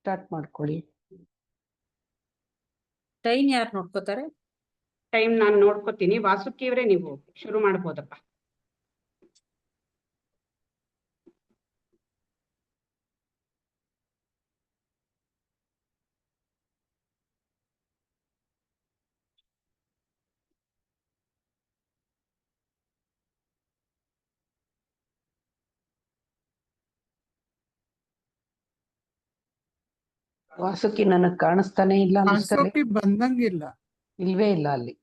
Start ಮಾಡ್ಕೊಳ್ಳಿ. Time ಯಾರು ನೋಡ್ಕೋತಾರೆ? ಟೈಮ್ ನಾನು ನೋಡ್ಕೋತೀನಿ. ವಾಸುಕಿಯವರೇ ನೀವು ಶುರು ಮಾಡ್ಬೋದಪ್ಪ. ವಾಸುಕಿ ನನಗ್ ಕಾಣಿಸ್ತಾನೆ ಇಲ್ಲ ಅನ್ಸ್ತದೆ. ವಾಸುಕಿ ಬಂದಂಗಿಲ್ಲ. ಇಲ್ವೇ ಇಲ್ಲ ಅಲ್ಲಿ.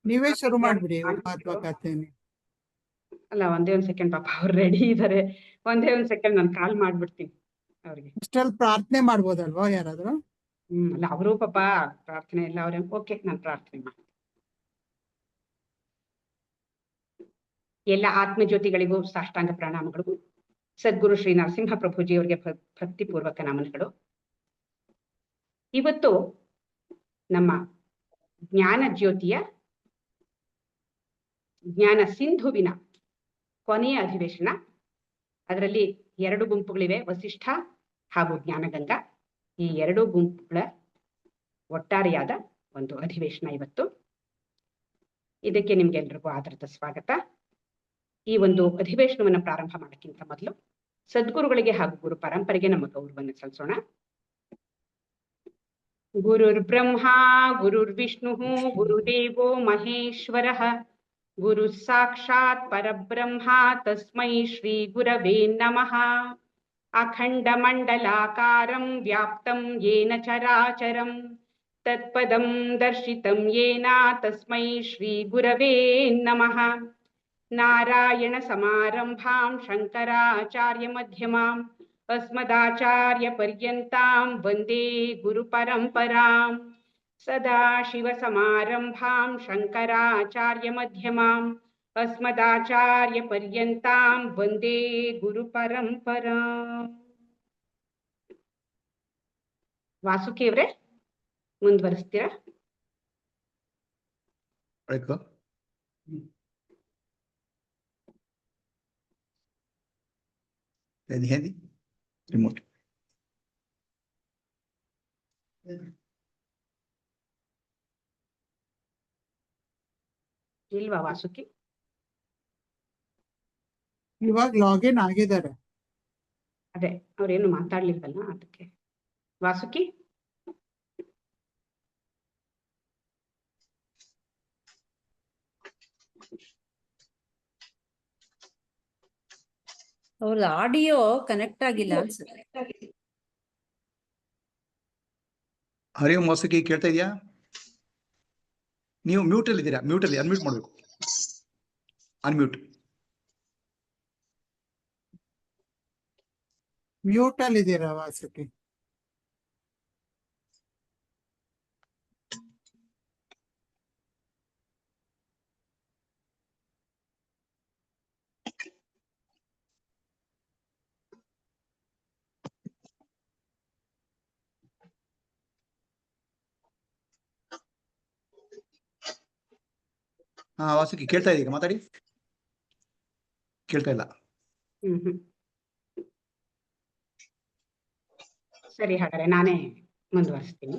ನೀವೇ ಶುರು ಮಾಡ್ಬಿಡಿ ಮಾತುಕತೆನೆ. ಅಲ್ಲ, ಒಂದೇ ಒಂದ್ ಸೆಕೆಂಡ್ ಪಾಪ, ಅವ್ರು ರೆಡಿ ಇದಾರೆ. ಒಂದೇ ಒಂದ್ ಸೆಕೆಂಡ್ ನಾನು ಕಾಲ್ ಮಾಡ್ಬಿಡ್ತೀನಿ ಅವ್ರಿಗೆ. ಅಷ್ಟ್ರಲ್ಲಿ ಪ್ರಾರ್ಥನೆ ಮಾಡ್ಬೋದಲ್ವಾ ಯಾರಾದ್ರೂ? ಅಲ್ಲ, ಅವರು ಪಾಪ ಪ್ರಾರ್ಥನೆ ಇಲ್ಲ ಅವ್ರೆ. ಓಕೆ, ನಾನು ಪ್ರಾರ್ಥನೆ ಮಾಡ್ತೀನಿ. ಎಲ್ಲ ಆತ್ಮಜ್ಯೋತಿಗಳಿಗೂ ಸಾಷ್ಟಾಂಗ ಪ್ರಣಾಮಗಳು. ಸದ್ಗುರು ಶ್ರೀ ನರಸಿಂಹ ಪ್ರಭುಜಿ ಅವರಿಗೆ ಭಕ್ತಿಪೂರ್ವಕ ನಮನಗಳು. ಇವತ್ತು ನಮ್ಮ ಜ್ಞಾನ ಜ್ಯೋತಿಯ ಜ್ಞಾನ ಸಿಂಧುವಿನ ಕೊನೆಯ ಅಧಿವೇಶನ. ಅದರಲ್ಲಿ 2 ಗುಂಪುಗಳಿವೆ, ವಸಿಷ್ಠ ಹಾಗೂ ಜ್ಞಾನಗಂಗಾ. ಈ 2 ಗುಂಪುಗಳ ಒಟ್ಟಾರೆಯಾದ ಒಂದು ಅಧಿವೇಶನ ಇವತ್ತು. ಇದಕ್ಕೆ ನಿಮ್ಗೆಲ್ರಿಗೂ ಆದರದ ಸ್ವಾಗತ. ಈ ಒಂದು ಅಧಿವೇಶನವನ್ನು ಪ್ರಾರಂಭ ಮಾಡೋಕ್ಕಿಂತ ಮೊದಲು ಸದ್ಗುರುಗಳಿಗೆ ಹಾಗೂ ಗುರು ಪರಂಪರೆಗೆ ನಮ್ಮ ಗೌರವವನ್ನು ಸಲ್ಲಿಸೋಣ. ಗುರುರ್ ಬ್ರಹ್ಮ ಗುರುರ್ ವಿಷ್ಣು ಗುರುದೇವೋ ಮಹೇಶ್ವರಃ ಗುರು ಸಾಕ್ಷಾತ್ ಪರಬ್ರಹ್ಮ ತಸ್ಮೈ ಶ್ರೀ ಗುರವೇ ನಮಃ. ಅಖಂಡ ಮಂಡಲಾಕಾರಂ ವ್ಯಾಪ್ತಂ ಯೇನ ಚರಾಚರಂ ತತ್ಪದಂ ದರ್ಶಿತಂ ಯೇನ ತಸ್ಮೈ ಶ್ರೀ ಗುರವೇ ನಮಃ. ನಾರಾಯಣ ಸಮಾರಂಭಾಂ ಶಂಕರಾಚಾರ್ಯ ಮಧ್ಯಮಾಂ ಅಸ್ಮದಾಚಾರ್ಯ ಪರ್ಯಂತಾಂ ವಂದೇ ಗುರು ಪರಂಪರಾಂ. ಸದಾ ಶಿವ ಸಮಾರಂಭಾಂ ಶಂಕರಾಚಾರ್ಯ ಮಧ್ಯಮಾಂ ಅಸ್ಮದಾಚಾರ್ಯ ಪರ್ಯಂತಾಂ ವಂದೇ ಗುರು ಪರಂಪರಾಂ. ವಾಸುಕಿಯವರೇ ಮುಂದುವರಿಸ್ತೀರಾ? ರಿಮೋಟ್ ಇಲ್ವಾ ವಾಸುಕಿ? ಇವಾಗ ಲಾಗಿನ್ ಆಗಿದ್ದಾರೆ. ಅದೇ ಅವ್ರೇನು ಮಾತಾಡ್ಲಿಲ್ವಲ್ಲ ಅದಕ್ಕೆ. ವಾಸುಕಿ ಅವ್ರದ್ದು ಆಡಿಯೋ ಕನೆಕ್ಟ್ ಆಗಿಲ್ಲ ಅನ್ಸುತ್ತೆ. ಹರಿ ಓಂ. ವಾಸುಕಿ ಕೇಳ್ತಾ ಇದೆಯಾ? ನೀವು ಮ್ಯೂಟ್ ಅಲ್ಲಿ ಇದ್ದೀರಾ? ಮ್ಯೂಟ್ ಅಲ್ಲಿ ಅನ್ಮ್ಯೂಟ್ ಮಾಡಬೇಕು. ಅನ್ಮ್ಯೂಟ್. ಮ್ಯೂಟ್ ಅಲ್ಲಿ ಇದ್ದೀರಾ ವಾಸುಕಿ? ವಾಸುಕಿ ಕೇಳ್ತಾ ಇದೀಗ, ಮಾತಾಡಿ. ಕೇಳ್ತಾ ಇಲ್ಲ. ಸರಿ, ಹಾಗಾದ್ರೆ ನಾನೇ ಮುಂದುವರಿಸ್ತೀನಿ.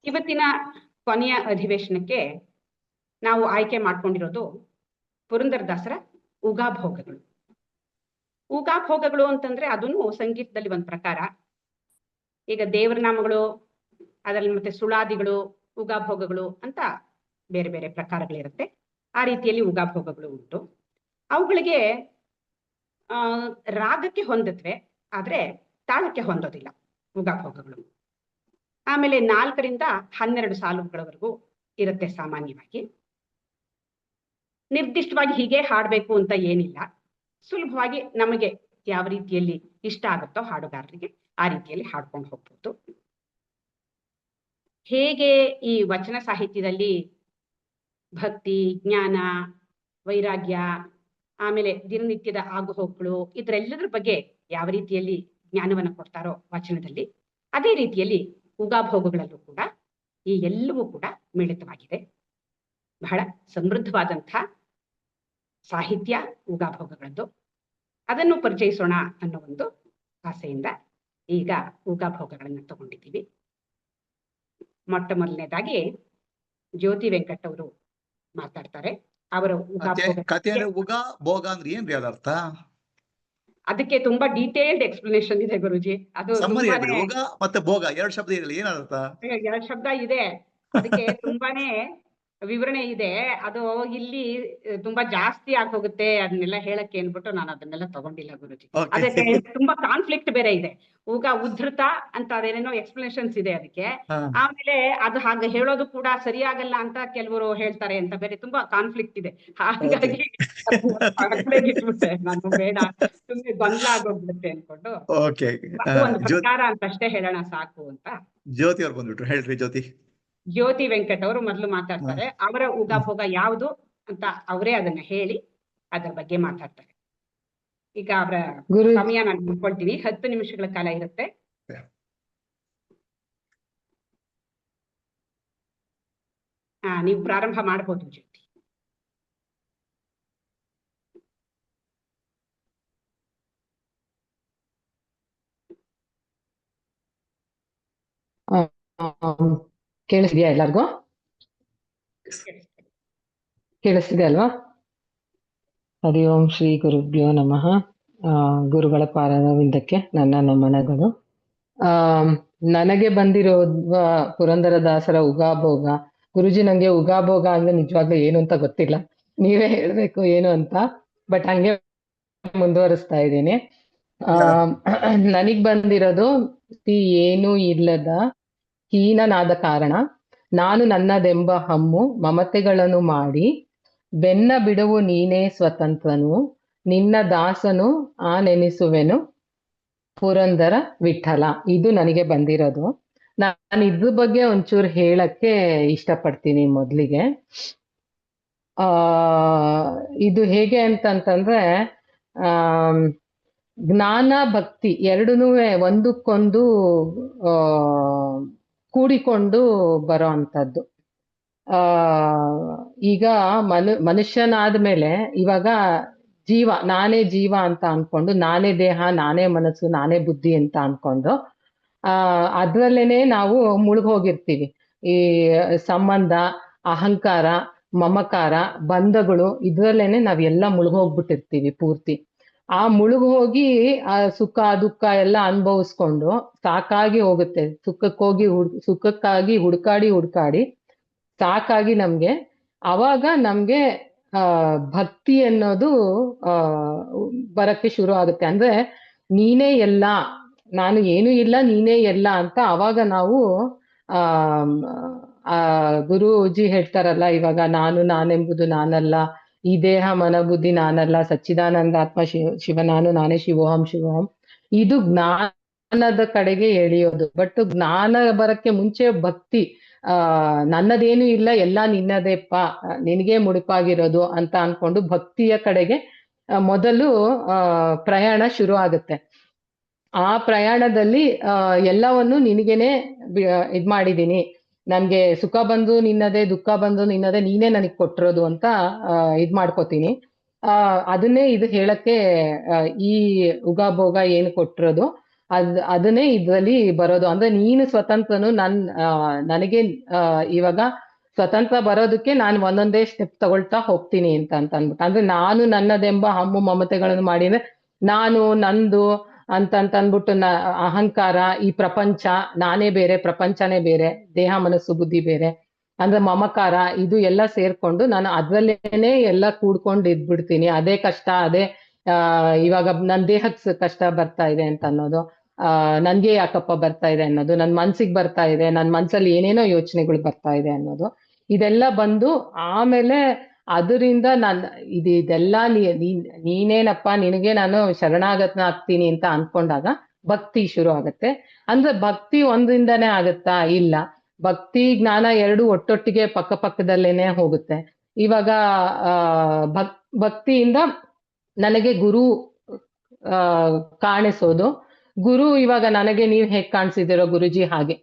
ಇವತ್ತಿನ ಕೊನೆಯ ಅಧಿವೇಶನಕ್ಕೆ ನಾವು ಆಯ್ಕೆ ಮಾಡ್ಕೊಂಡಿರೋದು ಪುರಂದರದಾಸರ ಉಗಾಭೋಗಗಳು. ಉಗಾಭೋಗಗಳು ಅಂತಂದ್ರೆ ಅದನ್ನು ಸಂಗೀತದಲ್ಲಿ ಒಂದು ಪ್ರಕಾರ. ಈಗ ದೇವರ ನಾಮಗಳು, ಅದರಲ್ಲಿ ಮತ್ತೆ ಸುಳಾದಿಗಳು, ಉಗಾಭೋಗಗಳು ಅಂತ ಬೇರೆ ಬೇರೆ ಪ್ರಕಾರಗಳಿರುತ್ತೆ. ಆ ರೀತಿಯಲ್ಲಿ ಉಗಾಭೋಗಗಳು ಉಂಟು. ಅವುಗಳಿಗೆ ರಾಗಕ್ಕೆ ಹೊಂದತ್ವೆ, ಆದ್ರೆ ತಾಳಕ್ಕೆ ಹೊಂದೋದಿಲ್ಲ ಉಗಾಭೋಗಗಳು. ಆಮೇಲೆ 4 ರಿಂದ 12 ಸಾಲುಗಳವರೆಗೂ ಇರುತ್ತೆ ಸಾಮಾನ್ಯವಾಗಿ. ನಿರ್ದಿಷ್ಟವಾಗಿ ಹೀಗೆ ಹಾಡಬೇಕು ಅಂತ ಏನಿಲ್ಲ. ಸುಲಭವಾಗಿ ನಮಗೆ ಯಾವ ರೀತಿಯಲ್ಲಿ ಇಷ್ಟ ಆಗುತ್ತೋ ಹಾಡುಗಾರರಿಗೆ ಆ ರೀತಿಯಲ್ಲಿ ಹಾಡ್ಕೊಂಡು ಹೋಗ್ಬೋದು. ಹೇಗೆ ಈ ವಚನ ಸಾಹಿತ್ಯದಲ್ಲಿ ಭಕ್ತಿ, ಜ್ಞಾನ, ವೈರಾಗ್ಯ, ಆಮೇಲೆ ದಿನನಿತ್ಯದ ಆಗುಹೋಗುಗಳು, ಇದರೆಲ್ಲದರ ಬಗ್ಗೆ ಯಾವ ರೀತಿಯಲ್ಲಿ ಜ್ಞಾನವನ್ನು ಕೊಡ್ತಾರೋ ವಚನದಲ್ಲಿ, ಅದೇ ರೀತಿಯಲ್ಲಿ ಉಗಾಭೋಗಗಳಲ್ಲೂ ಕೂಡ ಈ ಎಲ್ಲವೂ ಕೂಡ ಮಿಳಿತವಾಗಿದೆ. ಬಹಳ ಸಮೃದ್ಧವಾದಂಥ ಸಾಹಿತ್ಯ ಉಗಾಭೋಗಗಳದ್ದು. ಅದನ್ನು ಪರಿಚಯಿಸೋಣ ಅನ್ನೋ ಒಂದು ಆಸೆಯಿಂದ ಈಗ ಊಗಾಭೋಗಗಳನ್ನು ತಗೊಂಡಿದ್ದೀವಿ. ಮೊಟ್ಟ ಮೊದಲನೇದಾಗಿ ಜ್ಯೋತಿ ವೆಂಕಟ್ ಅವರು ಮಾತಾಡ್ತಾರೆ. ಅವರ ಕಥೆಯಲ್ಲಿ ಉಗ ಭೋಗ ಅಂದ್ರೆ ಏನ್ರಿ ಅದ ಅರ್ಥ? ಅದಕ್ಕೆ ತುಂಬಾ ಡೀಟೇಲ್ಡ್ ಎಕ್ಸ್ಪ್ಲನೇಷನ್ ಇದೆ ಗುರುಜಿ. ಅದು ಸಮ್ಮರಿ ತುಂಬಾನೇ ಹೇಳ್ಬಿಡಿ. ಉಗ ಮತ್ತೆ ಭೋಗ ಎರಡು ಶಬ್ದ ಇದೆಯಲ್ಲ, ಏನ್ ಅರ್ಥ? ಎರಡು ಶಬ್ದ ಇದೆ, ಅದಕ್ಕೆ ತುಂಬಾನೇ ವಿವರಣೆ ಇದೆ. ಅದು ಇಲ್ಲಿ ತುಂಬಾ ಜಾಸ್ತಿ ಆಗೋಗುತ್ತೆ ಅದನ್ನೆಲ್ಲ ಹೇಳಕ್ಕೆ ಅನ್ಬಿಟ್ಟು ನಾನು ಅದನ್ನೆಲ್ಲ ತಗೊಂಡಿಲ್ಲ ಗುರುಜಿ. Okay. ಅದಕ್ಕೆ ತುಂಬಾ ಕಾನ್ಫ್ಲಿಕ್ಟ್ ಬೇರೆ ಇದೆ. ಉಗ ಉದ್ಧೃತ ಅಂತ ಅದೇನೇನೋ ಎಕ್ಸ್ಪ್ಲನೇಷನ್ಸ್ ಇದೆ ಅದಕ್ಕೆ. ಹಾ. ಆಮೇಲೆ ಅದು ಹಾಗೆ ಹೇಳೋದು ಕೂಡ ಸರಿಯಾಗಲ್ಲ ಅಂತ ಕೆಲವರು ಹೇಳ್ತಾರೆ ಅಂತ ಬೇರೆ ತುಂಬಾ ಕಾನ್ಫ್ಲಿಕ್ಟ್ ಇದೆ. ಹಾಗಾಗಿ ಇಟ್ಬಿಟ್ಟೆ ನಾನು, ಬೇಡ ಸುಮ್ಮನೆ ಗೊಂದಲ ಆಗೋಗ್ಬಿಡುತ್ತೆ ಅನ್ಕೊಂಡು ಓಕೆ. ಅದು ಒಂದು ಪ್ರಕಾರ ಅಂತ ಅಷ್ಟೇ ಹೇಳೋಣ ಸಾಕು ಅಂತ. ಜ್ಯೋತಿ ಅವ್ರು ಬಂದ್ಬಿಟ್ರು, ಹೇಳ್ರಿ ಜ್ಯೋತಿ. ಜ್ಯೋತಿ ವೆಂಕಟ್ ಅವರು ಮೊದಲು ಮಾತಾಡ್ತಾರೆ. ಅವರ ಉಗಾಭೋಗ ಯಾವುದು ಅಂತ ಅವರೇ ಅದನ್ನ ಹೇಳಿ ಅದ್ರ ಬಗ್ಗೆ ಮಾತಾಡ್ತಾರೆ. ಈಗ ಅವರ ಗುರು ಸಮಯ ನಾನು ಮುಟ್ಕೊಳ್ತೀನಿ, 10 ನಿಮಿಷಗಳ ಕಾಲ ಇರುತ್ತೆ. ನೀವು ಪ್ರಾರಂಭ ಮಾಡಬಹುದು ಜ್ಯೋತಿ. ಕೇಳಿಸ್ತಿದ್ಯಾ ಎಲ್ಲರಿಗೂ? ಕೇಳಿಸ್ತಿದೆ ಅಲ್ವಾ? ಹರಿ ಓಂ ಶ್ರೀ ಗುರುಭ್ಯೋ ನಮಃ. ಗುರುಗಳ ಪಾದವಿಂದಕ್ಕೆ ನನ್ನ ನಮನಗಳು. ನನಗೆ ಬಂದಿರೋ ಪುರಂದರದಾಸರ ಉಗಾಭೋಗ. ಗುರುಜಿ, ನಂಗೆ ಉಗಾಭೋಗ ಅಂದ್ರೆ ನಿಜವಾಗ್ಲೂ ಏನು ಅಂತ ಗೊತ್ತಿಲ್ಲ, ನೀವೇ ಹೇಳ್ಬೇಕು ಏನು ಅಂತ. ಬಟ್ ಹಂಗೆ ಮುಂದುವರಿಸ್ತಾ ಇದ್ದೀನಿ. ನನಗ್ ಬಂದಿರೋದು ಏನೂ ಇಲ್ಲದ ಹೀನನಾದ ಕಾರಣ ನಾನು ನನ್ನದೆಂಬ ಹಮ್ಮು ಮಮತೆಗಳನ್ನು ಮಾಡಿ, ಬೆನ್ನ ಬಿಡುವು ನೀನೇ ಸ್ವತಂತ್ರನು, ನಿನ್ನ ದಾಸನು ಆ ನೆನೆಸುವೆನು ಪುರಂದರ ವಿಠಲ. ಇದು ನನಗೆ ಬಂದಿರೋದು. ನಾನು ಇದ್ರ ಬಗ್ಗೆ ಒಂಚೂರು ಹೇಳಕ್ಕೆ ಇಷ್ಟಪಡ್ತೀನಿ. ಮೊದಲಿಗೆ ಇದು ಹೇಗೆ ಅಂತಂತಂದ್ರೆ, ಜ್ಞಾನ ಭಕ್ತಿ ಎರಡನ್ನೂ ಒಂದಕ್ಕೊಂದು ಕೂಡಿಕೊಂಡು ಬರೋ ಅಂಥದ್ದು. ಈಗ ಮನುಷ್ಯನಾದ್ಮೇಲೆ ಇವಾಗ ಜೀವ, ನಾನೇ ಜೀವ ಅಂತ ಅನ್ಕೊಂಡು, ನಾನೇ ದೇಹ, ನಾನೇ ಮನಸ್ಸು, ನಾನೇ ಬುದ್ಧಿ ಅಂತ ಅನ್ಕೊಂಡು ಅದ್ರಲ್ಲೇನೆ ನಾವು ಮುಳುಗೋಗಿರ್ತೀವಿ. ಈ ಸಂಬಂಧ, ಅಹಂಕಾರ, ಮಮಕಾರ, ಬಂಧಗಳು, ಇದ್ರಲ್ಲೇನೆ ನಾವೆಲ್ಲ ಮುಳುಗೋಗ್ಬಿಟ್ಟಿರ್ತೀವಿ ಪೂರ್ತಿ. ಆ ಮುಳುಗೋಗಿ ಆ ಸುಖ ದುಃಖ ಎಲ್ಲ ಅನುಭವಿಸ್ಕೊಂಡು ಸಾಕಾಗಿ ಹೋಗುತ್ತೆ. ಸುಖಕ್ಕಾಗಿ ಹುಡುಕಾಡಿ ಸಾಕಾಗಿ ನಮ್ಗೆ ಅವಾಗ ನಮ್ಗೆ ಭಕ್ತಿ ಅನ್ನೋದು ಬರಕ್ಕೆ ಶುರು ಆಗುತ್ತೆ. ಅಂದ್ರೆ ನೀನೇ ಎಲ್ಲ, ನಾನು ಏನೂ ಇಲ್ಲ, ನೀನೇ ಎಲ್ಲ ಅಂತ ಅವಾಗ ನಾವು ಗುರೂಜಿ ಹೇಳ್ತಾರಲ್ಲ, ಇವಾಗ ನಾನೆಂಬುದು ನಾನಲ್ಲ, ಈ ದೇಹ ಮನ ಬುದ್ಧಿ ನಾನಲ್ಲ, ಸಚ್ಚಿದಾನಂದ ಆತ್ಮ ಶಿವ ನಾನು, ನಾನೇ ಶಿವೋಹಂ. ಇದು ಜ್ಞಾನದ ಕಡೆಗೆ ಎಳೆಯೋದು. ಬಟ್ ಜ್ಞಾನ ಬರಕ್ಕೆ ಮುಂಚೆ ಭಕ್ತಿ, ನನ್ನದೇನು ಇಲ್ಲ, ಎಲ್ಲ ನಿನ್ನದೇಪ್ಪ, ನಿನಗೆ ಮುಡುಪಾಗಿರೋದು ಅಂತ ಅನ್ಕೊಂಡು ಭಕ್ತಿಯ ಕಡೆಗೆ ಮೊದಲು ಪ್ರಯಾಣ ಶುರು ಆಗುತ್ತೆ. ಆ ಪ್ರಯಾಣದಲ್ಲಿ ಎಲ್ಲವನ್ನು ನಿನಗೇನೆ ಇದ್ ಮಾಡಿದೀನಿ, ನನ್ಗೆ ಸುಖ ಬಂದು ನಿನ್ನದೇ, ದುಃಖ ಬಂದು ನಿನ್ನದೇ, ನೀನೇ ನನಗ್ ಕೊಟ್ಟಿರೋದು ಅಂತ ಇದ್ ಮಾಡ್ಕೋತೀನಿ. ಅದನ್ನೇ ಇದು ಹೇಳಕ್ಕೆ ಈ ಉಗಾಭೋಗ ಏನು ಕೊಟ್ಟಿರೋದು ಅದನ್ನೇ ಇದ್ರಲ್ಲಿ ಬರೋದು. ಅಂದ್ರೆ ನೀನು ಸ್ವತಂತ್ರನು, ನನಗೆ ಇವಾಗ ಸ್ವತಂತ್ರ ಬರೋದಕ್ಕೆ ನಾನು ಒಂದೊಂದೇ ಸ್ಟೆಪ್ ತಗೊಳ್ತಾ ಹೋಗ್ತೀನಿ ಅಂತ ಅಂದ್ಬಿಟ್ಟು. ಅಂದ್ರೆ ನಾನು ನನ್ನದೆಂಬ ಹಮ್ಮು ಮಮತೆಗಳನ್ನು ಮಾಡಿದ್ರೆ, ನಾನು ನಂದು ಅಂತಂದ್ಬಿಟ್ಟು ಅಹಂಕಾರ, ಈ ಪ್ರಪಂಚ ನಾನೇ ಬೇರೆ, ಪ್ರಪಂಚನೇ ಬೇರೆ, ದೇಹ ಮನಸ್ಸು ಬುದ್ಧಿ ಬೇರೆ, ಅಂದ್ರೆ ಮಮಕಾರ, ಇದು ಎಲ್ಲ ಸೇರ್ಕೊಂಡು ನಾನು ಅದ್ರಲ್ಲೇನೆ ಎಲ್ಲ ಕೂಡ್ಕೊಂಡು ಇದ್ಬಿಡ್ತೀನಿ. ಅದೇ ಕಷ್ಟ, ಅದೇ ಇವಾಗ ನನ್ ದೇಹಕ್ಕೆ ಕಷ್ಟ ಬರ್ತಾ ಇದೆ ಅಂತ ಅನ್ನೋದು, ನನ್ಗೆ ಯಾಕಪ್ಪ ಬರ್ತಾ ಇದೆ ಅನ್ನೋದು, ನನ್ ಮನ್ಸಿಗೆ ಬರ್ತಾ ಇದೆ, ನನ್ ಮನ್ಸಲ್ಲಿ ಏನೇನೋ ಯೋಚನೆಗಳು ಬರ್ತಾ ಇದೆ ಅನ್ನೋದು, ಇದೆಲ್ಲ ಬಂದು ಆಮೇಲೆ ಅದರಿಂದ ಇದೆಲ್ಲ ನೀನೇನಪ್ಪ, ನಿನಗೆ ನಾನು ಶರಣಾಗತನ ಆಗ್ತೀನಿ ಅಂತ ಅನ್ಕೊಂಡಾಗ ಭಕ್ತಿ ಶುರು ಆಗತ್ತೆ. ಅಂದ್ರೆ ಭಕ್ತಿ ಒಂದ್ರಿಂದಾನೇ ಆಗತ್ತಾ? ಇಲ್ಲ, ಭಕ್ತಿ ಜ್ಞಾನ ಎರಡು ಒಟ್ಟೊಟ್ಟಿಗೆ ಪಕ್ಕದಲ್ಲೇನೆ ಹೋಗುತ್ತೆ. ಇವಾಗ ಭಕ್ತಿಯಿಂದ ನನಗೆ ಗುರು ಕಾಣಿಸೋದು. ಗುರು ಇವಾಗ ನನಗೆ ನೀವು ಹೇಗ್ ಕಾಣಿಸಿದಿರೋ ಗುರುಜಿ ಹಾಗೆ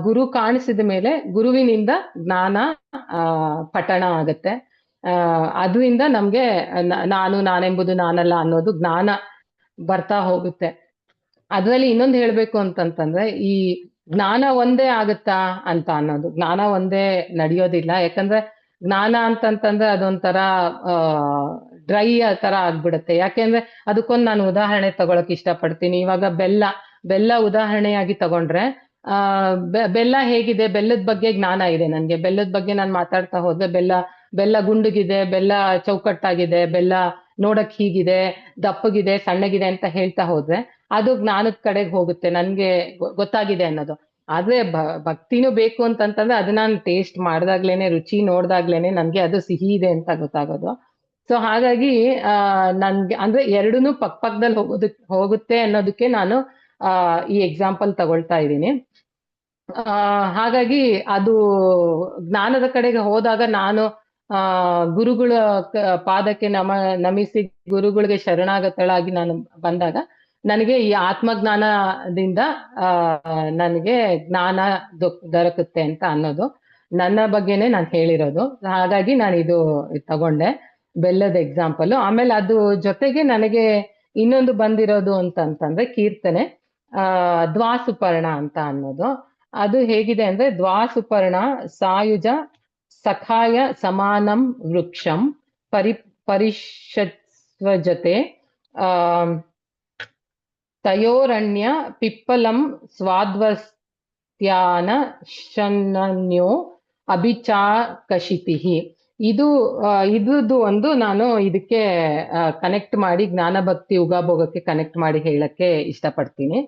ಗುರು ಕಾಣಿಸಿದ ಮೇಲೆ ಗುರುವಿನಿಂದ ಜ್ಞಾನ ಪಠಣ ಆಗತ್ತೆ. ಅದರಿಂದ ನಮ್ಗೆ ನಾನು ನಾನೆಂಬುದು ನಾನಲ್ಲ ಅನ್ನೋದು ಜ್ಞಾನ ಬರ್ತಾ ಹೋಗುತ್ತೆ. ಅದರಲ್ಲಿ ಇನ್ನೊಂದು ಹೇಳ್ಬೇಕು ಅಂತಂತಂದ್ರೆ ಈ ಜ್ಞಾನ ಒಂದೇ ಆಗುತ್ತಾ ಅಂತ ಅನ್ನೋದು, ಜ್ಞಾನ ಒಂದೇ ನಡೆಯೋದಿಲ್ಲ. ಯಾಕಂದ್ರೆ ಜ್ಞಾನ ಅಂತಂತಂದ್ರೆ ಅದೊಂಥರ ಡ್ರೈ ತರ ಆಗ್ಬಿಡುತ್ತೆ. ಯಾಕೆಂದ್ರೆ ಅದಕ್ಕೊಂದು ನಾನು ಉದಾಹರಣೆ ತಗೊಳಕ್ ಇಷ್ಟಪಡ್ತೀನಿ. ಇವಾಗ ಬೆಲ್ಲ ಉದಾಹರಣೆಯಾಗಿ ತಗೊಂಡ್ರೆ ಬೆಲ್ಲ ಹೇಗಿದೆ, ಬೆಲ್ಲದ ಬಗ್ಗೆ ಜ್ಞಾನ ಇದೆ ನನ್ಗೆ. ಬೆಲ್ಲದ ಬಗ್ಗೆ ನಾನು ಮಾತಾಡ್ತಾ ಹೋದ್ರೆ ಬೆಲ್ಲ ಗುಂಡುಗಿದೆ, ಬೆಲ್ಲ ಚೌಕಟ್ಟಾಗಿದೆ, ಬೆಲ್ಲ ನೋಡಕ್ ಹೀಗಿದೆ, ದಪ್ಪಗಿದೆ, ಸಣ್ಣಗಿದೆ ಅಂತ ಹೇಳ್ತಾ ಹೋದ್ರೆ ಅದು ಜ್ಞಾನದ ಕಡೆಗೆ ಹೋಗುತ್ತೆ, ನನ್ಗೆ ಗೊತ್ತಾಗಿದೆ ಅನ್ನೋದು. ಆದ್ರೆ ಭಕ್ತಿನೂ ಬೇಕು ಅಂತಂತಂದ್ರೆ ಅದನ್ನ ನಾನು ಟೇಸ್ಟ್ ಮಾಡ್ದಾಗ್ಲೇನೆ, ರುಚಿ ನೋಡ್ದಾಗ್ಲೇನೆ ನನ್ಗೆ ಅದು ಸಿಹಿ ಇದೆ ಅಂತ ಗೊತ್ತಾಗೋದು. ಸೊ ಹಾಗಾಗಿ ನನ್ಗೆ ಅಂದ್ರೆ ಎರಡೂನು ಪಕ್ಕದಲ್ಲಿ ಹೋಗುತ್ತೆ ಅನ್ನೋದಕ್ಕೆ ನಾನು ಈ ಎಕ್ಸಾಂಪಲ್ ತಗೊಳ್ತಾ ಇದ್ದೀನಿ. ಹಾಗಾಗಿ ಅದು ಜ್ಞಾನದ ಕಡೆಗೆ ಹೋದಾಗ ನಾನು ಗುರುಗಳ ಪಾದಕ್ಕೆ ನಮಿಸಿ ಗುರುಗಳಿಗೆ ಶರಣಾಗತಳಾಗಿ ನಾನು ಬಂದಾಗ ನನಗೆ ಈ ಆತ್ಮಜ್ಞಾನದಿಂದ ನನಗೆ ಜ್ಞಾನ ದೊರಕುತ್ತೆ ಅಂತ ಅನ್ನೋದು ನನ್ನ ಬಗ್ಗೆನೆ ನಾನು ಹೇಳಿರೋದು. ಹಾಗಾಗಿ ನಾನು ಇದು ತಗೊಂಡೆ ಬೆಲ್ಲದ ಎಕ್ಸಾಂಪಲ್. ಆಮೇಲೆ ಅದು ಜೊತೆಗೆ ನನಗೆ ಇನ್ನೊಂದು ಬಂದಿರೋದು ಅಂತಂತಂದ್ರೆ ಕೀರ್ತನೆ ದ್ವಾಸುಪರ್ಣ ಅಂತ ಅನ್ನೋದು. ಅದು ಹೇಗಿದೆ ಅಂದ್ರೆ ದ್ವಾಸುಪರ್ಣ ಸಾಯುಜ ಸಖಾಯ ಸಮಾನಂ ವೃಕ್ಷಂ ಪರಿಷತ್ಸ್ವಜತೆ ತಯೋರಣ್ಯ ಪಿಪ್ಪಲಂ ಸ್ವಾದ್ವಸ್ತ್ಯಾನ ಶನನ್ಯೋ ಅಭಿಚಾಕಶಿತಿಹಿ. ಇದುದು ಒಂದು ನಾನು ಇದಕ್ಕೆ ಕನೆಕ್ಟ್ ಮಾಡಿ ಜ್ಞಾನಭಕ್ತಿ ಉಗಾಭೋಗಕ್ಕೆ ಕನೆಕ್ಟ್ ಮಾಡಿ ಹೇಳಕ್ಕೆ ಇಷ್ಟಪಡ್ತೀನಿ.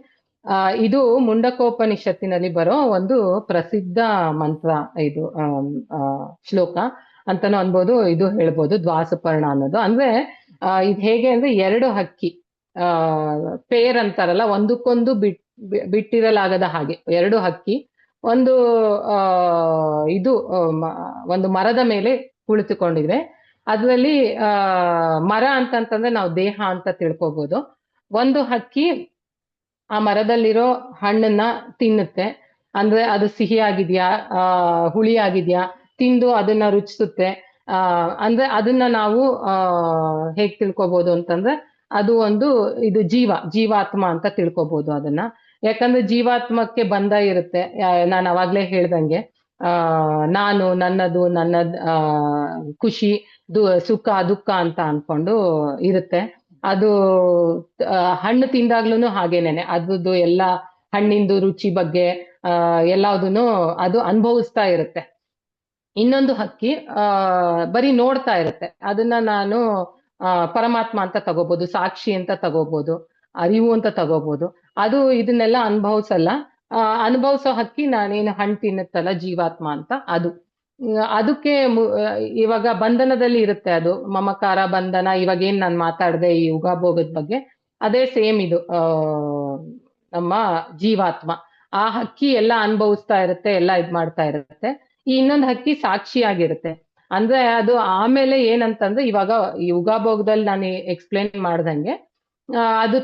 ಇದು ಮುಂಡಕೋಪನಿಷತ್ತಿನಲ್ಲಿ ಬರೋ ಒಂದು ಪ್ರಸಿದ್ಧ ಮಂತ್ರ, ಇದು ಶ್ಲೋಕ ಅಂತಾನು ಅನ್ಬೋದು, ಇದು ಹೇಳ್ಬೋದು ದ್ವಾಸುಪರ್ಣ ಅನ್ನೋದು. ಅಂದ್ರೆ ಇದು ಹೇಗೆ ಅಂದ್ರೆ ಎರಡು ಹಕ್ಕಿ ಪೇರ್ ಅಂತಾರಲ್ಲ, ಒಂದಕ್ಕೊಂದು ಬಿಟ್ಟಿರಲಾಗದ ಹಾಗೆ ಎರಡು ಹಕ್ಕಿ ಒಂದು ಒಂದು ಮರದ ಮೇಲೆ ಕುಳಿತುಕೊಂಡಿದೆ. ಅದರಲ್ಲಿ ಮರ ಅಂತಂತಂದ್ರೆ ನಾವು ದೇಹ ಅಂತ ತಿಳ್ಕೊಬಹುದು. ಒಂದು ಹಕ್ಕಿ ಆ ಮರದಲ್ಲಿರೋ ಹಣ್ಣನ್ನ ತಿನ್ನುತ್ತೆ, ಅಂದ್ರೆ ಅದು ಸಿಹಿ ಆಗಿದ್ಯಾ ಹುಳಿ ಆಗಿದ್ಯಾ ತಿಂದು ಅದನ್ನ ರುಚಿಸುತ್ತೆ. ಅಂದ್ರೆ ಅದನ್ನ ನಾವು ಹೇಗ್ ತಿಳ್ಕೊಬಹುದು ಅಂತಂದ್ರೆ ಅದು ಒಂದು ಇದು ಜೀವಾತ್ಮ ಅಂತ ತಿಳ್ಕೊಬಹುದು ಅದನ್ನ. ಯಾಕಂದ್ರೆ ಜೀವಾತ್ಮಕ್ಕೆ ಬಂಧ ಇರುತ್ತೆ, ನಾನು ಅವಾಗ್ಲೇ ಹೇಳ್ದಂಗೆ ನಾನು ನನ್ನದು ಖುಷಿ ಸುಖ ದುಃಖ ಅಂತ ಅನ್ಕೊಂಡು ಇರುತ್ತೆ. ಅದು ಹಣ್ಣು ತಿಂದಾಗ್ಲೂ ಹಾಗೇನೇನೆ ಅದ್ರದ್ದು ಎಲ್ಲ ಹಣ್ಣಿಂದು ರುಚಿ ಬಗ್ಗೆ ಎಲ್ಲದನ್ನು ಅದು ಅನುಭವಿಸ್ತಾ ಇರುತ್ತೆ. ಇನ್ನೊಂದು ಹಕ್ಕಿ ಬರೀ ನೋಡ್ತಾ ಇರುತ್ತೆ. ಅದನ್ನ ನಾನು ಪರಮಾತ್ಮ ಅಂತ ತಗೋಬಹುದು, ಸಾಕ್ಷಿ ಅಂತ ತಗೋಬಹುದು, ಅರಿವು ಅಂತ ತಗೋಬಹುದು. ಅದು ಇದನ್ನೆಲ್ಲ ಅನುಭವಿಸಲ್ಲ. ಅನುಭವಿಸೋ ಹಕ್ಕಿ ನಾನೇನು ಹಣ್ಣು ತಿನ್ನುತ್ತಲ್ಲ ಜೀವಾತ್ಮ ಅಂತ ಅದಕ್ಕೆ ಇವಾಗ ಬಂಧನದಲ್ಲಿ ಇರುತ್ತೆ. ಅದು ಮಮಕಾರ ಬಂಧನ. ಇವಾಗ ಏನ್ ನಾನು ಮಾತಾಡ್ದೆ ಈ ಉಗಾಭೋಗದ ಬಗ್ಗೆ, ಅದೇ ಸೇಮ್ ಇದು ನಮ್ಮ ಜೀವಾತ್ಮ. ಆ ಹಕ್ಕಿ ಎಲ್ಲ ಅನುಭವಿಸ್ತಾ ಇರುತ್ತೆ, ಎಲ್ಲ ಇದ್ ಮಾಡ್ತಾ ಇರುತ್ತೆ. ಈ ಇನ್ನೊಂದು ಹಕ್ಕಿ ಸಾಕ್ಷಿಯಾಗಿರುತ್ತೆ. ಅಂದ್ರೆ ಅದು ಆಮೇಲೆ ಏನಂತಂದ್ರೆ ಇವಾಗ ಈ ಉಗಾಭೋಗದಲ್ಲಿ ನಾನು ಎಕ್ಸ್ಪ್ಲೇನ್ ಮಾಡ್ದಂಗೆ ಅದು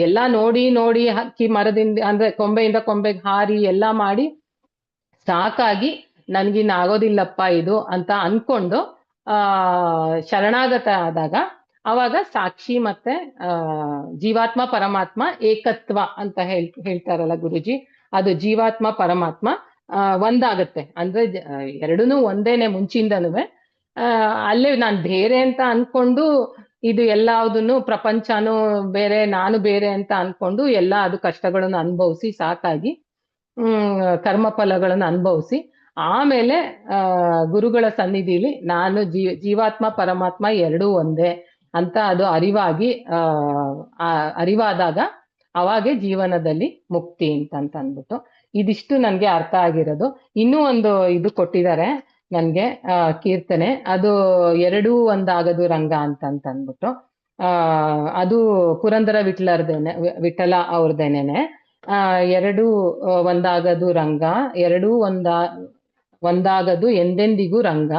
ಎಲ್ಲ ನೋಡಿ ಹಕ್ಕಿ ಮರದಿಂದ ಅಂದ್ರೆ ಕೊಂಬೆಯಿಂದ ಕೊಂಬೆಗೆ ಹಾರಿ ಎಲ್ಲಾ ಮಾಡಿ ಸಾಕಾಗಿ ನನ್ಗಿನ್ ಆಗೋದಿಲ್ಲಪ್ಪ ಇದು ಅಂತ ಅನ್ಕೊಂಡು ಶರಣಾಗತ ಆದಾಗ ಅವಾಗ ಸಾಕ್ಷಿ ಮತ್ತೆ ಜೀವಾತ್ಮ ಪರಮಾತ್ಮ ಏಕತ್ವ ಅಂತ ಹೇಳ್ತಾರಲ್ಲ ಗುರುಜಿ, ಅದು ಜೀವಾತ್ಮ ಪರಮಾತ್ಮ ಒಂದಾಗತ್ತೆ. ಅಂದ್ರೆ ಎರಡೂನು ಒಂದೇನೆ ಮುಂಚಿಂದನೂ. ಅಲ್ಲೇ ನಾನು ಬೇರೆ ಅಂತ ಅನ್ಕೊಂಡು ಇದು ಎಲ್ಲದನ್ನು ಪ್ರಪಂಚನೂ ಬೇರೆ ನಾನು ಬೇರೆ ಅಂತ ಅನ್ಕೊಂಡು ಎಲ್ಲ ಅದು ಕಷ್ಟಗಳನ್ನು ಅನುಭವಿಸಿ ಸಾಕಾಗಿ ಕರ್ಮ ಫಲಗಳನ್ನು ಅನುಭವಿಸಿ ಆಮೇಲೆ ಗುರುಗಳ ಸನ್ನಿಧಿಲಿ ನಾನು ಜೀವಾತ್ಮ ಪರಮಾತ್ಮ ಎರಡೂ ಒಂದೇ ಅಂತ ಅದು ಅರಿವಾದಾಗ ಅವಾಗೆ ಜೀವನದಲ್ಲಿ ಮುಕ್ತಿ ಅಂತ ಅಂದ್ಬಿಟ್ಟು ಇದಿಷ್ಟು ನನ್ಗೆ ಅರ್ಥ ಆಗಿರೋದು. ಇನ್ನೂ ಒಂದು ಇದು ಕೊಟ್ಟಿದ್ದಾರೆ ನನ್ಗೆ ಕೀರ್ತನೆ, ಅದು ಎರಡೂ ಒಂದಾಗದು ರಂಗ ಅಂತ ಅಂದ್ಬಿಟ್ಟು ಅದು ಪುರಂದರ ವಿಠಲ ಅವ್ರದೇನೇನೆ. ಎರಡೂ ಒಂದಾಗದು ರಂಗ, ಎರಡೂ ಒಂದಾಗದು ಎಂದೆಂದಿಗೂ ರಂಗ.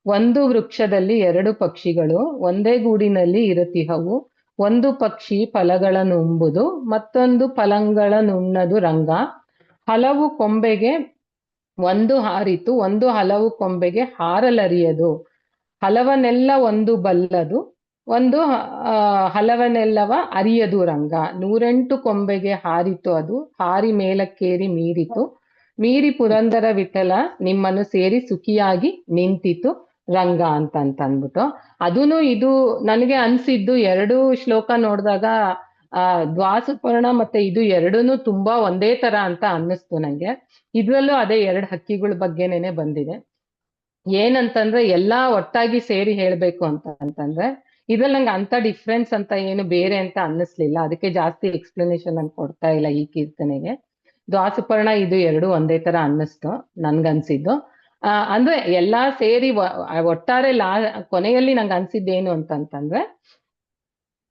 ಒಂದು ವೃಕ್ಷದಲ್ಲಿ ಎರಡು ಪಕ್ಷಿಗಳು ಒಂದೇ ಗೂಡಿನಲ್ಲಿ ಇರುತ್ತಿಹವು. ಒಂದು ಪಕ್ಷಿ ಫಲಗಳನ್ನುಂಬುದು, ಮತ್ತೊಂದು ಫಲಗಳನ್ನುಣ್ಣದು ರಂಗ. ಹಲವು ಕೊಂಬೆಗೆ ಒಂದು ಹಾರಿತು, ಒಂದು ಹಲವು ಕೊಂಬೆಗೆ ಹಾರಲರಿಯದು. ಹಲವನೆಲ್ಲ ಒಂದು ಬಲ್ಲದು, ಒಂದು ಹಲವನೆಲ್ಲವ ಅರಿಯದು ರಂಗ. 108 ಕೊಂಬೆಗೆ ಹಾರಿತು ಅದು, ಹಾರಿ ಮೇಲಕ್ಕೇರಿ ಮೀರಿತು, ಮೀರಿ ಪುರಂದರ ವಿಠಲ ನಿಮ್ಮನ್ನು ಸೇರಿ ಸುಖಿಯಾಗಿ ನಿಂತಿತು ರಂಗ ಅಂತ ಅಂದ್ಬಿಟ್ಟು. ಅದೂನು ಇದು ನನಗೆ ಅನ್ಸಿದ್ದು 2 ಶ್ಲೋಕ ನೋಡಿದಾಗ ದ್ವಾಸುಪರ್ಣ ಮತ್ತೆ ಇದು ಎರಡೂನು ತುಂಬಾ ಒಂದೇ ತರ ಅಂತ ಅನ್ನಿಸ್ತು ನಂಗೆ. ಇದ್ರಲ್ಲೂ ಅದೇ 2 ಹಕ್ಕಿಗಳ ಬಗ್ಗೆನೇನೆ ಬಂದಿದೆ. ಏನಂತಂದ್ರೆ ಎಲ್ಲಾ ಒಟ್ಟಾಗಿ ಸೇರಿ ಹೇಳ್ಬೇಕು ಅಂತಂದ್ರೆ ಇದ್ರಲ್ಲಿ ನಂಗೆ ಅಂತ ಡಿಫ್ರೆನ್ಸ್ ಅಂತ ಏನು ಬೇರೆ ಅಂತ ಅನ್ನಿಸ್ಲಿಲ್ಲ. ಅದಕ್ಕೆ ಜಾಸ್ತಿ ಎಕ್ಸ್ಪ್ಲನೇಷನ್ ನಾನು ಕೊಡ್ತಾ ಇಲ್ಲ ಈ ಕೀರ್ತನೆಗೆ. ದ್ವಾಸುಪರ್ಣ ಇದು ಎರಡು ಒಂದೇ ತರ ಅನ್ನಿಸ್ತು ನನ್ಗನ್ಸಿದ್ದು. ಅಂದ್ರೆ ಎಲ್ಲಾ ಸೇರಿ ಒಟ್ಟಾರೆ ಕೊನೆಯಲ್ಲಿ ನಂಗೆ ಅನ್ಸಿದ್ದೇನು ಅಂತಂದ್ರೆ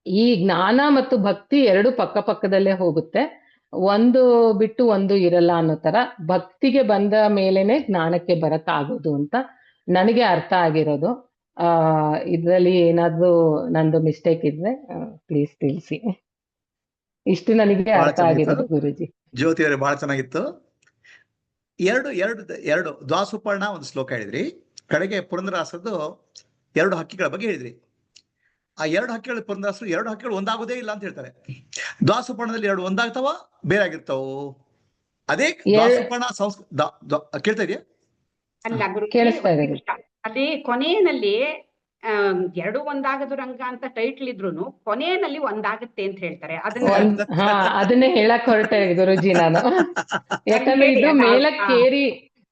ಈ ಜ್ಞಾನ ಮತ್ತು ಭಕ್ತಿ ಎರಡು ಪಕ್ಕ ಪಕ್ಕದಲ್ಲೇ ಹೋಗುತ್ತೆ, ಒಂದು ಬಿಟ್ಟು ಒಂದು ಇರಲ್ಲ ಅನ್ನೋ ತರ. ಭಕ್ತಿಗೆ ಬಂದ ಮೇಲೆನೆ ಜ್ಞಾನಕ್ಕೆ ಬರಕ್ಕಾಗೋದು ಅಂತ ನನಗೆ ಅರ್ಥ ಆಗಿರೋದು. ಇದ್ರಲ್ಲಿ ಏನಾದ್ರೂ ನಂದು ಮಿಸ್ಟೇಕ್ ಇದ್ರೆ ಪ್ಲೀಸ್ ತಿಳಿಸಿ. ಇಷ್ಟು ನನಗೆ ಅರ್ಥ ಆಗಿರೋದು ಗುರುಜಿ. ಜ್ಯೋತಿ ಅವರೇ ಬಹಳ ಚೆನ್ನಾಗಿತ್ತು. ಎರಡು ದ್ವಾಸುಪರ್ಣ ಒಂದು ಶ್ಲೋಕ ಹೇಳಿದ್ರಿ, ಕಡೆಗೆ ಪುರಂದರದಾಸರದ್ದು 2 ಹಕ್ಕಿಗಳ ಬಗ್ಗೆ ಹೇಳಿದ್ರಿ. ಆ 2 ಹಕ್ಕಿಗಳು ಪುರಂದರದಾಸರು 2 ಹಕ್ಕಿಗಳು ಒಂದಾಗೋದೇ ಇಲ್ಲ ಅಂತ ಹೇಳ್ತಾರೆ. ದ್ವಾಸುಪರ್ಣದಲ್ಲಿ 2 ಒಂದಾಗ್ತಾವ, ಬೇರೆ ಆಗಿರ್ತಾವು. ಅದೇ ದ್ವಾಸುಪರ್ಣ ಕೇಳ್ತಾ ಇದೆಯಾ? ಅಲ್ಲ ಗುರು, ಕೇಳಿಸ್ತಾ ಇದೆ. ಅದೇ ಕೊನೆಯಲ್ಲಿ 2 ಒಂದಾಗದು ರಂಗ ಅಂತ ಟೈಟ್ಲ್ ಇದ್ರೂನು ಕೊನೆಯಲ್ಲಿ ಒಂದಾಗುತ್ತೆ ಅಂತ ಹೇಳ್ತಾರೆ. ಅದನ್ನೇ ಹೇಳಕ್ ಹೊರಟೆ ಗುರುಜಿ ನಾನು. ಯಾಕಂದ್ರೆ ಇದು ಮೇಲಕ್ಕೇರಿ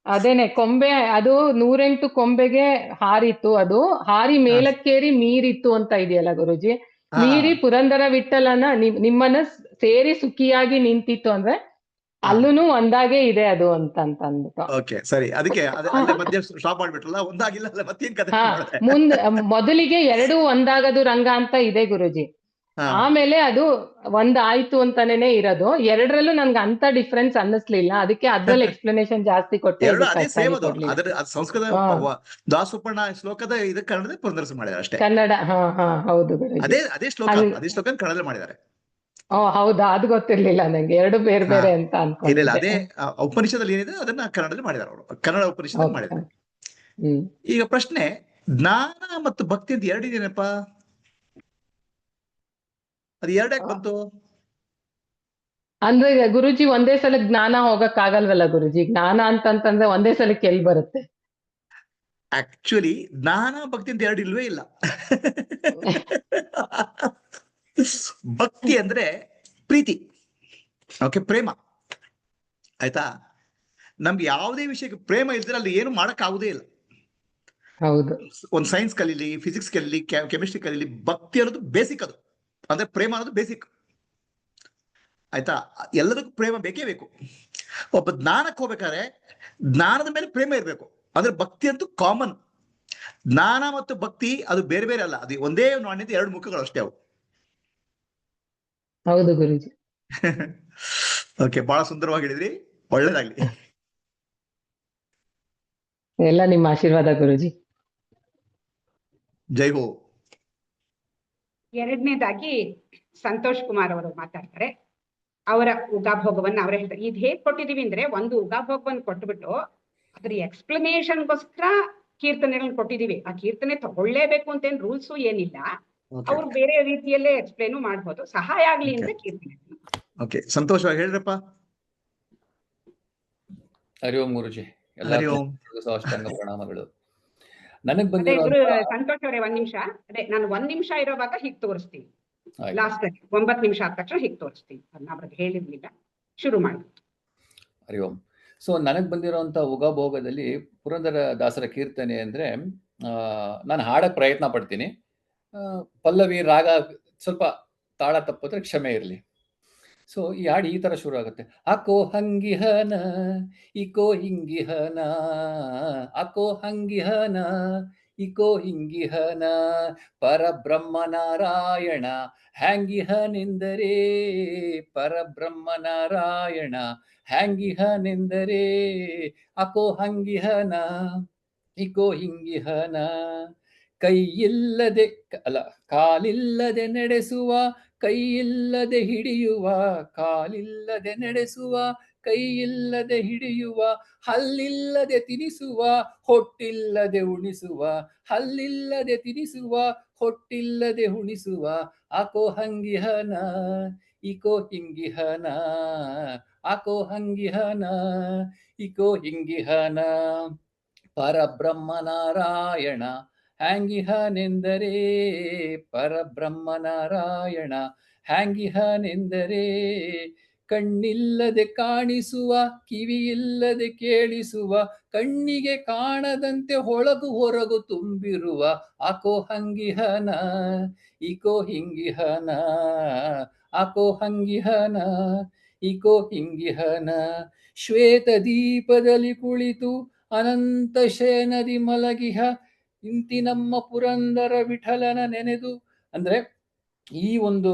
ಅದೇನೆ ಕೊಂಬೆ, ಅದು 108 ಕೊಂಬೆಗೆ ಹಾರಿತು, ಅದು ಹಾರಿ ಮೇಲಕ್ಕೇರಿ ಮೀರಿತು ಅಂತ ಇದೆಯಲ್ಲ ಗುರುಜಿ. ಮೀರಿ ಪುರಂದರ ವಿಠಲನ ನಿಮ್ಮನ್ನ ಸೇರಿ ಸುಖಿಯಾಗಿ ನಿಂತಿತ್ತು ಅಂದ್ರೆ ಅಲ್ಲೂನು ಒಂದಾಗೆ ಇದೆ ಅದು ಅಂತ ಅಂದ್ಬಿಟ್ಟು. ಓಕೆ ಸರಿ, ಅದಕ್ಕೆ ಮಧ್ಯ ಸ್ಟಾಪ್ ಮಾಡ್ಬಿಟ್ರಲ್ಲ, ಒಂದಾಗಿಲ್ಲ ಅಲ್ಲ, ಮತ್ತೇನ್ ಕಥೆ? ಮೊದಲಿಗೆ 2 ಒಂದಾಗದು ರಂಗ ಅಂತ ಇದೆ ಗುರುಜಿ, ಆಮೇಲೆ ಅದು ಒಂದಾಯ್ತು ಅಂತಾನೆ ಇರೋದು. 2ರಲ್ಲೂ ನನ್ಗೆ ಅಂತ ಡಿಫ್ರೆನ್ಸ್ ಅನ್ನಿಸ್ಲಿಲ್ಲ, ಅದಕ್ಕೆ ಅದ್ರಲ್ಲಿ ಎಕ್ಸ್ಪ್ಲನೇಷನ್ ಜಾಸ್ತಿ ಕೊಟ್ಟೆ. ಸಂಸ್ಕೃತ ದಾಸುಪರ್ಣ ಶ್ಲೋಕದ ಇದಕ್ಕೆ ಕನ್ನಡದಲ್ಲಿ ಪುರಂದರದಾಸರು ಮಾಡಿದ್ದಾರೆ ಅಷ್ಟೇ. ಕನ್ನಡ ಹೌದು ಗುರುಜಿ. ಅದೇ ಶ್ಲೋಕ ಕನ್ನಡದಲ್ಲಿ ಮಾಡಿದ್ದಾರೆ. ಹೌದಾ, ಅದು ಗೊತ್ತಿರ್ಲಿಲ್ಲ ನಂಗೆ, 2 ಬೇರೆ ಬೇರೆ ಅಂತ ಅನ್ಕೊಂಡಿದ್ದೆ. ಅದೇ ಉಪನಿಷದಲ್ಲಿ ಏನಿದೆ ಅದನ್ನ ಕನ್ನಡದಲ್ಲಿ ಮಾಡಿದ್ದಾರೆ ಅವರು, ಕನ್ನಡ ಉಪನಿಷತ್ ಮಾಡಿದ್ದಾರೆ. ಈಗ ಪ್ರಶ್ನೆ, ಜ್ಞಾನ ಮತ್ತು ಭಕ್ತಿ ಅಂತ 2 ಇದೆಯೇನಪ್ಪ, ಅದು 2 ಯಾಕೆ ಬಂತು? ಅಂದ್ರೆ ಗುರುಜಿ ಒಂದೇ ಸಲ ಜ್ಞಾನ ಹೋಗಕ್ ಆಗಲ್ವಲ್ಲ ಗುರುಜಿ? ಜ್ಞಾನ ಅಂತಂದ್ರೆ ಒಂದೇ ಸಲಕ್ಕೆ ಎಲ್ಲಿ ಬರುತ್ತೆ? ಆಕ್ಚುಲಿ ಜ್ಞಾನ ಭಕ್ತಿ ಅಂತ 2 ಇಲ್ವೇ ಇಲ್ಲ. ಭಕ್ತಿ ಅಂದ್ರೆ ಪ್ರೀತಿ, ಓಕೆ, ಪ್ರೇಮ, ಆಯ್ತಾ? ನಮ್ಗೆ ಯಾವುದೇ ವಿಷಯಕ್ಕೆ ಪ್ರೇಮ ಇಲ್ದ್ರೆ ಅಲ್ಲಿ ಏನು ಮಾಡಕ್ ಆಗುದೇ ಇಲ್ಲ. ಹೌದು, ಒಂದು ಸೈನ್ಸ್ ಕಲೀಲಿ, ಫಿಸಿಕ್ಸ್ ಕಲೀಲಿ, ಕೆಮಿಸ್ಟ್ರಿ ಕಲೀಲಿ, ಭಕ್ತಿ ಅನ್ನೋದು ಬೇಸಿಕ್. ಅದು ಅಂದ್ರೆ ಪ್ರೇಮ ಅನ್ನೋದು ಬೇಸಿಕ್, ಆಯ್ತಾ? ಎಲ್ಲದಕ್ಕೂ ಪ್ರೇಮ ಬೇಕೇ ಬೇಕು. ಒಬ್ಬ ಜ್ಞಾನಕ್ಕೆ ಹೋಗ್ಬೇಕಾದ್ರೆ ಜ್ಞಾನದ ಮೇಲೆ ಪ್ರೇಮ ಇರಬೇಕು. ಅಂದ್ರೆ ಭಕ್ತಿ ಅಂತೂ ಕಾಮನ್. ಜ್ಞಾನ ಮತ್ತು ಭಕ್ತಿ ಅದು ಬೇರೆ ಬೇರೆ ಅಲ್ಲ, ಅದು ಒಂದೇ ನಾಣ್ಯದ 2 ಮುಖಗಳು ಅಷ್ಟೇ ಅವು. ಹೌದು ಗುರುಜಿ. ಓಕೆ, ಬಹಳ ಸುಂದರವಾಗಿ ಹೇಳಿದ್ರಿ, ಒಳ್ಳೇದಾಗ್ಲಿ. ಎಲ್ಲ ನಿಮ್ಮ ಆಶೀರ್ವಾದ ಗುರುಜಿ. ಜೈ ಹೋ. ಎರಡನೇದಾಗಿ ಸಂತೋಷ್ ಕುಮಾರ್ ಅವರು ಮಾತಾಡ್ತಾರೆ. ಅವರ ಉಗಾಭೋಗವನ್ನ ಅವರೇ ಹೇಳ್ತಾರೆ. ಇದು ಹೇಗ್ ಕೊಟ್ಟಿದೀವಿ ಅಂದ್ರೆ, ಒಂದು ಉಗಾಭೋಗವನ್ನು ಕೊಟ್ಬಿಟ್ಟು ಅದ್ರ ಎಕ್ಸ್ಪ್ಲನೇಷನ್ಗೋಸ್ಕರ ಕೀರ್ತನೆಗಳನ್ನ ಕೊಟ್ಟಿದೀವಿ. ಆ ಕೀರ್ತನೆ ತಗೊಳ್ಳೇಬೇಕು ಅಂತ ಏನ್ ರೂಲ್ಸು ಏನಿಲ್ಲ, ಅವ್ರು ಬೇರೆ ರೀತಿಯಲ್ಲೇ ಎಕ್ಸ್ಪ್ಲೇನು ಮಾಡ್ಬೋದು, ಸಹಾಯ ಆಗ್ಲಿ ಅಂತ ಕೀರ್ತನೆ. ಓಕೆ, ಸಂತೋಷವಾಗಿ ಹೇಳ್ರಪ್ಪ. ಹರಿ ಓಂ ಗುರುಜಿ, ಸಾಷ್ಟಾಂಗ ಪ್ರಣಾಮಗಳು. ನನಗ್ ಸಂತೋಷ್ ಅವರೇ, 1 ನಿಮಿಷ. ನಾನು 1 ನಿಮಿಷ ಇರೋವಾಗ ಹೀಗ್ ತೋರಿಸ್ತೀನಿ, ಲಾಸ್ಟ್ 9 ನಿಮಿಷ ಆದ ತಕ್ಷಣ ಹೀಗ್ ತೋರಿಸ್ತೀನಿ. ಅದನ್ನ ಅವ್ರಿಗೆ ಹೇಳಿರ್ಲಿಲ್ಲ, ಶುರು ಮಾಡಿ. ಹರಿ ಓಂ. ಸೊ ನನಗ್ ಬಂದಿರೋಂಥ ಉಗಾಭೋಗದಲ್ಲಿ ಪುರಂದರ ದಾಸರ ಕೀರ್ತನೆ ಅಂದ್ರೆ ನಾನು ಹಾಡಕ್ ಪ್ರಯತ್ನ ಪಡ್ತೀನಿ. ಪಲ್ಲವಿ ರಾಗ ಸ್ವಲ್ಪ ತಾಳ ತಪ್ಪಿದ್ರೆ ಕ್ಷಮೆ ಇರಲಿ. ಸೊ ಈ ಹಾಡು ಈ ತರ ಶುರು ಆಗುತ್ತೆ. ಅಕೋ ಹಂಗಿಹನ ಇಕೋ ಹಿಂಗಿಹನ, ಅಕೋ ಹಂಗಿಹನ ಇಕೋ ಹಿಂಗಿಹನ, ಪರಬ್ರಹ್ಮ ನಾರಾಯಣ ಹ್ಯಾಂಗಿಹನೆಂದರೆ, ಪರಬ್ರಹ್ಮ ನಾರಾಯಣ ಹ್ಯಾಂಗಿಹನೆಂದರೆ, ಅಕೋ ಹಂಗಿಹನ ಇಕೋ ಹಿಂಗಿಹನ, ಕೈಯಿಲ್ಲದೆ ಅಲ್ಲ ಕಾಲಿಲ್ಲದೆ ನಡೆಸುವ, ಕೈಯಿಲ್ಲದೆ ಹಿಡಿಯುವ, ಕಾಲಿಲ್ಲದೆ ನಡೆಸುವ, ಕೈ ಇಲ್ಲದೆ ಹಿಡಿಯುವ, ಹಲ್ಲಿಲ್ಲದೆ ತಿನಿಸುವ, ಹೊಟ್ಟಿಲ್ಲದೆ ಉಣಿಸುವ, ಹಲ್ಲಿಲ್ಲದೆ ತಿನಿಸುವ, ಹೊಟ್ಟಿಲ್ಲದೆ ಉಣಿಸುವ, ಆಕೋ ಹಂಗಿಹನ ಇಕೋ ಹಿಂಗಿಹನ, ಆಕೋ ಹಂಗಿಹನ ಇಕೋ ಹಿಂಗಿಹನ. ಪರಬ್ರಹ್ಮನಾರಾಯಣ ಹ್ಯಾಂಗಿಹನೆಂದರೆ, ಪರಬ್ರಹ್ಮನಾರಾಯಣ ಹ್ಯಾಂಗಿಹನೆಂದರೆ, ಕಣ್ಣಿಲ್ಲದೆ ಕಾಣಿಸುವ, ಕಿವಿಯಿಲ್ಲದೆ ಕೇಳಿಸುವ, ಕಣ್ಣಿಗೆ ಕಾಣದಂತೆ ಒಳಗು ಹೊರಗು ತುಂಬಿರುವ, ಆಕೋ ಹಂಗಿಹನ ಇಕೋ ಹಿಂಗಿಹನ, ಆಕೋ ಹಂಗಿಹನ ಇಕೋ ಹಿಂಗಿಹನ. ಶ್ವೇತ ದೀಪದಲ್ಲಿ ಕುಳಿತು ಅನಂತ ಶಯನದಿ ಮಲಗಿಹ ಇಂತಿ ನಮ್ಮ ಪುರಂದರ ವಿಠಲನ ನೆನೆದು. ಅಂದ್ರೆ ಈ ಒಂದು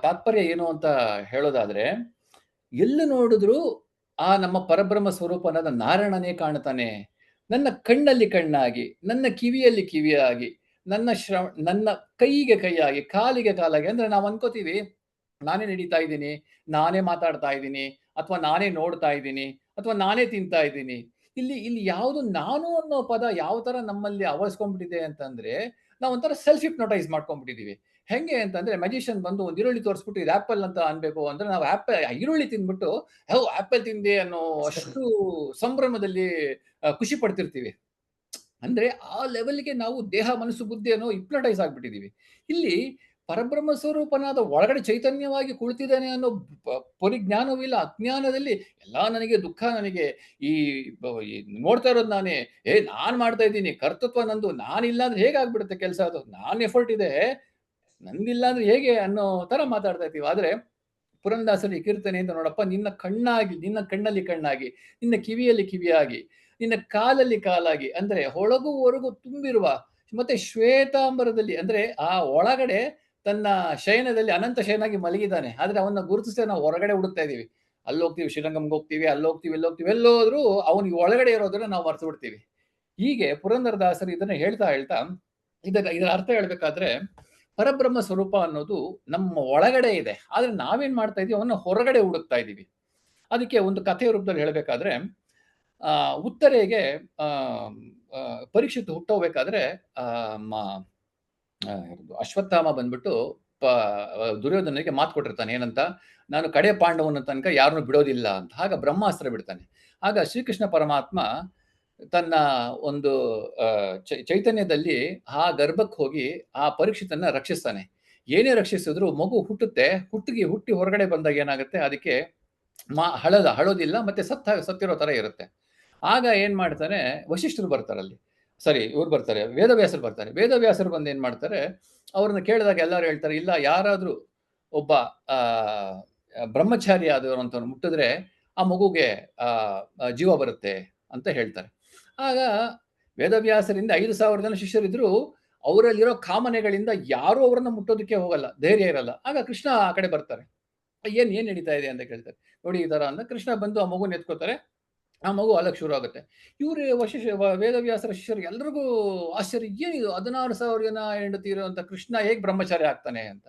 ತಾತ್ಪರ್ಯ ಏನು ಅಂತ ಹೇಳೋದಾದ್ರೆ, ಎಲ್ಲಿ ನೋಡಿದ್ರು ಆ ನಮ್ಮ ಪರಬ್ರಹ್ಮ ಸ್ವರೂಪನಾದ ನಾರಾಯಣನೇ ಕಾಣ್ತಾನೆ. ನನ್ನ ಕಣ್ಣಲ್ಲಿ ಕಣ್ಣಾಗಿ, ನನ್ನ ಕಿವಿಯಲ್ಲಿ ಕಿವಿಯಾಗಿ, ನನ್ನ ಕೈಗೆ ಕೈಯಾಗಿ, ಕಾಲಿಗೆ ಕಾಲಾಗಿ. ಅಂದ್ರೆ ನಾವು ಅನ್ಕೋತೀವಿ ನಾನೇ ನಡೀತಾ ಇದ್ದೀನಿ, ನಾನೇ ಮಾತಾಡ್ತಾ ಇದ್ದೀನಿ, ಅಥವಾ ನಾನೇ ನೋಡ್ತಾ ಇದ್ದೀನಿ, ಅಥವಾ ನಾನೇ ತಿಂತಾ ಇದ್ದೀನಿ. ಇಲ್ಲಿ ಯಾವುದು ನಾನು ಅನ್ನೋ ಪದ ಯಾವ ತರ ನಮ್ಮಲ್ಲಿ ಆವರಿಸ್ಕೊಂಡ್ಬಿಟ್ಟಿದೆ ಅಂತಂದ್ರೆ, ನಾವು ಒಂಥರ ಸೆಲ್ಫ್ ಹಿಪ್ನೋಟೈಸ್ ಮಾಡ್ಕೊಂಡ್ಬಿಟ್ಟಿದೀವಿ. ಹೆಂಗೆ ಅಂತಂದ್ರೆ, ಮ್ಯಾಜಿಷಿಯನ್ ಬಂದು ಒಂದು ಈರುಳ್ಳಿ ತೋರಿಸ್ಬಿಟ್ಟು ಇದು ಆಪಲ್ ಅಂತ ಅನ್ಬೇಕು ಅಂದ್ರೆ, ನಾವು ಈರುಳ್ಳಿ ತಿಂದ್ಬಿಟ್ಟು ಆಪಲ್ ತಿಂದೆ ಅನ್ನೋ ಅಷ್ಟು ಸಂಭ್ರಮದಲ್ಲಿ ಖುಷಿ ಪಡ್ತಿರ್ತೀವಿ. ಅಂದ್ರೆ ಆ ಲೆವೆಲ್ಗೆ ನಾವು ದೇಹ ಮನಸ್ಸು ಬುದ್ಧಿ ಅನ್ನೋ ಹಿಪ್ನಟೈಸ್ ಆಗ್ಬಿಟ್ಟಿದೀವಿ. ಇಲ್ಲಿ ಪರಬ್ರಹ್ಮ ಸ್ವರೂಪನಾದ ಒಳಗಡೆ ಚೈತನ್ಯವಾಗಿ ಕುಳಿತಿದ್ದಾನೆ ಅನ್ನೋ ಪರಿಜ್ಞಾನವೂ ಇಲ್ಲ. ಅಜ್ಞಾನದಲ್ಲಿ ಎಲ್ಲ ನನಗೆ ದುಃಖ, ನನಗೆ ಈ ನೋಡ್ತಾ ಇರೋದು ನಾನೇ, ನಾನ್ ಮಾಡ್ತಾ ಇದ್ದೀನಿ, ಕರ್ತೃತ್ವ ನಂದು, ನಾನಿಲ್ಲ ಅಂದ್ರೆ ಹೇಗಾಗ್ಬಿಡುತ್ತೆ ಕೆಲಸ, ಅದು ನಾನ್ ಎಫರ್ಟ್ ಇದೆ, ನಂದಿಲ್ಲ ಅಂದ್ರೆ ಹೇಗೆ ಅನ್ನೋ ತರ ಮಾತಾಡ್ತಾ ಇರ್ತೀವಿ. ಆದ್ರೆ ಪುರಂದಾಸರಿ ಕೀರ್ತನೆ ಅಂತ ನೋಡಪ್ಪ, ನಿನ್ನ ಕಣ್ಣಾಗಿ, ನಿನ್ನ ಕಣ್ಣಲ್ಲಿ ಕಣ್ಣಾಗಿ, ನಿನ್ನ ಕಿವಿಯಲ್ಲಿ ಕಿವಿಯಾಗಿ, ನಿನ್ನ ಕಾಲಲ್ಲಿ ಕಾಲಾಗಿ, ಅಂದ್ರೆ ಹೊಳಗು ಹೊರಗು ತುಂಬಿರುವ, ಮತ್ತೆ ಶ್ವೇತಾಂಬರದಲ್ಲಿ ಅಂದ್ರೆ ಆ ಒಳಗಡೆ ತನ್ನ ಶಯನದಲ್ಲಿ ಅನಂತ ಶಯನಾಗಿ ಮಲಗಿದ್ದಾನೆ. ಆದ್ರೆ ಅವನ್ನ ಗುರುತಿಸ್ತೇವೆ, ನಾವು ಹೊರಗಡೆ ಹುಡುಕ್ತಾ ಇದೀವಿ. ಅಲ್ಲಿ ಹೋಗ್ತೀವಿ, ಶ್ರೀರಂಗಂಗೆ ಹೋಗ್ತೀವಿ, ಅಲ್ಲಿ ಹೋಗ್ತೀವಿ, ಇಲ್ಲಿ ಹೋಗ್ತೀವಿ, ಎಲ್ಲೋದ್ರೂ ಅವನಿಗೆ ಒಳಗಡೆ ಇರೋದನ್ನ ನಾವು ಮರ್ತು ಬಿಡ್ತೀವಿ. ಹೀಗೆ ಪುರಂದರದಾಸರು ಇದನ್ನ ಹೇಳ್ತಾ ಹೇಳ್ತಾ ಇದರ ಅರ್ಥ ಹೇಳ್ಬೇಕಾದ್ರೆ, ಪರಬ್ರಹ್ಮ ಸ್ವರೂಪ ಅನ್ನೋದು ನಮ್ಮ ಒಳಗಡೆ ಇದೆ, ಆದ್ರೆ ನಾವೇನ್ ಮಾಡ್ತಾ ಇದೀವಿ, ಅವನ್ನ ಹೊರಗಡೆ ಹುಡುಕ್ತಾ ಇದೀವಿ. ಅದಕ್ಕೆ ಒಂದು ಕಥೆಯ ರೂಪದಲ್ಲಿ ಹೇಳ್ಬೇಕಾದ್ರೆ, ಉತ್ತರೆಗೆ ಪರೀಕ್ಷಿತ್ ಹುಟ್ಟೋಗ್ಬೇಕಾದ್ರೆ ಅಶ್ವತ್ಥಾಮ ಬಂದ್ಬಿಟ್ಟು ದುರ್ಯೋಧನಿಗೆ ಮಾತು ಕೊಟ್ಟಿರ್ತಾನೆ. ಏನಂತ, ನಾನು ಕಡೆ ಪಾಂಡವನ ತನಕ ಯಾರನ್ನು ಬಿಡೋದಿಲ್ಲ ಅಂತ. ಆಗ ಬ್ರಹ್ಮಾಸ್ತ್ರ ಬಿಡ್ತಾನೆ. ಆಗ ಶ್ರೀಕೃಷ್ಣ ಪರಮಾತ್ಮ ತನ್ನ ಒಂದು ಚೈತನ್ಯದಲ್ಲಿ ಆ ಗರ್ಭಕ್ಕೆ ಹೋಗಿ ಆ ಪರೀಕ್ಷಿತನ್ನ ರಕ್ಷಿಸ್ತಾನೆ. ಏನೇ ರಕ್ಷಿಸಿದ್ರು ಮಗು ಹುಟ್ಟಿ ಹೊರಗಡೆ ಬಂದಾಗ ಏನಾಗುತ್ತೆ, ಅದಕ್ಕೆ ಹಳೋದಿಲ್ಲ, ಮತ್ತೆ ಸತ್ತಿರೋ ತರ ಇರುತ್ತೆ. ಆಗ ಏನ್ ಮಾಡ್ತಾನೆ, ವಶಿಷ್ಠರು ಬರ್ತಾರಲ್ಲಿ, ಇವ್ರು ಬರ್ತಾರೆ, ವೇದವ್ಯಾಸರು ಬರ್ತಾರೆ. ವೇದವ್ಯಾಸರು ಬಂದು ಏನ್ ಮಾಡ್ತಾರೆ, ಅವ್ರನ್ನ ಕೇಳಿದಾಗ ಎಲ್ಲರೂ ಹೇಳ್ತಾರೆ, ಇಲ್ಲ, ಯಾರಾದ್ರೂ ಒಬ್ಬ ಬ್ರಹ್ಮಚಾರಿ ಆದವರು ಅಂತ ಮುಟ್ಟಿದ್ರೆ ಆ ಮಗುಗೆ ಜೀವ ಬರುತ್ತೆ ಅಂತ ಹೇಳ್ತಾರೆ. ಆಗ ವೇದವ್ಯಾಸರಿಂದ 5,000 ಜನ ಶಿಷ್ಯರಿದ್ರು, ಅವರಲ್ಲಿರೋ ಕಾಮನೆಗಳಿಂದ ಯಾರು ಅವರನ್ನ ಮುಟ್ಟೋದಕ್ಕೆ ಹೋಗಲ್ಲ, ಧೈರ್ಯ ಇರಲ್ಲ. ಆಗ ಕೃಷ್ಣ ಆ ಕಡೆ ಬರ್ತಾರೆ. ಏನ್ ನಡೀತಾ ಇದೆ ಅಂತ ಕೇಳ್ತಾರೆ. ನೋಡಿ ಈ ತರ ಅಂತ ಕೃಷ್ಣ ಬಂದು ಆ ಮಗುನ ಎತ್ಕೋತಾರೆ. ಆ ಮಗು ಅಲಕ್ ಶುರು ಆಗುತ್ತೆ. ಇವ್ರು ವೇದವ್ಯಾಸರ ಶಿಷ್ಯರು ಎಲ್ರಿಗೂ ಆಶ್ಚರ್ಯ, ಏನಿದು 16,000 ಜನ ಹೆಂಡತಿ ಇರುವಂತ ಕೃಷ್ಣ ಹೇಗ್ ಬ್ರಹ್ಮಚಾರಿ ಆಗ್ತಾನೆ ಅಂತ.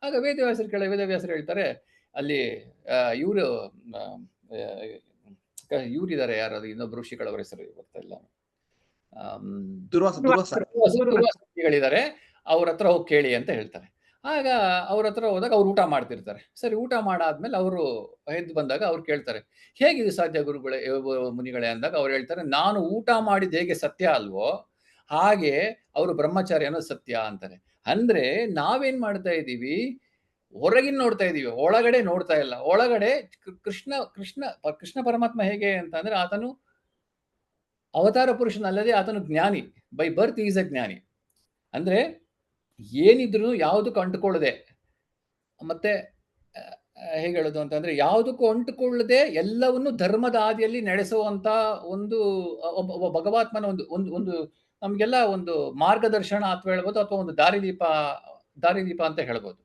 ಆಗ ವೇದವ್ಯಾಸರು ಹೇಳ್ತಾರೆ, ಅಲ್ಲಿ ಇವ್ರಿದ್ದಾರೆ, ಯಾರಾದ್ರು ಇನ್ನೊಬ್ರು ಋಷಿಗಳವರ ಹೆಸರು ಬರ್ತಾ ಇಲ್ಲ, ದುರ್ವಾಸಗಳಿದ್ದಾರೆ, ಅವ್ರ ಹತ್ರ ಹೋಗಿ ಕೇಳಿ ಅಂತ ಹೇಳ್ತಾರೆ. ಆಗ ಅವ್ರ ಹತ್ರ ಹೋದಾಗ ಅವ್ರು ಊಟ ಮಾಡ್ತಿರ್ತಾರೆ. ಊಟ ಮಾಡಾದ್ಮೇಲೆ ಅವರು ಎದ್ದು ಬಂದಾಗ ಅವ್ರು ಕೇಳ್ತಾರೆ, ಹೇಗಿದೆ ಸಾಧ್ಯ ಗುರುಗಳೇ, ಮುನಿಗಳೇ ಅಂದಾಗ ಅವ್ರು ಹೇಳ್ತಾರೆ, ನಾನು ಊಟ ಮಾಡಿದ ಹೇಗೆ ಸತ್ಯ ಅಲ್ವೋ ಹಾಗೆ ಅವರು ಬ್ರಹ್ಮಚಾರಿ ಅನ್ನೋದು ಸತ್ಯ ಅಂತಾರೆ. ಅಂದ್ರೆ ನಾವೇನ್ ಮಾಡ್ತಾ ಇದ್ದೀವಿ, ಹೊರಗಿನ ನೋಡ್ತಾ ಇದೀವಿ, ಒಳಗಡೆ ನೋಡ್ತಾ ಇಲ್ಲ. ಒಳಗಡೆ ಕೃಷ್ಣ ಪರಮಾತ್ಮ ಹೇಗೆ ಅಂತ ಅಂದ್ರೆ, ಆತನು ಅವತಾರ ಪುರುಷನಲ್ಲದೆ ಆತನು ಜ್ಞಾನಿ, ಬೈ ಬರ್ತ್ ಈಸ್ ಅ ಜ್ಞಾನಿ. ಅಂದ್ರೆ ಏನಿದ್ರು ಯಾವುದಕ್ಕೂ ಅಂಟುಕೊಳ್ಳದೆ, ಮತ್ತೆ ಹೇಗೆ ಹೇಳೋದು ಅಂತಂದ್ರೆ, ಯಾವುದಕ್ಕೂ ಅಂಟುಕೊಳ್ಳದೆ ಎಲ್ಲವನ್ನು ಧರ್ಮದ ಆದಿಯಲ್ಲಿ ನಡೆಸುವಂತ ಒಂದು ಒಬ್ಬ ಭಗವಾತ್ಮನ ಒಂದು ನಮ್ಗೆಲ್ಲ ಒಂದು ಮಾರ್ಗದರ್ಶನ ಅಥವಾ ಹೇಳ್ಬೋದು, ಅಥವಾ ಒಂದು ದಾರಿದೀಪ ಅಂತ ಹೇಳ್ಬೋದು.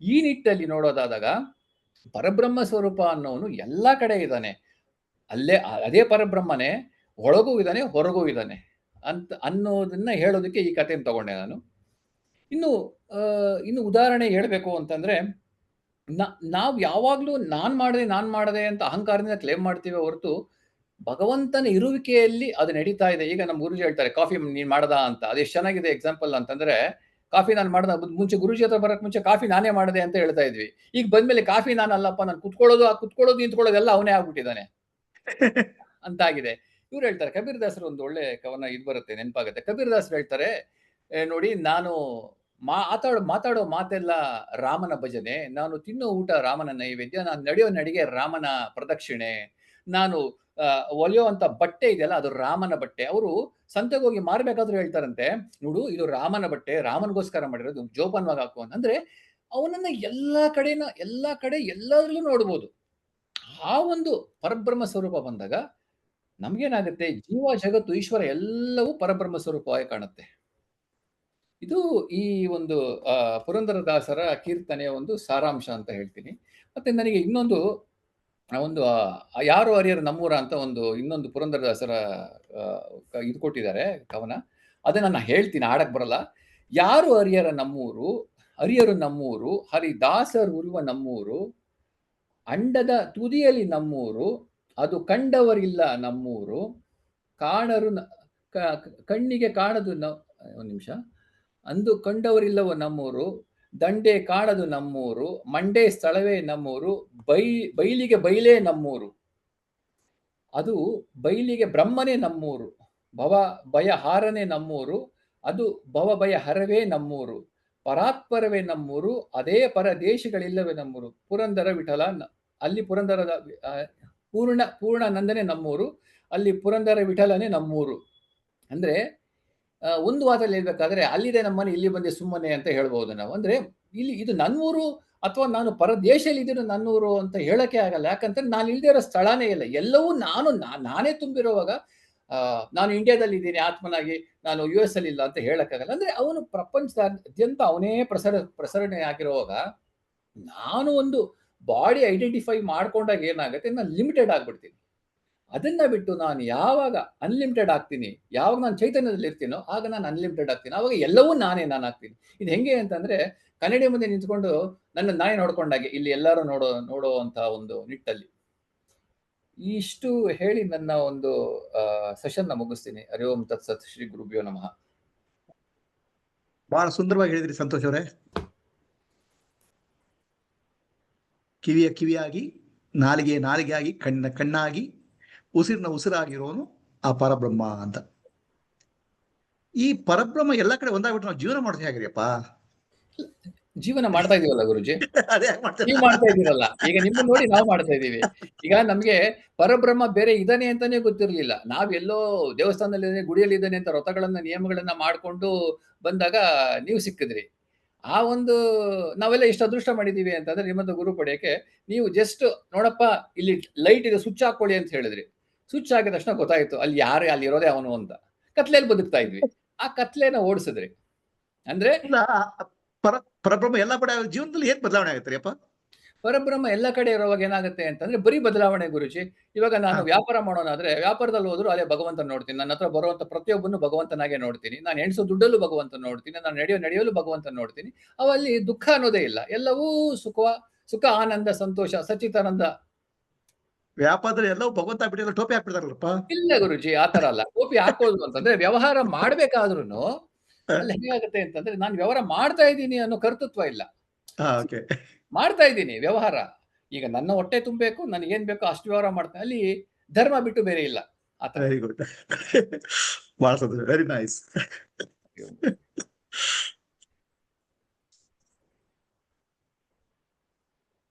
ಈ ನಿಟ್ಟಲ್ಲಿ ನೋಡೋದಾದಾಗ ಪರಬ್ರಹ್ಮ ಸ್ವರೂಪ ಅನ್ನೋನು ಎಲ್ಲಾ ಕಡೆ ಇದ್ದಾನೆ. ಅದೇ ಪರಬ್ರಹ್ಮನೇ ಒಳಗೂ ಇದ್ದಾನೆ, ಹೊರಗೂ ಇದ್ದಾನೆ ಅಂತ ಅನ್ನೋದನ್ನ ಹೇಳೋದಕ್ಕೆ ಈ ಕಥೆಯನ್ನು ತಗೊಂಡೆ ನಾನು. ಇನ್ನು ಉದಾಹರಣೆ ಹೇಳ್ಬೇಕು ಅಂತಂದ್ರೆ, ನಾವು ಯಾವಾಗ್ಲೂ ನಾನ್ ಮಾಡದೆ ಅಂತ ಅಹಂಕಾರದಿಂದ ಕ್ಲೇಮ್ ಮಾಡ್ತೀವಿ ಹೊರತು ಭಗವಂತನ ಇರುವಿಕೆಯಲ್ಲಿ ಅದು ನಡೀತಾ ಇದೆ. ಈಗ ನಮ್ಮ ಗುರುಜಿ ಹೇಳ್ತಾರೆ ಕಾಫಿ ನೀನ್ ಮಾಡದ ಅಂತ. ಅದೆಷ್ಟು ಚೆನ್ನಾಗಿದೆ ಎಕ್ಸಾಂಪಲ್ ಅಂತಂದ್ರೆ, ಕಾಫಿ ನಾನು ಮಾಡ್ದ ಮುಂಚೆ ಗುರುಜಿ ಹತ್ರ ಬರಕ್ ಮುಂಚೆ ಕಾಫಿ ನಾನೇ ಮಾಡಿದೆ ಅಂತ ಹೇಳ್ತಾ ಇದ್ವಿ. ಈಗ ಬಂದ್ಮೇಲೆ ಕಾಫಿ ನಾನಲ್ಲಪ್ಪ, ನಾನು ಕುತ್ಕೊಳ್ಳೋದು ನಿಂತ್ಕೊಳ್ಳೋದೆಲ್ಲ ಅವನೇ ಆಗ್ಬಿಟ್ಟಿದ್ದಾನೆ ಅಂತಾಗಿದೆ. ಇವ್ರು ಹೇಳ್ತಾರೆ, ಕಬೀರ್ ದಾಸರು ಒಂದು ಒಳ್ಳೆ ಕವನ ಇದು ಬರುತ್ತೆ, ನೆನಪಾಗುತ್ತೆ. ಕಬೀರ್ ದಾಸರು ಹೇಳ್ತಾರೆ, ನೋಡಿ ನಾನು ಮಾತಾಡೋ ಮಾತೆಲ್ಲ ರಾಮನ ಭಜನೆ, ನಾನು ತಿನ್ನೋ ಊಟ ರಾಮನ ನೈವೇದ್ಯ, ನಾನು ನಡೆಯೋ ನಡಿಗೆ ರಾಮನ ಪ್ರದಕ್ಷಿಣೆ, ನಾನು ಒಲೆಯೋ ಅಂತ ಬಟ್ಟೆ ಇದೆಯಲ್ಲ ಅದು ರಾಮನ ಬಟ್ಟೆ. ಅವರು ಸಂತೆಗೆ ಹೋಗಿ ಮಾರ್ಬೇಕಾದ್ರೂ ಹೇಳ್ತಾರಂತೆ, ನೋಡು ಇದು ರಾಮನ ಬಟ್ಟೆ, ರಾಮನಿಗೋಸ್ಕರ ಮಾಡಿರೋದು, ಜೋಪಾನವಾಗಿ ಹಾಕು ಅಂದ್ರೆ ಅವನನ್ನ ಎಲ್ಲಾ ಕಡೆ ಎಲ್ಲದರಲ್ಲೂ ನೋಡ್ಬೋದು. ಆ ಒಂದು ಪರಬ್ರಹ್ಮ ಸ್ವರೂಪ ಬಂದಾಗ ನಮ್ಗೇನಾಗುತ್ತೆ, ಜೀವ ಜಗತ್ತು ಈಶ್ವರ ಎಲ್ಲವೂ ಪರಬ್ರಹ್ಮ ಸ್ವರೂಪವಾಗಿ ಕಾಣುತ್ತೆ. ಇದು ಈ ಒಂದು ಪುರಂದರದಾಸರ ಕೀರ್ತನೆಯ ಒಂದು ಸಾರಾಂಶ ಅಂತ ಹೇಳ್ತೀನಿ. ಮತ್ತೆ ನನಗೆ ಇನ್ನೊಂದು ಯಾರು ಹರಿಯರು ನಮ್ಮೂರ ಅಂತ ಇನ್ನೊಂದು ಪುರಂದರದಾಸರ ಇದು ಕೊಟ್ಟಿದ್ದಾರೆ ಕವನ. ಅದನ್ನ ನಾನು ಹೇಳ್ತೀನಿ, ಆಡಕ್ ಬರಲ್ಲ. ಯಾರು ಹರಿಯರು ನಮ್ಮೂರು, ಹರಿದಾಸರುರುವ ನಮ್ಮೂರು, ಅಂಡದ ತುದಿಯಲ್ಲಿ ನಮ್ಮೂರು, ಅದು ಕಂಡವರಿಲ್ಲ ನಮ್ಮೂರು, ಕಣ್ಣಿಗೆ ಕಾಣದು ಒಂದು ನಿಮಿಷ, ಅಂದು ಕಂಡವರಿಲ್ಲವ ನಮ್ಮೂರು, ದಂಡೆ ಕಾಣದು ನಮ್ಮೂರು, ಮಂಡೆ ಸ್ಥಳವೇ ನಮ್ಮೂರು, ಬೈಲಿಗೆ ಬೈಲೇ ನಮ್ಮೂರು, ಅದು ಬೈಲಿಗೆ ಬ್ರಹ್ಮನೇ ನಮ್ಮೂರು, ಭಯ ಹಾರನೇ ನಮ್ಮೂರು, ಅದು ಭಯ ಹರವೇ ನಮ್ಮೂರು, ಪರಾತ್ಪರವೇ ನಮ್ಮೂರು, ಅದೇ ಪರದೇಶಗಳಿಲ್ಲವೇ ನಮ್ಮೂರು, ಪುರಂದರ ವಿಠಲ ಅಲ್ಲಿ ಪುರಂದರದ ಪೂರ್ಣಾನಂದನೇ ನಮ್ಮೂರು, ಅಲ್ಲಿ ಪುರಂದರ ವಿಠಲನೇ ನಮ್ಮೂರು. ಅಂದ್ರೆ ಒಂದು ವಾರದಲ್ಲಿ ಹೇಳ್ಬೇಕಾದ್ರೆ ಅಲ್ಲಿದೆ ನಮ್ಮನೆ, ಇಲ್ಲಿ ಬಂದೆ ಸುಮ್ಮನೆ ಅಂತ ಹೇಳ್ಬಹುದು ನಾವು. ಅಂದ್ರೆ ಇಲ್ಲಿ ಇದು ನನ್ನೂರು ಅಥವಾ ನಾನು ಪರದೇಶದಲ್ಲಿ ಇದ್ದೀನ ನನ್ನೂರು ಅಂತ ಹೇಳಕ್ಕೆ ಆಗಲ್ಲ. ಯಾಕಂದ್ರೆ ನಾನು ಇಲ್ದೇ ಇರೋ ಸ್ಥಳನೇ ಇಲ್ಲ. ಎಲ್ಲವೂ ನಾನೇ ತುಂಬಿರುವಾಗ ನಾನು ಇಂಡಿಯಾದಲ್ಲಿ ಇದ್ದೀನಿ ಆತ್ಮನಾಗಿ, ನಾನು US ಅಲ್ಲಿ ಇಲ್ಲ ಅಂತ ಹೇಳಕ್ಕಾಗಲ್ಲ. ಅಂದ್ರೆ ಅವನು ಪ್ರಪಂಚದಾದ್ಯಂತ ಅವನೇ ಪ್ರಸರಣೆ ಆಗಿರುವಾಗ ನಾನು ಒಂದು ಬಾಡಿ ಐಡೆಂಟಿಫೈ ಮಾಡ್ಕೊಂಡಾಗ ಏನಾಗುತ್ತೆ, ನಾನು ಲಿಮಿಟೆಡ್ ಆಗ್ಬಿಡ್ತೀನಿ. ಅದನ್ನ ಬಿಟ್ಟು ನಾನು ಯಾವಾಗ ಅನ್ಲಿಮಿಟೆಡ್ ಆಗ್ತೀನಿ, ಯಾವಾಗ ನಾನು ಚೈತನ್ಯದಲ್ಲಿ ಇರ್ತೀನೋ ಆಗ ನಾನು ಅನ್ಲಿಮಿಟೆಡ್ ಆಗ್ತೀನಿ. ಆವಾಗ ಎಲ್ಲವೂ ನಾನಾಗ್ತೀನಿ. ಇದು ಹೆಂಗೆ ಅಂತಂದ್ರೆ, ಕನ್ನಡಿ ಮುಂದೆ ನಿಂತ್ಕೊಂಡು ನಾನೇ ನೋಡ್ಕೊಂಡಾಗೆ ಇಲ್ಲಿ ಎಲ್ಲರೂ ನೋಡುವಂತಹ ಒಂದು ನಿಟ್ಟಲ್ಲಿ. ಇಷ್ಟು ಹೇಳಿ ನನ್ನ ಒಂದು ಸೆಷನ್ ಮುಗಿಸ್ತೀನಿ. ಹರಿ ಓಂ ತತ್ಸತ್, ಶ್ರೀ ಗುರುಭ್ಯೋ ನಮಃ. ಬಹಳ ಸುಂದರವಾಗಿ ಹೇಳಿದ್ರಿ ಸಂತೋಷ್ ಅವರೇ. ಕಿವಿಯಾಗಿ, ನಾಲಿಗೆ ಆಗಿ, ಕಣ್ಣಾಗಿ, ಉಸಿರಾಗಿರೋನು ಆ ಪರಬ್ರಹ್ಮ ಅಂತ. ಈ ಪರಬ್ರಹ್ಮ ಎಲ್ಲಾ ಕಡೆ ಒಂದಾಗ್ಬಿಟ್ಟು ನಾವು ಜೀವನ ಮಾಡ್ತಾ ಹೇಗ್ರಿಯಪ್ಪ? ಜೀವನ ಮಾಡ್ತಾ ಇದೀವಲ್ಲ ಗುರುಜಿ, ಅದೇ ನೀವು ಮಾಡ್ತಾ ಇದೀರಲ್ಲ. ಈಗ ನಿಮ್ಮ ನೋಡಿ ನಾವು ಮಾಡ್ತಾ ಇದೀವಿ. ಈಗ ನಮ್ಗೆ ಪರಬ್ರಹ್ಮ ಬೇರೆ ಇದಾನೆ ಅಂತಾನೆ ಗೊತ್ತಿರ್ಲಿಲ್ಲ. ನಾವೆಲ್ಲೋ ದೇವಸ್ಥಾನದಲ್ಲಿ ಗುಡಿಯಲ್ಲಿ ಇದ್ದಾನೆ ಅಂತ ವ್ರತಗಳನ್ನ ನಿಯಮಗಳನ್ನ ಮಾಡ್ಕೊಂಡು ಬಂದಾಗ ನೀವು ಸಿಕ್ಕಿದ್ರಿ. ಆ ಒಂದು ನಾವೆಲ್ಲ ಇಷ್ಟು ಅದೃಷ್ಟ ಮಾಡಿದೀವಿ ಅಂತಂದ್ರೆ ನಿಮ್ಮದು ಗುರು ಪಡೆಯಕ್ಕೆ. ನೀವು ಜಸ್ಟ್ ನೋಡಪ್ಪ ಇಲ್ಲಿ ಲೈಟ್ ಇದೆ, ಸ್ವಿಚ್ ಹಾಕೊಳ್ಳಿ ಅಂತ ಹೇಳಿದ್ರಿ. ಸ್ವಿಚ್ ಹಾಕಿದ ತಕ್ಷಣ ಗೊತ್ತಾಯ್ತು ಅಲ್ಲಿ ಇರೋದೇ ಅವನು ಅಂತ. ಕತ್ಲೆಯಲ್ಲಿ ಬದುಕ್ತಾ ಇದ್ವಿ, ಆ ಕತ್ಲೆನ ಓಡಿಸಿದ್ರಿ. ಅಂದ್ರೆ ಪರಬ್ರಹ್ಮ ಎಲ್ಲಾ ಕಡೆ ಜೀವನದಲ್ಲಿ ಏನ್ ಬದಲಾವಣೆ ಆಗುತ್ತೆ ಅಪ್ಪ? ಪರಬ್ರಹ್ಮ ಎಲ್ಲ ಕಡೆ ಇರುವಾಗ ಏನಾಗುತ್ತೆ ಅಂತಂದ್ರೆ ಬರೀ ಬದಲಾವಣೆ ಗುರುಜಿ. ಇವಾಗ ನಾನು ವ್ಯಾಪಾರ ಮಾಡೋಣಾದ್ರೆ ವ್ಯಾಪಾರದಲ್ಲಿ ಹೋದ್ರು ಅದೇ ಭಗವಂತನ ನೋಡ್ತೀನಿ. ನನ್ನ ಹತ್ರ ಬರುವಂತ ಪ್ರತಿಯೊಬ್ಬನು ಭಗವಂತನಾಗೆ ನೋಡ್ತೀನಿ. ನಾನು ಎಣಿಸೋ ದುಡ್ಡಲ್ಲೂ ಭಗವಂತನ ನೋಡ್ತೀನಿ. ನಾನು ನಡೆಯಲು ಭಗವಂತನ ನೋಡ್ತೀನಿ. ಅವಲ್ಲಿ ದುಃಖ ಅನ್ನೋದೇ ಇಲ್ಲ. ಎಲ್ಲವೂ ಸುಖ, ಆನಂದ, ಸಂತೋಷ, ಸಚ್ಚಿತಾನಂದ. ವ್ಯಾಪಾರದಲ್ಲಿ ಎಲ್ಲವೂ ಭಗವಂತ ಬಿಟ್ಟಿಲ್ಲ, ಟೋಪಿ ಹಾಕ್ಬಿಡ್ತಾರಲ್ಲಪ್ಪ. ಇಲ್ಲ ಗುರುಜಿ, ಆತರ ಅಲ್ಲ. ಟೋಪಿ ಹಾಕೋದು ಅಂತಂದ್ರೆ ವ್ಯವಹಾರ ಮಾಡ್ಬೇಕಾದ್ರೂ ಅಲ್ಲಿ ಹೇಗಾಗುತ್ತೆ ಅಂತಂದ್ರೆ ನಾನು ವ್ಯವಹಾರ ಮಾಡ್ತಾ ಇದ್ದೀನಿ ಅನ್ನೋ ಕರ್ತೃತ್ವ ಇಲ್ಲ. ಮಾಡ್ತಾ ಇದ್ದೀನಿ ವ್ಯವಹಾರ. ಈಗ ನನ್ನ ಹೊಟ್ಟೆ ತುಂಬಬೇಕು, ನನಗೆ ಏನ್ ಬೇಕೋ ಅಷ್ಟು ವ್ಯವಹಾರ ಮಾಡ್ತೇನೆ. ಅಲ್ಲಿ ಧರ್ಮ ಬಿಟ್ಟು ಬೇರೆ ಇಲ್ಲ. ವೆರಿ ಗುಡ್, ಬಹಳ ಸಂತೋಷ, ವೆರಿ ನೈಸ್.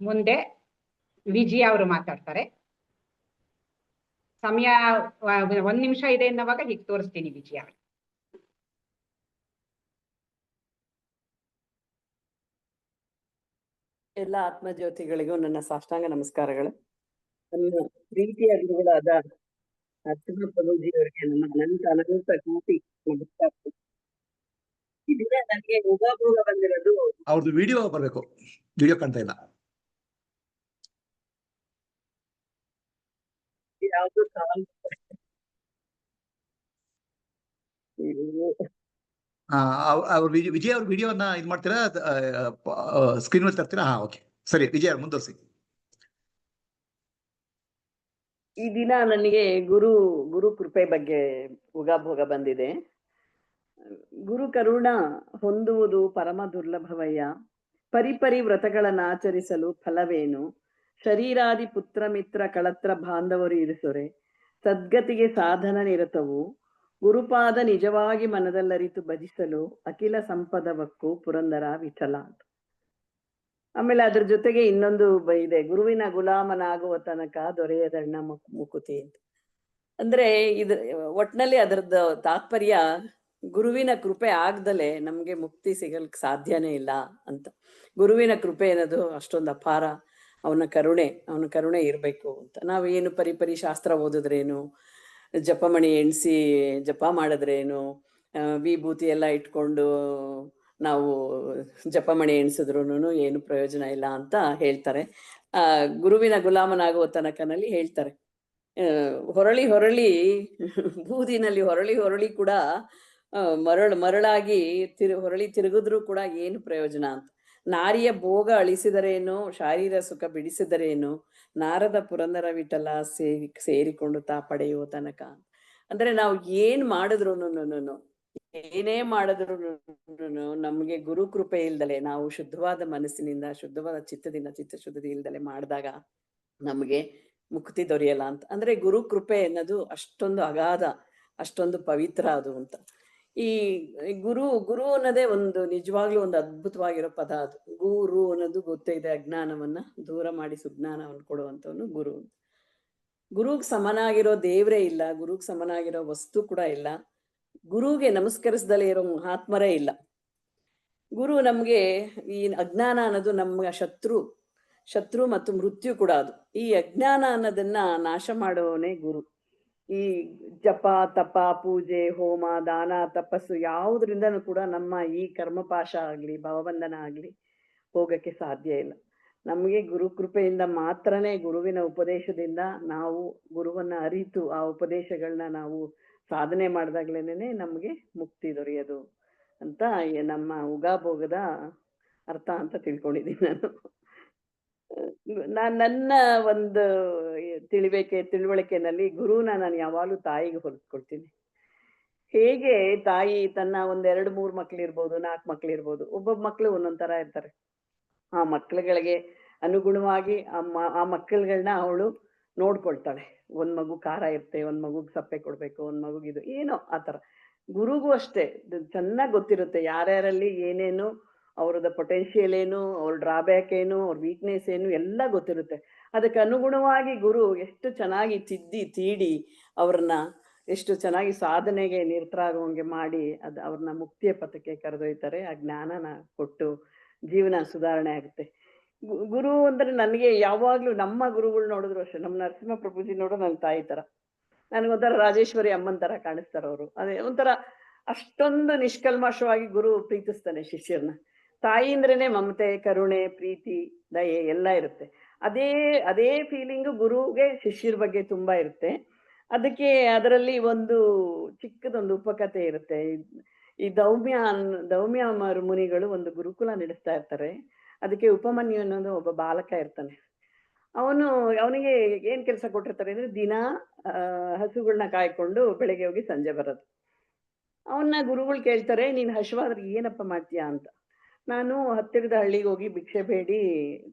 ಮುಂದೆ ವಿಜಯ ಅವರು ಮಾತಾಡ್ತಾರೆ. ಸಮಯ 1 ನಿಮಿಷ ಇದೆ ಎನ್ನುವಾಗ ಹೀಗೆ ತೋರಿಸ್ತೀನಿ ವಿಜಯ ಅವರು. ಎಲ್ಲ ಆತ್ಮಜ್ಯೋತಿಗಳಿಗೂ ನನ್ನ ಸಾಷ್ಟಾಂಗ ನಮಸ್ಕಾರಗಳು. ನನ್ನ ಪ್ರೀತಿಯ ಗುರುಗಳಾದ ಅರ್ಚನಾ ಪ್ರಭುಜಿ ಅವರಿಗೆ ನನ್ನ ಅನಂತ ಕೋಟಿ ನಮಸ್ಕಾರ. ಈ ದಿನ ನನಗೆ ಉಪಭೋಗ ಬಂದಿರೋದು. ಅವ್ರದ್ದು ವಿಡಿಯೋ ಬರ್ಬೇಕು, ವಿಡಿಯೋ ಕಾಣ್ತಾ ಇಲ್ಲ. ಯಾವ್ದು ವಿಜಯ್ ಅವ್ರ ವಿಡಿಯೋನ ಇದು ಮಾಡ್ತೀರಾ, ಸ್ಕ್ರೀನ್ ಮೇಲೆ ತರ್ತೀರಾ? ಓಕೆ. ಸರಿ ವಿಜಯ ಮುಂದುವರಿಸಿ. ಈ ದಿನ ನನಗೆ ಗುರು ಕೃಪೆ ಬಗ್ಗೆ ಉಗಾಭೋಗ ಬಂದಿದೆ. ಗುರು ಕರುಣ ಹೊಂದುವುದು ಪರಮ ದುರ್ಲಭವಯ್ಯ. ಪರಿಪರಿ ವ್ರತಗಳನ್ನು ಆಚರಿಸಲು ಫಲವೇನು? ಶರೀರಾದಿ ಪುತ್ರ ಮಿತ್ರ ಕಳತ್ರ ಬಾಂಧವರು ಇರಿಸೊರೆ. ಸದ್ಗತಿಗೆ ಸಾಧನ ನಿರತವು. ಗುರುಪಾದ ನಿಜವಾಗಿ ಮನದಲ್ಲರಿತು ಭಜಿಸಲು ಅಖಿಲ ಸಂಪದವಕ್ಕೂ ಪುರಂದರ ವಿಠಲ ಅಂತ. ಆಮೇಲೆ ಅದ್ರ ಜೊತೆಗೆ ಇನ್ನೊಂದು ಇದೆ, ಗುರುವಿನ ಗುಲಾಮನಾಗುವ ತನಕ ದೊರೆಯದಣ್ಣ ಮುಕುತಿ ಅಂತ. ಅಂದ್ರೆ ಒಟ್ನಲ್ಲಿ ಅದರದ್ದು ತಾತ್ಪರ್ಯ, ಗುರುವಿನ ಕೃಪೆ ಆಗ್ದಲೆ ನಮ್ಗೆ ಮುಕ್ತಿ ಸಿಗಲಿಕ್ಕೆ ಸಾಧ್ಯನೇ ಇಲ್ಲ ಅಂತ. ಗುರುವಿನ ಕೃಪೆ ಅನ್ನೋದು ಅಷ್ಟೊಂದು ಅಪಾರ, ಅವನ ಕರುಣೆ ಇರಬೇಕು ಅಂತ. ನಾವೇನು ಪರಿಪರಿ ಶಾಸ್ತ್ರ ಓದಿದ್ರೇನು, ಜಪಮಣಿ ಎಣಿಸಿ ಜಪ ಮಾಡಿದ್ರೇನು, ವಿಭೂತಿ ಎಲ್ಲ ಇಟ್ಕೊಂಡು ನಾವು ಜಪಮಣಿ ಎಣಿಸಿದ್ರು ಏನು ಪ್ರಯೋಜನ ಇಲ್ಲ ಅಂತ ಹೇಳ್ತಾರೆ. ಗುರುವಿನ ಗುಲಾಮನಾಗುವ ತನಕನಲ್ಲಿ ಹೇಳ್ತಾರೆ, ಹೊರಳಿ ಬೂದಿನಲ್ಲಿ ಹೊರಳಿ ಕೂಡ ಮರಳಾಗಿ ಹೊರಳಿ ತಿರುಗಿದ್ರು ಕೂಡ ಏನು ಪ್ರಯೋಜನ ಅಂತ. ನಾರಿಯ ಭೋಗ ಅಳಿಸಿದರೇನು, ಶಾರೀರ ಸುಖ ಬಿಡಿಸಿದರೇನು, ನಾರದ ಪುರಂದರ ವಿಠಲ ಸೇರಿಕೊಂಡು ತಾ ಪಡೆಯುವ ತನಕ. ಅಂದ್ರೆ ನಾವು ಏನೇ ಮಾಡಿದ್ರು ನಮ್ಗೆ ಗುರು ಕೃಪೆ ಇಲ್ದಲೆ, ನಾವು ಶುದ್ಧವಾದ ಮನಸ್ಸಿನಿಂದ, ಶುದ್ಧವಾದ ಚಿತ್ತಶುದ್ಧಿ ಇಲ್ದಲೆ ಮಾಡಿದಾಗ ನಮ್ಗೆ ಮುಕ್ತಿ ದೊರೆಯಲ್ಲ ಅಂತ. ಅಂದ್ರೆ ಗುರು ಕೃಪೆ ಅನ್ನೋದು ಅಷ್ಟೊಂದು ಅಗಾಧ, ಅಷ್ಟೊಂದು ಪವಿತ್ರ ಅದು ಅಂತ. ಈ ಗುರು ಅನ್ನೋದೇ ಒಂದು ನಿಜವಾಗ್ಲೂ ಒಂದು ಅದ್ಭುತವಾಗಿರೋ ಪದ ಅದು. ಗುರು ಅನ್ನೋದು ಗೊತ್ತೇ ಇದೆ, ಅಜ್ಞಾನವನ್ನ ದೂರ ಮಾಡಿ ಸುಜ್ಞಾನವನ್ನು ಕೊಡುವಂತವನು ಗುರು. ಗುರುಗ್ ಸಮನಾಗಿರೋ ದೇವ್ರೇ ಇಲ್ಲ, ಗುರುಗ್ ಸಮನಾಗಿರೋ ವಸ್ತು ಕೂಡ ಇಲ್ಲ. ಗುರುಗೆ ನಮಸ್ಕರಿಸದಲೇ ಇರೋ ಮಹಾತ್ಮರೇ ಇಲ್ಲ. ಗುರು ನಮ್ಗೆ ಈ ಅಜ್ಞಾನ ಅನ್ನೋದು ನಮ್ಮ ಶತ್ರು ಮತ್ತು ಮೃತ್ಯು ಕೂಡ ಅದು. ಈ ಅಜ್ಞಾನ ಅನ್ನೋದನ್ನ ನಾಶ ಮಾಡೋನೇ ಗುರು. ಈ ಜಪ ತಪ ಪೂಜೆ ಹೋಮ ದಾನ ತಪಸ್ಸು ಯಾವುದ್ರಿಂದನೂ ಕೂಡ ನಮ್ಮ ಈ ಕರ್ಮಪಾಶ ಆಗ್ಲಿ ಭವಬಂಧನ ಆಗ್ಲಿ ಹೋಗಕ್ಕೆ ಸಾಧ್ಯ ಇಲ್ಲ. ನಮಗೆ ಗುರು ಕೃಪೆಯಿಂದ ಮಾತ್ರನೇ, ಗುರುವಿನ ಉಪದೇಶದಿಂದ ನಾವು ಗುರುವನ್ನ ಅರಿತು ಆ ಉಪದೇಶಗಳನ್ನ ನಾವು ಸಾಧನೆ ಮಾಡಿದಾಗ್ಲೇನೆ ನಮ್ಗೆ ಮುಕ್ತಿ ದೊರೆಯೋದು ಅಂತ ನಮ್ಮ ಉಗಾಭೋಗದ ಅರ್ಥ ಅಂತ ತಿಳ್ಕೊಂಡಿದ್ದೀನಿ ನನ್ನ ಒಂದು ತಿಳುವಳಿಕೆನಲ್ಲಿ ಗುರುನ ನಾನು ಯಾವಾಗಲೂ ತಾಯಿಗೆ ಹೋಲಿಸ್ಕೊಳ್ತೀನಿ. ಹೇಗೆ ತಾಯಿ ತನ್ನ 1-2-3 ಮಕ್ಳಿರ್ಬೋದು, 4 ಮಕ್ಳಿರ್ಬೋದು, ಒಬ್ಬೊಬ್ಬ ಮಕ್ಳು ಒಂದೊಂದ್ ತರ ಇರ್ತಾರೆ. ಆ ಮಕ್ಳುಗಳಿಗೆ ಅನುಗುಣವಾಗಿ ಆ ಮಕ್ಕಳುಗಳನ್ನ ಅವಳು ನೋಡ್ಕೊಳ್ತಾಳೆ. ಒಂದ್ ಮಗು ಖಾರ ಇರುತ್ತೆ, ಒಂದ್ ಮಗುಗ್ ಸಪ್ಪೆ ಕೊಡ್ಬೇಕು, ಒಂದ್ ಮಗುಗ್ ಇದು ಏನೋ ಆತರ. ಗುರುಗೂ ಅಷ್ಟೇ ಚೆನ್ನಾಗ್ ಗೊತ್ತಿರುತ್ತೆ ಯಾರ್ಯಾರಲ್ಲಿ ಏನೇನು, ಅವ್ರದ ಪೊಟೆನ್ಶಿಯಲ್ ಏನು, ಅವ್ರ ಡ್ರಾಬ್ಯಾಕ್ ಏನು, ಅವ್ರ ವೀಕ್ನೆಸ್ ಏನು ಎಲ್ಲ ಗೊತ್ತಿರುತ್ತೆ. ಅದಕ್ಕೆ ಅನುಗುಣವಾಗಿ ಗುರು ಎಷ್ಟು ಚೆನ್ನಾಗಿ ತೀಡಿ ಅವ್ರನ್ನ ಎಷ್ಟು ಚೆನ್ನಾಗಿ ಸಾಧನೆಗೆ ನಿರತರಾಗುವಂಗೆ ಮಾಡಿ ಅವ್ರನ್ನ ಮುಕ್ತಿಯ ಪಥಕ್ಕೆ ಕರೆದೊಯ್ತಾರೆ. ಆ ಜ್ಞಾನನ ಕೊಟ್ಟು ಜೀವನ ಸುಧಾರಣೆ ಆಗುತ್ತೆ. ಗುರು ಅಂದ್ರೆ ನನಗೆ ಯಾವಾಗ್ಲೂ ನಮ್ಮ ಗುರುಗಳು ನೋಡಿದ್ರು ಅಷ್ಟೇ. ನಮ್ಮ ನರಸಿಂಹ ಪ್ರಭುಜಿ ನೋಡೋ ನನ್ನ ತಾಯಿ ತರ, ನನಗೊಂಥರ ರಾಜೇಶ್ವರಿ ಅಮ್ಮನ್ ತರ ಕಾಣಿಸ್ತಾರ ಅವರು. ಅದೇ ಒಂಥರ ಅಷ್ಟೊಂದು ನಿಷ್ಕಲ್ಮಶವಾಗಿ ಗುರು ಪ್ರೀತಿಸ್ತಾನೆ ಶಿಷ್ಯರನ್ನ. ತಾಯಿ ಅಂದ್ರೇನೆ ಮಮತೆ, ಕರುಣೆ, ಪ್ರೀತಿ, ದಯೆ ಎಲ್ಲ ಇರುತ್ತೆ. ಅದೇ ಫೀಲಿಂಗು ಗುರುಗೆ ಶಿಷ್ಯರ ಬಗ್ಗೆ ತುಂಬಾ ಇರುತ್ತೆ. ಅದಕ್ಕೆ ಅದರಲ್ಲಿ ಒಂದು ಚಿಕ್ಕದೊಂದು ಉಪಕಥೆ ಇರುತ್ತೆ. ಈ ದೌಮ್ಯ ಮುನಿಗಳು ಒಂದು ಗುರುಕುಲ ನಡೆಸ್ತಾ ಇರ್ತಾರೆ. ಅದಕ್ಕೆ ಉಪಮನ್ಯು ಅನ್ನೋದು ಒಬ್ಬ ಬಾಲಕ ಇರ್ತಾನೆ. ಅವನಿಗೆ ಏನ್ ಕೆಲಸ ಕೊಟ್ಟಿರ್ತಾರೆ ಅಂದ್ರೆ ದಿನ ಹಸುಗಳನ್ನ ಕಾಯ್ಕೊಂಡು ಬೆಳಗ್ಗೆ ಹೋಗಿ ಸಂಜೆ ಬರೋದು. ಅವನ್ನ ಗುರುಗಳು ಕೇಳ್ತಾರೆ, ನೀನ್ ಹಸುವಾದ್ರೆ ಏನಪ್ಪ ಮಾಡ್ತೀಯಾ ಅಂತ. ನಾನು ಹತ್ತಿರದ ಹಳ್ಳಿಗೆ ಹೋಗಿ ಭಿಕ್ಷೆ ಬೇಡಿ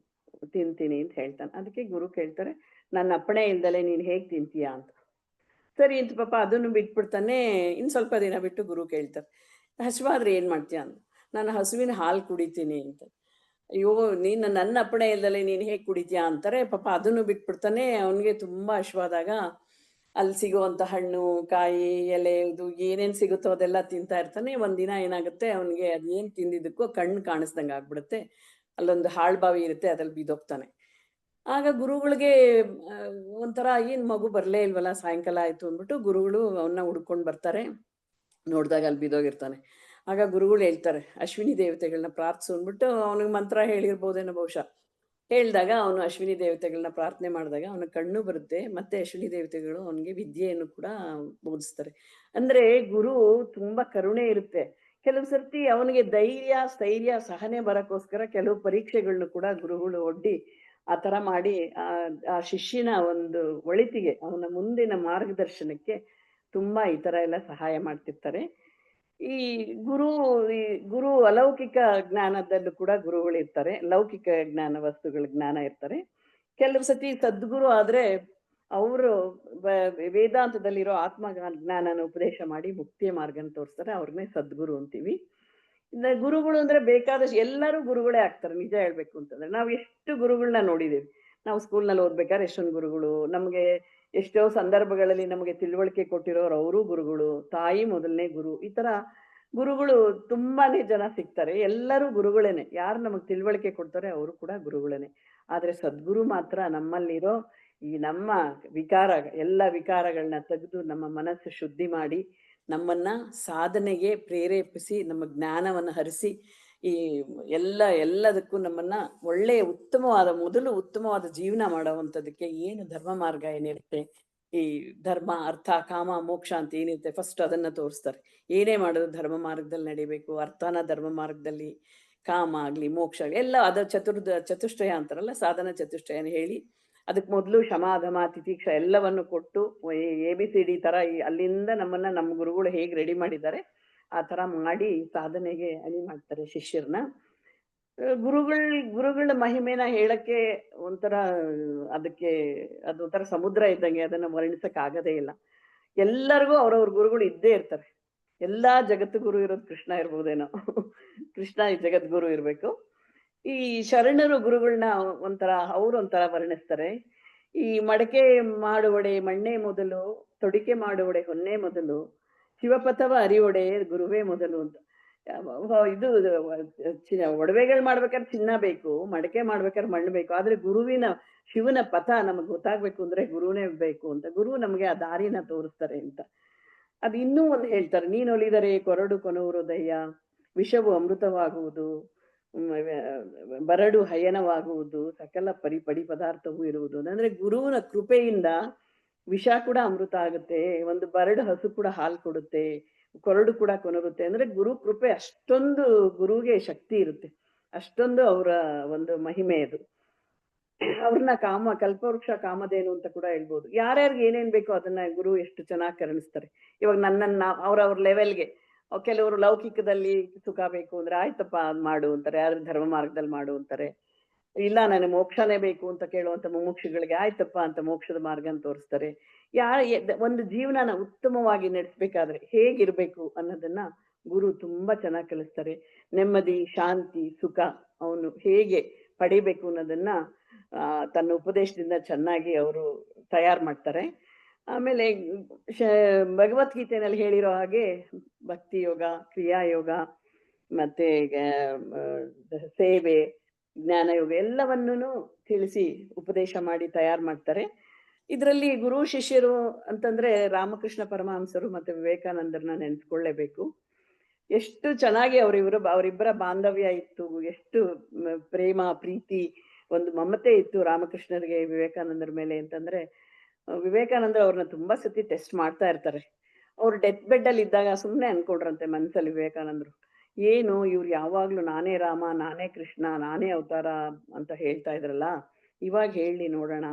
ತಿಂತೀನಿ ಅಂತ ಹೇಳ್ತಾನೆ. ಅದಕ್ಕೆ ಗುರು ಕೇಳ್ತಾರೆ, ನನ್ನ ಅಪ್ಪಣೆ ಇಲ್ದಲೆ ನೀನ್ ಹೇಗ್ ತಿಂತೀಯಾ ಅಂತ. ಸರಿ ಅಂತ ಪಾಪ ಅದನ್ನು ಬಿಟ್ಬಿಡ್ತಾನೆ. ಇನ್ ಸ್ವಲ್ಪ ದಿನ ಬಿಟ್ಟು ಗುರು ಕೇಳ್ತಾರೆ, ಹಸುವಾದ್ರೆ ಏನ್ ಮಾಡ್ತೀಯಾ ಅಂತ. ನಾನು ಹಸುವಿನ ಹಾಲು ಕುಡಿತೀನಿ ಅಂತ. ಅಯ್ಯೋ ನೀನು ನನ್ನ ಅಪ್ಪಣೆ ಇಲ್ದಲೆ ನೀನ್ ಹೇಗ್ ಕುಡಿತೀಯಾ ಅಂತಾರೆ. ಪಾಪ ಅದನ್ನು ಬಿಟ್ಬಿಡ್ತಾನೆ. ಅವನಿಗೆ ತುಂಬಾ ಹಸುವಾದಾಗ ಅಲ್ಲಿ ಸಿಗುವಂತ ಹಣ್ಣು, ಕಾಯಿ, ಎಲೆ, ಇದು ಏನೇನ್ ಸಿಗುತ್ತೋ ಅದೆಲ್ಲ ತಿಂತಾ ಇರ್ತಾನೆ. ಒಂದಿನ ಏನಾಗುತ್ತೆ, ಅವನಿಗೆ ಅದೇನ್ ತಿಂದಿದ್ದಕ್ಕೂ ಕಣ್ಣು ಕಾಣಿಸ್ದಂಗೆ ಆಗ್ಬಿಡುತ್ತೆ. ಅಲ್ಲೊಂದು ಹಾಳ್ಬಾವಿ ಇರುತ್ತೆ, ಅದ್ರಲ್ಲಿ ಬಿದ್ದೋಗ್ತಾನೆ. ಆಗ ಗುರುಗಳಿಗೆ ಒಂಥರ ಏನ್ ಮಗು ಬರ್ಲೇ ಇಲ್ವಲ್ಲ, ಸಾಯಂಕಾಲ ಆಯ್ತು ಅಂದ್ಬಿಟ್ಟು ಗುರುಗಳು ಅವನ್ನ ಹುಡ್ಕೊಂಡ್ ಬರ್ತಾರೆ. ನೋಡ್ದಾಗ ಅಲ್ಲಿ ಬಿದ್ದೋಗಿರ್ತಾನೆ. ಆಗ ಗುರುಗಳು ಹೇಳ್ತಾರೆ, ಅಶ್ವಿನಿ ದೇವತೆಗಳನ್ನ ಪ್ರಾರ್ಥಿಸು ಅಂದ್ಬಿಟ್ಟು ಅವನಿಗೆ ಮಂತ್ರ ಹೇಳಿರ್ಬೋದೇನೋ ಬಹುಶಃ. ಹೇಳಿದಾಗ ಅವನು ಅಶ್ವಿನಿ ದೇವತೆಗಳನ್ನ ಪ್ರಾರ್ಥನೆ ಮಾಡಿದಾಗ ಅವನ ಕಣ್ಣು ಬರುತ್ತೆ. ಮತ್ತೆ ಅಶ್ವಿನಿ ದೇವತೆಗಳು ಅವನಿಗೆ ವಿದ್ಯೆಯನ್ನು ಕೂಡ ಬೋಧಿಸ್ತಾರೆ. ಅಂದ್ರೆ ಗುರು ತುಂಬಾ ಕರುಣೆ ಇರುತ್ತೆ. ಕೆಲವು ಸರ್ತಿ ಅವನಿಗೆ ಧೈರ್ಯ ಸ್ಥೈರ್ಯ ಸಹನೆ ಬರಕ್ಕೋಸ್ಕರ ಕೆಲವು ಪರೀಕ್ಷೆಗಳನ್ನು ಕೂಡ ಗುರುಗಳು ಒಡ್ಡಿ ಆ ತರ ಮಾಡಿ ಆ ಶಿಷ್ಯನ ಒಂದು ಒಳಿತಿಗೆ ಅವನ ಮುಂದಿನ ಮಾರ್ಗದರ್ಶನಕ್ಕೆ ತುಂಬಾ ಈ ತರ ಎಲ್ಲ ಸಹಾಯ ಮಾಡ್ತಿರ್ತಾರೆ. ಈ ಗುರು ಅಲೌಕಿಕ ಜ್ಞಾನದಲ್ಲೂ ಕೂಡ ಗುರುಗಳು ಇರ್ತಾರೆ, ಲೌಕಿಕ ಜ್ಞಾನ ವಸ್ತುಗಳ ಜ್ಞಾನ ಇರ್ತಾರೆ. ಕೆಲವು ಸತಿ ಸದ್ಗುರು ಆದ್ರೆ ಅವರು ವೇದಾಂತದಲ್ಲಿರೋ ಆತ್ಮ ಜ್ಞಾನನ ಉಪದೇಶ ಮಾಡಿ ಮುಕ್ತಿಯ ಮಾರ್ಗನ ತೋರಿಸ್ತಾರೆ, ಅವ್ರನ್ನೇ ಸದ್ಗುರು ಅಂತೀವಿ. ಗುರುಗಳು ಅಂದ್ರೆ ಬೇಕಾದಷ್ಟು ಎಲ್ಲರೂ ಗುರುಗಳೇ ಆಗ್ತಾರೆ. ನಿಜ ಹೇಳ್ಬೇಕು ಅಂತಂದ್ರೆ ನಾವು ಎಷ್ಟು ಗುರುಗಳನ್ನ ನೋಡಿದೀವಿ. ನಾವು ಸ್ಕೂಲ್ನಲ್ಲಿ ಓದ್ಬೇಕಾದ್ರೆ ಎಷ್ಟೊಂದು ಗುರುಗಳು, ನಮ್ಗೆ ಎಷ್ಟೋ ಸಂದರ್ಭಗಳಲ್ಲಿ ನಮಗೆ ತಿಳುವಳಿಕೆ ಕೊಟ್ಟಿರೋರು ಅವರು ಗುರುಗಳು, ತಾಯಿ ಮೊದಲನೇ ಗುರು. ಈ ತರ ಗುರುಗಳು ತುಂಬಾನೇ ಜನ ಸಿಗ್ತಾರೆ. ಎಲ್ಲರೂ ಗುರುಗಳೇನೆ. ಯಾರು ನಮಗ್ ತಿಳುವಳಿಕೆ ಕೊಡ್ತಾರೆ ಅವರು ಕೂಡ ಗುರುಗಳೇನೆ. ಆದ್ರೆ ಸದ್ಗುರು ಮಾತ್ರ ನಮ್ಮಲ್ಲಿರೋ ಈ ನಮ್ಮ ಎಲ್ಲ ವಿಕಾರಗಳನ್ನ ತೆಗೆದು ನಮ್ಮ ಮನಸ್ಸು ಶುದ್ಧಿ ಮಾಡಿ ನಮ್ಮನ್ನ ಸಾಧನೆಗೆ ಪ್ರೇರೇಪಿಸಿ ನಮ್ಮ ಜ್ಞಾನವನ್ನು ಹರಿಸಿ ಈ ಎಲ್ಲದಕ್ಕೂ ನಮ್ಮನ್ನ ಒಳ್ಳೆಯ ಉತ್ತಮವಾದ ಜೀವನ ಮಾಡುವಂಥದಕ್ಕೆ ಏನು ಧರ್ಮ ಮಾರ್ಗ ಏನಿರುತ್ತೆ, ಈ ಧರ್ಮ ಅರ್ಥ ಕಾಮ ಮೋಕ್ಷ ಅಂತ ಏನಿರುತ್ತೆ ಫಸ್ಟ್ ಅದನ್ನ ತೋರಿಸ್ತಾರೆ. ಏನೇ ಮಾಡೋದು ಧರ್ಮ ಮಾರ್ಗದಲ್ಲಿ ನಡಿಬೇಕು, ಅರ್ಥನ ಧರ್ಮ ಮಾರ್ಗದಲ್ಲಿ, ಕಾಮ ಆಗ್ಲಿ ಮೋಕ್ಷ ಆಗ್ಲಿ ಎಲ್ಲ ಅದ ಚತುಷ್ಟಯ ಅಂತಾರಲ್ಲ, ಸಾಧನ ಚತುಷ್ಟಯನ ಹೇಳಿ ಅದಕ್ಕೆ ಮೊದಲು ಶಮಾಧಮ ತಿತಿಕ್ಷ ಎಲ್ಲವನ್ನು ಕೊಟ್ಟು ABCD ತರ ಅಲ್ಲಿಂದ ನಮ್ಮನ್ನ ನಮ್ಮ ಗುರುಗಳು ಹೇಗೆ ರೆಡಿ ಮಾಡಿದ್ದಾರೆ ಆ ತರ ಮಾಡಿ ಸಾಧನೆಗೆ ಅಣಿ ಮಾಡ್ತಾರೆ ಶಿಷ್ಯರನ್ನ. ಗುರುಗಳ ಮಹಿಮೆನ ಹೇಳಕ್ಕೆ ಅದೊಂಥರ ಸಮುದ್ರ ಇದ್ದಂಗೆ, ಅದನ್ನ ವರ್ಣಿಸಕ್ ಆಗದೇ ಇಲ್ಲ. ಎಲ್ಲರಿಗೂ ಅವ್ರವ್ರ ಗುರುಗಳು ಇದ್ದೇ ಇರ್ತಾರೆ. ಎಲ್ಲಾ ಜಗತ್ತು ಗುರು ಇರೋದು ಕೃಷ್ಣ ಇರ್ಬೋದೇನೋ, ಕೃಷ್ಣ ಈ ಜಗದ್ಗುರು ಇರ್ಬೇಕು. ಈ ಶರಣರು ಗುರುಗಳನ್ನ ಒಂಥರ ವರ್ಣಿಸ್ತಾರೆ. ಈ ಮಡಕೆ ಮಾಡುವಡೆ ಮಣ್ಣೆ ಮೊದಲು, ತೊಡಿಕೆ ಮಾಡುವಡೆ ಹೊನ್ನೆ ಮೊದಲು, ಶಿವಪಥವ ಅರಿವೊಡೆ ಗುರುವೇ ಮೊದಲು ಅಂತ. ಇದು ಒಡವೆಗಳು ಮಾಡ್ಬೇಕಾದ್ರೆ ಚಿನ್ನ ಬೇಕು, ಮಡಕೆ ಮಾಡ್ಬೇಕಾದ್ರೆ ಮಣ್ಣು ಬೇಕು, ಆದ್ರೆ ಶಿವನ ಪಥ ನಮಗ್ ಗೊತ್ತಾಗ್ಬೇಕು ಅಂದ್ರೆ ಗುರುನೇ ಬೇಕು ಅಂತ. ಗುರು ನಮ್ಗೆ ಆ ದಾರಿನ ತೋರಿಸ್ತಾರೆ ಅಂತ. ಅದು ಇನ್ನೂ ಒಂದು ಹೇಳ್ತಾರೆ, ನೀನೊಲಿದರೆ ಕೊರಡು ಕೊನುವುದಯ್ಯ, ವಿಷವು ಅಮೃತವಾಗುವುದು, ಬರಡು ಹಯನವಾಗುವುದು, ಸಕಲ ಪಡಿ ಪದಾರ್ಥವೂ ಇರುವುದು. ಅಂದ್ರೆ ಗುರುವಿನ ಕೃಪೆಯಿಂದ ವಿಷ ಕೂಡ ಅಮೃತ ಆಗುತ್ತೆ, ಒಂದು ಬರಡು ಹಸು ಕೂಡ ಹಾಲು ಕೊಡುತ್ತೆ, ಕೊರಡು ಕೂಡ ಕೊನರುತ್ತೆ. ಅಂದ್ರೆ ಗುರು ಕೃಪೆ ಅಷ್ಟೊಂದು, ಗುರುಗೆ ಶಕ್ತಿ ಇರುತ್ತೆ, ಅಷ್ಟೊಂದು ಅವರ ಒಂದು ಮಹಿಮೆ ಅದು. ಅವ್ರನ್ನ ಕಲ್ಪವೃಕ್ಷ ಕಾಮಧೇನು ಅಂತ ಕೂಡ ಹೇಳ್ಬೋದು. ಯಾರ್ಯಾರಿಗೆ ಏನೇನ್ ಬೇಕೋ ಅದನ್ನ ಗುರು ಎಷ್ಟು ಚೆನ್ನಾಗಿ ಕರುಣಿಸ್ತಾರೆ. ಇವಾಗ ನನ್ನನ್ನ ಅವ್ರವ್ರ ಲೆವೆಲ್ಗೆ, ಕೆಲವರು ಲೌಕಿಕದಲ್ಲಿ ಸುಖ ಬೇಕು ಅಂದ್ರೆ ಆಯ್ತಪ್ಪ ಮಾಡು ಅಂತಾರೆ, ಯಾರು ಧರ್ಮ ಮಾರ್ಗದಲ್ಲಿ ಮಾಡು ಅಂತಾರೆ. ಇಲ್ಲ ನನಗೆ ಮೋಕ್ಷನೇ ಬೇಕು ಅಂತ ಕೇಳುವಂತ ಮುಮುಕ್ಷುಗಳಿಗೆ ಆಯ್ತಪ್ಪ ಅಂತ ಮೋಕ್ಷದ ಮಾರ್ಗನ ತೋರಿಸ್ತಾರೆ. ಒಂದು ಜೀವನನ ಉತ್ತಮವಾಗಿ ನಡೆಸ್ಬೇಕಾದ್ರೆ ಹೇಗಿರ್ಬೇಕು ಅನ್ನೋದನ್ನ ಗುರು ತುಂಬಾ ಚೆನ್ನಾಗಿ ಕಲಿಸ್ತಾರೆ. ನೆಮ್ಮದಿ, ಶಾಂತಿ, ಸುಖ ಅವನು ಹೇಗೆ ಪಡಿಬೇಕು ಅನ್ನೋದನ್ನ ತನ್ನ ಉಪದೇಶದಿಂದ ಚೆನ್ನಾಗಿ ಅವರು ತಯಾರು ಮಾಡ್ತಾರೆ. ಆಮೇಲೆ ಭಗವದ್ಗೀತೆಯಲ್ಲಿ ಹೇಳಿರೋ ಹಾಗೆ ಭಕ್ತಿ ಯೋಗ, ಕ್ರಿಯಾಯೋಗ, ಮತ್ತೆ ಸೇವೆ, ಜ್ಞಾನ ಯೋಗ ಎಲ್ಲವನ್ನೂ ತಿಳಿಸಿ ಉಪದೇಶ ಮಾಡಿ ತಯಾರು ಮಾಡ್ತಾರೆ. ಇದರಲ್ಲಿ ಗುರು ಶಿಷ್ಯರು ಅಂತಂದ್ರೆ ರಾಮಕೃಷ್ಣ ಪರಮಹಂಸರು ಮತ್ತೆ ವಿವೇಕಾನಂದರನ್ನ ನೆನ್ಸ್ಕೊಳ್ಳೇಬೇಕು. ಎಷ್ಟು ಚೆನ್ನಾಗಿ ಅವರಿಬ್ಬರ ಬಾಂಧವ್ಯ ಇತ್ತು, ಎಷ್ಟು ಪ್ರೇಮ ಪ್ರೀತಿ ಒಂದು ಮಮತೆ ಇತ್ತು ರಾಮಕೃಷ್ಣರಿಗೆ ವಿವೇಕಾನಂದರ ಮೇಲೆ ಅಂತಂದ್ರೆ, ವಿವೇಕಾನಂದ ಅವ್ರನ್ನ ತುಂಬಾ ಸತಿ ಟೆಸ್ಟ್ ಮಾಡ್ತಾ ಇರ್ತಾರೆ. ಅವ್ರು ಡೆತ್ ಬೆಡ್ ಅಲ್ಲಿ ಇದ್ದಾಗ ಸುಮ್ನೆ ಅನ್ಕೊಂಡ್ರಂತೆ ಮನ್ಸಲ್ಲಿ ವಿವೇಕಾನಂದರು, ಏನು ಇವ್ರು ಯಾವಾಗ್ಲೂ ನಾನೇ ರಾಮ, ನಾನೇ ಕೃಷ್ಣ, ನಾನೇ ಅವತಾರ ಅಂತ ಹೇಳ್ತಾ ಇದ್ರಲ್ಲ, ಇವಾಗ ಹೇಳಿ ನೋಡೋಣ,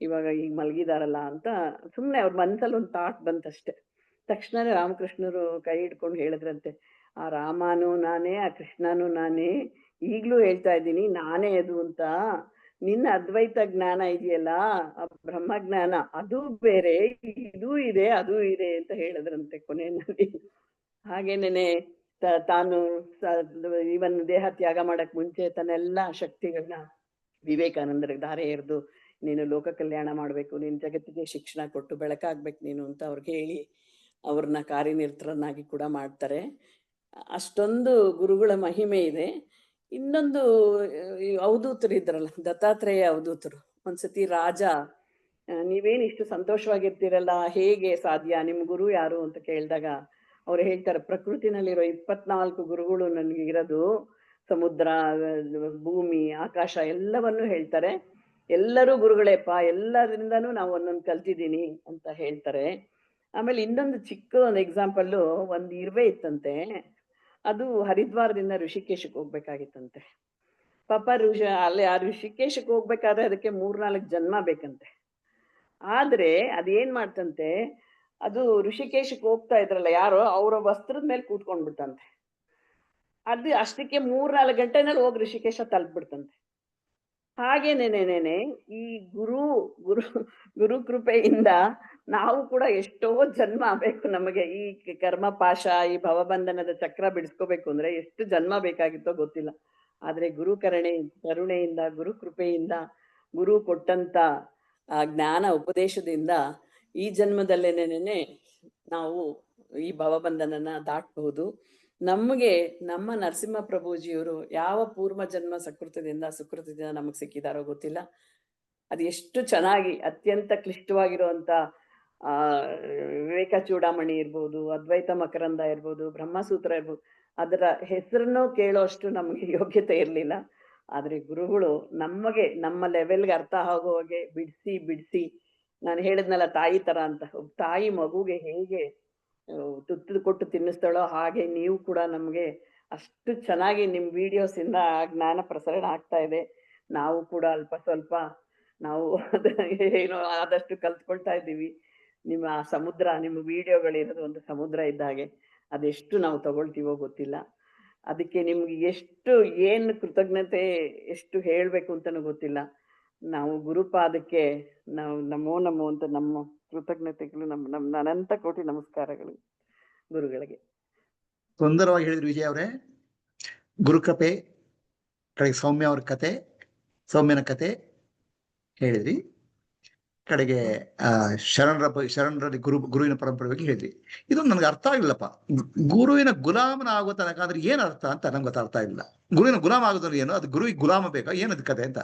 ಇವಾಗ ಈಗ ಮಲಗಿದಾರಲ್ಲ ಅಂತ ಸುಮ್ನೆ ಅವ್ರ ಮನ್ಸಲ್ಲಿ ಒಂದು ಥಾಟ್ ಬಂತಷ್ಟೆ. ತಕ್ಷಣನೇ ರಾಮಕೃಷ್ಣರು ಕೈ ಹಿಡ್ಕೊಂಡು ಹೇಳಿದ್ರಂತೆ, ಆ ರಾಮನೂ ನಾನೇ, ಆ ಕೃಷ್ಣನೂ ನಾನೇ, ಈಗ್ಲೂ ಹೇಳ್ತಾ ಇದ್ದೀನಿ ನಾನೇ ಅದು ಅಂತ. ನಿನ್ನ ಅದ್ವೈತ ಜ್ಞಾನ ಇದೆಯಲ್ಲ, ಆ ಬ್ರಹ್ಮಜ್ಞಾನ ಅದು ಬೇರೆ, ಇದೂ ಇದೆ ಅದೂ ಇದೆ ಅಂತ ಹೇಳಿದ್ರಂತೆ ಕೊನೆಯಲ್ಲಿ. ಹಾಗೇನೇನೆ ತಾನು ಇವನ್ ದೇಹ ತ್ಯಾಗ ಮಾಡಕ್ ಮುಂಚೆ ತನ್ನೆಲ್ಲ ಶಕ್ತಿಗಳನ್ನ ವಿವೇಕಾನಂದರಿಗೆ ಧಾರೆ ಎರೆದು, ನೀನು ಲೋಕ ಕಲ್ಯಾಣ ಮಾಡ್ಬೇಕು, ನೀನ್ ಜಗತ್ತಿಗೆ ಶಿಕ್ಷಣ ಕೊಟ್ಟು ಬೆಳಕಾಗ್ಬೇಕು ನೀನು ಅಂತ ಅವ್ರಿಗೆ ಹೇಳಿ ಅವ್ರನ್ನ ಕಾರ್ಯನಿರತರನ್ನಾಗಿ ಕೂಡ ಮಾಡ್ತಾರೆ. ಅಷ್ಟೊಂದು ಗುರುಗಳ ಮಹಿಮೆ ಇದೆ. ಇನ್ನೊಂದು ಅವಧೂತರು ಇದ್ರಲ್ಲ, ದತ್ತಾತ್ರೇಯ ಅವಧೂತರು. ಒಂದ್ಸತಿ ರಾಜ, ನೀವೇನ್ ಇಷ್ಟು ಸಂತೋಷವಾಗಿರ್ತೀರಲ್ಲ, ಹೇಗೆ ಸಾಧ್ಯ, ನಿಮ್ ಗುರು ಯಾರು ಅಂತ ಕೇಳಿದಾಗ ಅವ್ರು ಹೇಳ್ತಾರೆ, ಪ್ರಕೃತಿನಲ್ಲಿರೋ 24 ಗುರುಗಳು ನನ್ಗೆ ಇರೋದು, ಸಮುದ್ರ, ಭೂಮಿ, ಆಕಾಶ ಎಲ್ಲವನ್ನೂ ಹೇಳ್ತಾರೆ. ಎಲ್ಲರೂ ಗುರುಗಳೇಪ್ಪ, ಎಲ್ಲರಿಂದನೂ ನಾವು ಒಂದೊಂದು ಕಲ್ತಿದ್ದೀನಿ ಅಂತ ಹೇಳ್ತಾರೆ. ಆಮೇಲೆ ಇನ್ನೊಂದು ಚಿಕ್ಕ ಒಂದು ಎಕ್ಸಾಂಪಲ್ಲು, ಒಂದು ಇರುವೆ ಇತ್ತಂತೆ. ಅದು ಹರಿದ್ವಾರದಿಂದ ಋಷಿಕೇಶಕ್ಕೆ ಹೋಗ್ಬೇಕಾಗಿತ್ತಂತೆ. ಪಾಪ ಅಲ್ಲಿ ಆ ಋಷಿಕೇಶಕ್ಕೆ ಹೋಗ್ಬೇಕಾದ್ರೆ ಅದಕ್ಕೆ 3-4 ಜನ್ಮ ಬೇಕಂತೆ. ಆದ್ರೆ ಅದೇನ್ ಮಾಡ್ತಂತೆ, ಅದು ಋಷಿಕೇಶಕ್ಕೆ ಹೋಗ್ತಾ ಇದ್ರಲ್ಲ ಯಾರೋ, ಅವರ ವಸ್ತ್ರದ ಮೇಲೆ ಕೂತ್ಕೊಂಡ್ಬಿಡ್ತಂತೆ. ಅದು ಅಷ್ಟಕ್ಕೆ 3-4 ಗಂಟೆನಲ್ಲಿ ಹೋಗಿ ಋಷಿಕೇಶ ತಲುಪ್ಬಿಡ್ತಂತೆ. ಹಾಗೇನೇನೇನೆ ಈ ಗುರು ಗುರು ಗುರು ಕೃಪೆಯಿಂದ ನಾವು ಕೂಡ ಎಷ್ಟೋ ಜನ್ಮ ಬೇಕು ನಮಗೆ. ಈ ಕರ್ಮ ಪಾಶ, ಈ ಭವಬಂಧನದ ಚಕ್ರ ಬಿಡಿಸ್ಕೋಬೇಕು ಅಂದ್ರೆ ಎಷ್ಟು ಜನ್ಮ ಬೇಕಾಗಿತ್ತೋ ಗೊತ್ತಿಲ್ಲ. ಆದ್ರೆ ಗುರು ಕರುಣೆಯಿಂದ, ಗುರು ಕೃಪೆಯಿಂದ, ಗುರು ಕೊಟ್ಟಂತ ಆ ಜ್ಞಾನ ಉಪದೇಶದಿಂದ ಈ ಜನ್ಮದಲ್ಲೇನೇನೆ ನಾವು ಈ ಭವಬಂಧನನ ದಾಟಬಹುದು. ನಮಗೆ ನಮ್ಮ ನರಸಿಂಹ ಪ್ರಭುಜಿಯವರು ಯಾವ ಪೂರ್ವ ಜನ್ಮ ಸುಕೃತದಿಂದ ನಮಗ್ ಸಿಕ್ಕಿದಾರೋ ಗೊತ್ತಿಲ್ಲ. ಅದು ಎಷ್ಟು ಚೆನ್ನಾಗಿ ಅತ್ಯಂತ ಕ್ಲಿಷ್ಟವಾಗಿರುವಂತ ವಿವೇಕ ಚೂಡಾಮಣಿ ಇರ್ಬೋದು, ಅದ್ವೈತ ಮಕರಂದ ಇರ್ಬೋದು, ಬ್ರಹ್ಮಸೂತ್ರ ಇರ್ಬೋದು, ಅದರ ಹೆಸರನ್ನು ಕೇಳೋಷ್ಟು ನಮಗೆ ಯೋಗ್ಯತೆ ಇರಲಿಲ್ಲ. ಆದ್ರೆ ಗುರುಗಳು ನಮಗೆ ನಮ್ಮ ಲೆವೆಲ್ಗೆ ಅರ್ಥ ಆಗೋ ಹಾಗೆ ಬಿಡಿಸಿ ನಾನು ಹೇಳಿದ್ನಲ್ಲ ತಾಯಿ ತರ ಅಂತ, ತಾಯಿ ಮಗುಗೆ ಹೇಗೆ ತುತ್ತು ಕೊಟ್ಟು ತಿನ್ನಿಸ್ತಾಳೋ ಹಾಗೆ ನೀವು ಕೂಡ ನಮ್ಗೆ ಅಷ್ಟು ಚೆನ್ನಾಗಿ ನಿಮ್ ವಿಡಿಯೋಸ್ ಇಂದ ಜ್ಞಾನ ಪ್ರಸರಣ ಆಗ್ತಾ ಇದೆ. ನಾವು ಕೂಡ ಅಲ್ಪ ಸ್ವಲ್ಪ ನಾವು ಏನೋ ಆದಷ್ಟು ಕಲ್ತ್ಕೊಳ್ತಾ ಇದ್ದೀವಿ. ನಿಮ್ಮ ಸಮುದ್ರ, ನಿಮ್ಮ ವಿಡಿಯೋಗಳಿರೋದು ಒಂದು ಸಮುದ್ರ ಇದ್ದ ಹಾಗೆ, ಅದೆಷ್ಟು ನಾವು ತಗೊಳ್ತೀವೋ ಗೊತ್ತಿಲ್ಲ. ಅದಕ್ಕೆ ನಿಮ್ಗೆ ಏನು ಕೃತಜ್ಞತೆ ಎಷ್ಟು ಹೇಳ್ಬೇಕು ಅಂತಾನು ಗೊತ್ತಿಲ್ಲ. ನಾವು ಗುರುಪಾದಕ್ಕೆ ನಾವು ನಮೋ ಅಂತ ನಮ್ಮ ಕೃತಜ್ಞತೆಗಳು, ನಮ್ಮ ಅನಂತ ಕೋಟಿ ನಮಸ್ಕಾರಗಳು ಗುರುಗಳಿಗೆ. ಸುಂದರವಾಗಿ ಹೇಳಿದ್ರು ವಿಜಯ ಅವರೇ. ಗುರುಕೃಪೆ ಕಡೆಗೆ ಸೌಮ್ಯ ಅವ್ರ ಕತೆ, ಸೌಮ್ಯನ ಕತೆ ಹೇಳಿದ್ರಿ. ಕಡೆಗೆ ಶರಣರಲ್ಲಿ ಗುರುವಿನ ಪರಂಪರೆ ಬಗ್ಗೆ ಹೇಳಿದ್ರಿ. ಇದು ನನ್ಗೆ ಅರ್ಥ ಆಗಿಲ್ಲಪ್ಪ. ಗುರುವಿನ ಗುಲಾಮನ ಆಗೋ ತನಕ ಅಂದ್ರೆ ಏನ್ ಅರ್ಥ ಅಂತ ನಂಗೆ ಗೊತ್ತಾಗ್ತಾ ಇಲ್ಲ. ಗುರುವಿನ ಗುಲಾಮ ಆಗೋದ್ರೆ ಏನು, ಅದು ಗುರುವಿಗೆ ಗುಲಾಮ ಬೇಕಾ, ಏನದ್ ಕತೆ ಅಂತ.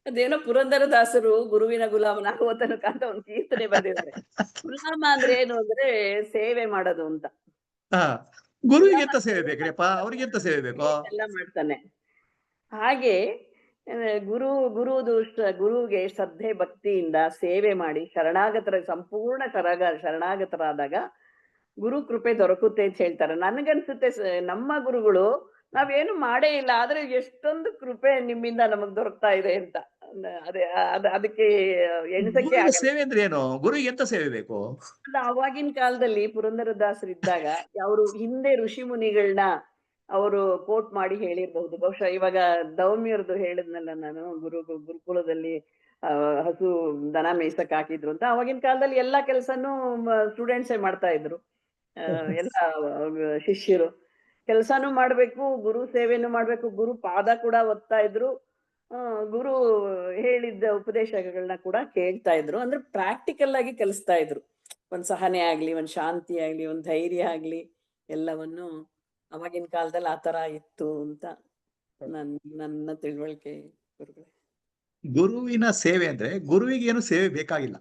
ಅದೇನೋ ಪುರಂದರದಾಸರು ಗುರುವಿನ ಗುಲಾಮನಾಗುವ ತನಕ ಅಂತ ಒಂದು ಕೀರ್ತನೆ ಬರೆದಿದ್ದಾರೆ. ಗುಲಾಮ ಅಂದ್ರೆ ಏನು ಅಂದ್ರೆ ಸೇವೆ ಮಾಡೋದು ಅಂತ. ಗುರುವಿಗೆ ಎಂತ ಸೇವೆ ಬೇಕ್ರಿಪ್ಪ, ಅವ್ರಿಗೆ ಎಂತ ಸೇವೆ ಬೇಕು, ಎಲ್ಲ ಮಾಡ್ತಾನೆ. ಹಾಗೆ ಗುರುವಿಗೆ ಶ್ರದ್ಧೆ ಭಕ್ತಿಯಿಂದ ಸೇವೆ ಮಾಡಿ ಸಂಪೂರ್ಣ ಶರಣಾಗತರಾದಾಗ ಗುರು ಕೃಪೆ ದೊರಕುತ್ತೆ ಅಂತ ಹೇಳ್ತಾರೆ. ನನ್ಗನ್ಸುತ್ತೆ ನಮ್ಮ ಗುರುಗಳು ನಾವೇನು ಮಾಡೇ ಇಲ್ಲ, ಆದ್ರೆ ಎಷ್ಟೊಂದು ಕೃಪೆ ನಿಮ್ಮಿಂದ ನಮಗ್ ದೊರಕ್ತಾ ಇದೆ ಅಂತ. ಅದಕ್ಕೆ ಎಣಿಸಕ್ಕೆ ಸೇವೆ ಅಂದ್ರೆ ಏನು, ಗುರುವಿಗೆ ಎಂತ ಸೇವೆ ಬೇಕು? ಅವಾಗಿನ ಕಾಲದಲ್ಲಿ ಪುರಂದರದಾಸರು ಇದ್ದಾಗ ಅವರು ಹಿಂದೆ ಋಷಿ ಮುನಿಗಳನ್ನ ಅವರು ಕೋಟ್ ಮಾಡಿ ಹೇಳಿರ್ಬಹುದು. ಬಹುಶಃ ಇವಾಗ ದೌಮ್ಯರದು ಹೇಳಿದ್ನಲ್ಲ ನಾನು, ಗುರುಕುಲದಲ್ಲಿ ಹಸು ದನ ಮೇಯ್ಸಕ್ ಹಾಕಿದ್ರು ಅಂತ. ಅವಾಗಿನ ಕಾಲದಲ್ಲಿ ಎಲ್ಲಾ ಕೆಲ್ಸನೂ ಸ್ಟೂಡೆಂಟ್ಸೇ ಮಾಡ್ತಾ ಇದ್ರು. ಎಲ್ಲ ಶಿಷ್ಯರು ಕೆಲ್ಸಾನು ಮಾಡ್ಬೇಕು, ಗುರು ಸೇವೆನೂ ಮಾಡ್ಬೇಕು, ಗುರು ಪಾದ ಕೂಡ ಒತ್ತಾ ಇದ್ರು, ಗುರು ಹೇಳಿದ್ದ ಉಪದೇಶಗಳನ್ನ ಕೂಡ ಕೇಳ್ತಾ ಇದ್ರು. ಅಂದ್ರೆ ಪ್ರಾಕ್ಟಿಕಲ್ ಆಗಿ ಕಲಿಸ್ತಾ ಇದ್ರು. ಒಂದ್ ಸಹನೆ ಆಗ್ಲಿ, ಒಂದ್ ಶಾಂತಿ ಆಗ್ಲಿ, ಒಂದ್ ಧೈರ್ಯ ಆಗ್ಲಿ, ಎಲ್ಲವನ್ನು ಅವಾಗಿನ ಕಾಲದಲ್ಲಿ ಆತರ ಇತ್ತು ಅಂತ ನನ್ನ ತಿಳುವಳಿಕೆ ಗುರುಗಳೇ. ಗುರುವಿನ ಸೇವೆ ಅಂದ್ರೆ ಗುರುವಿಗೆ ಏನು ಸೇವೆ ಬೇಕಾಗಿಲ್ಲ.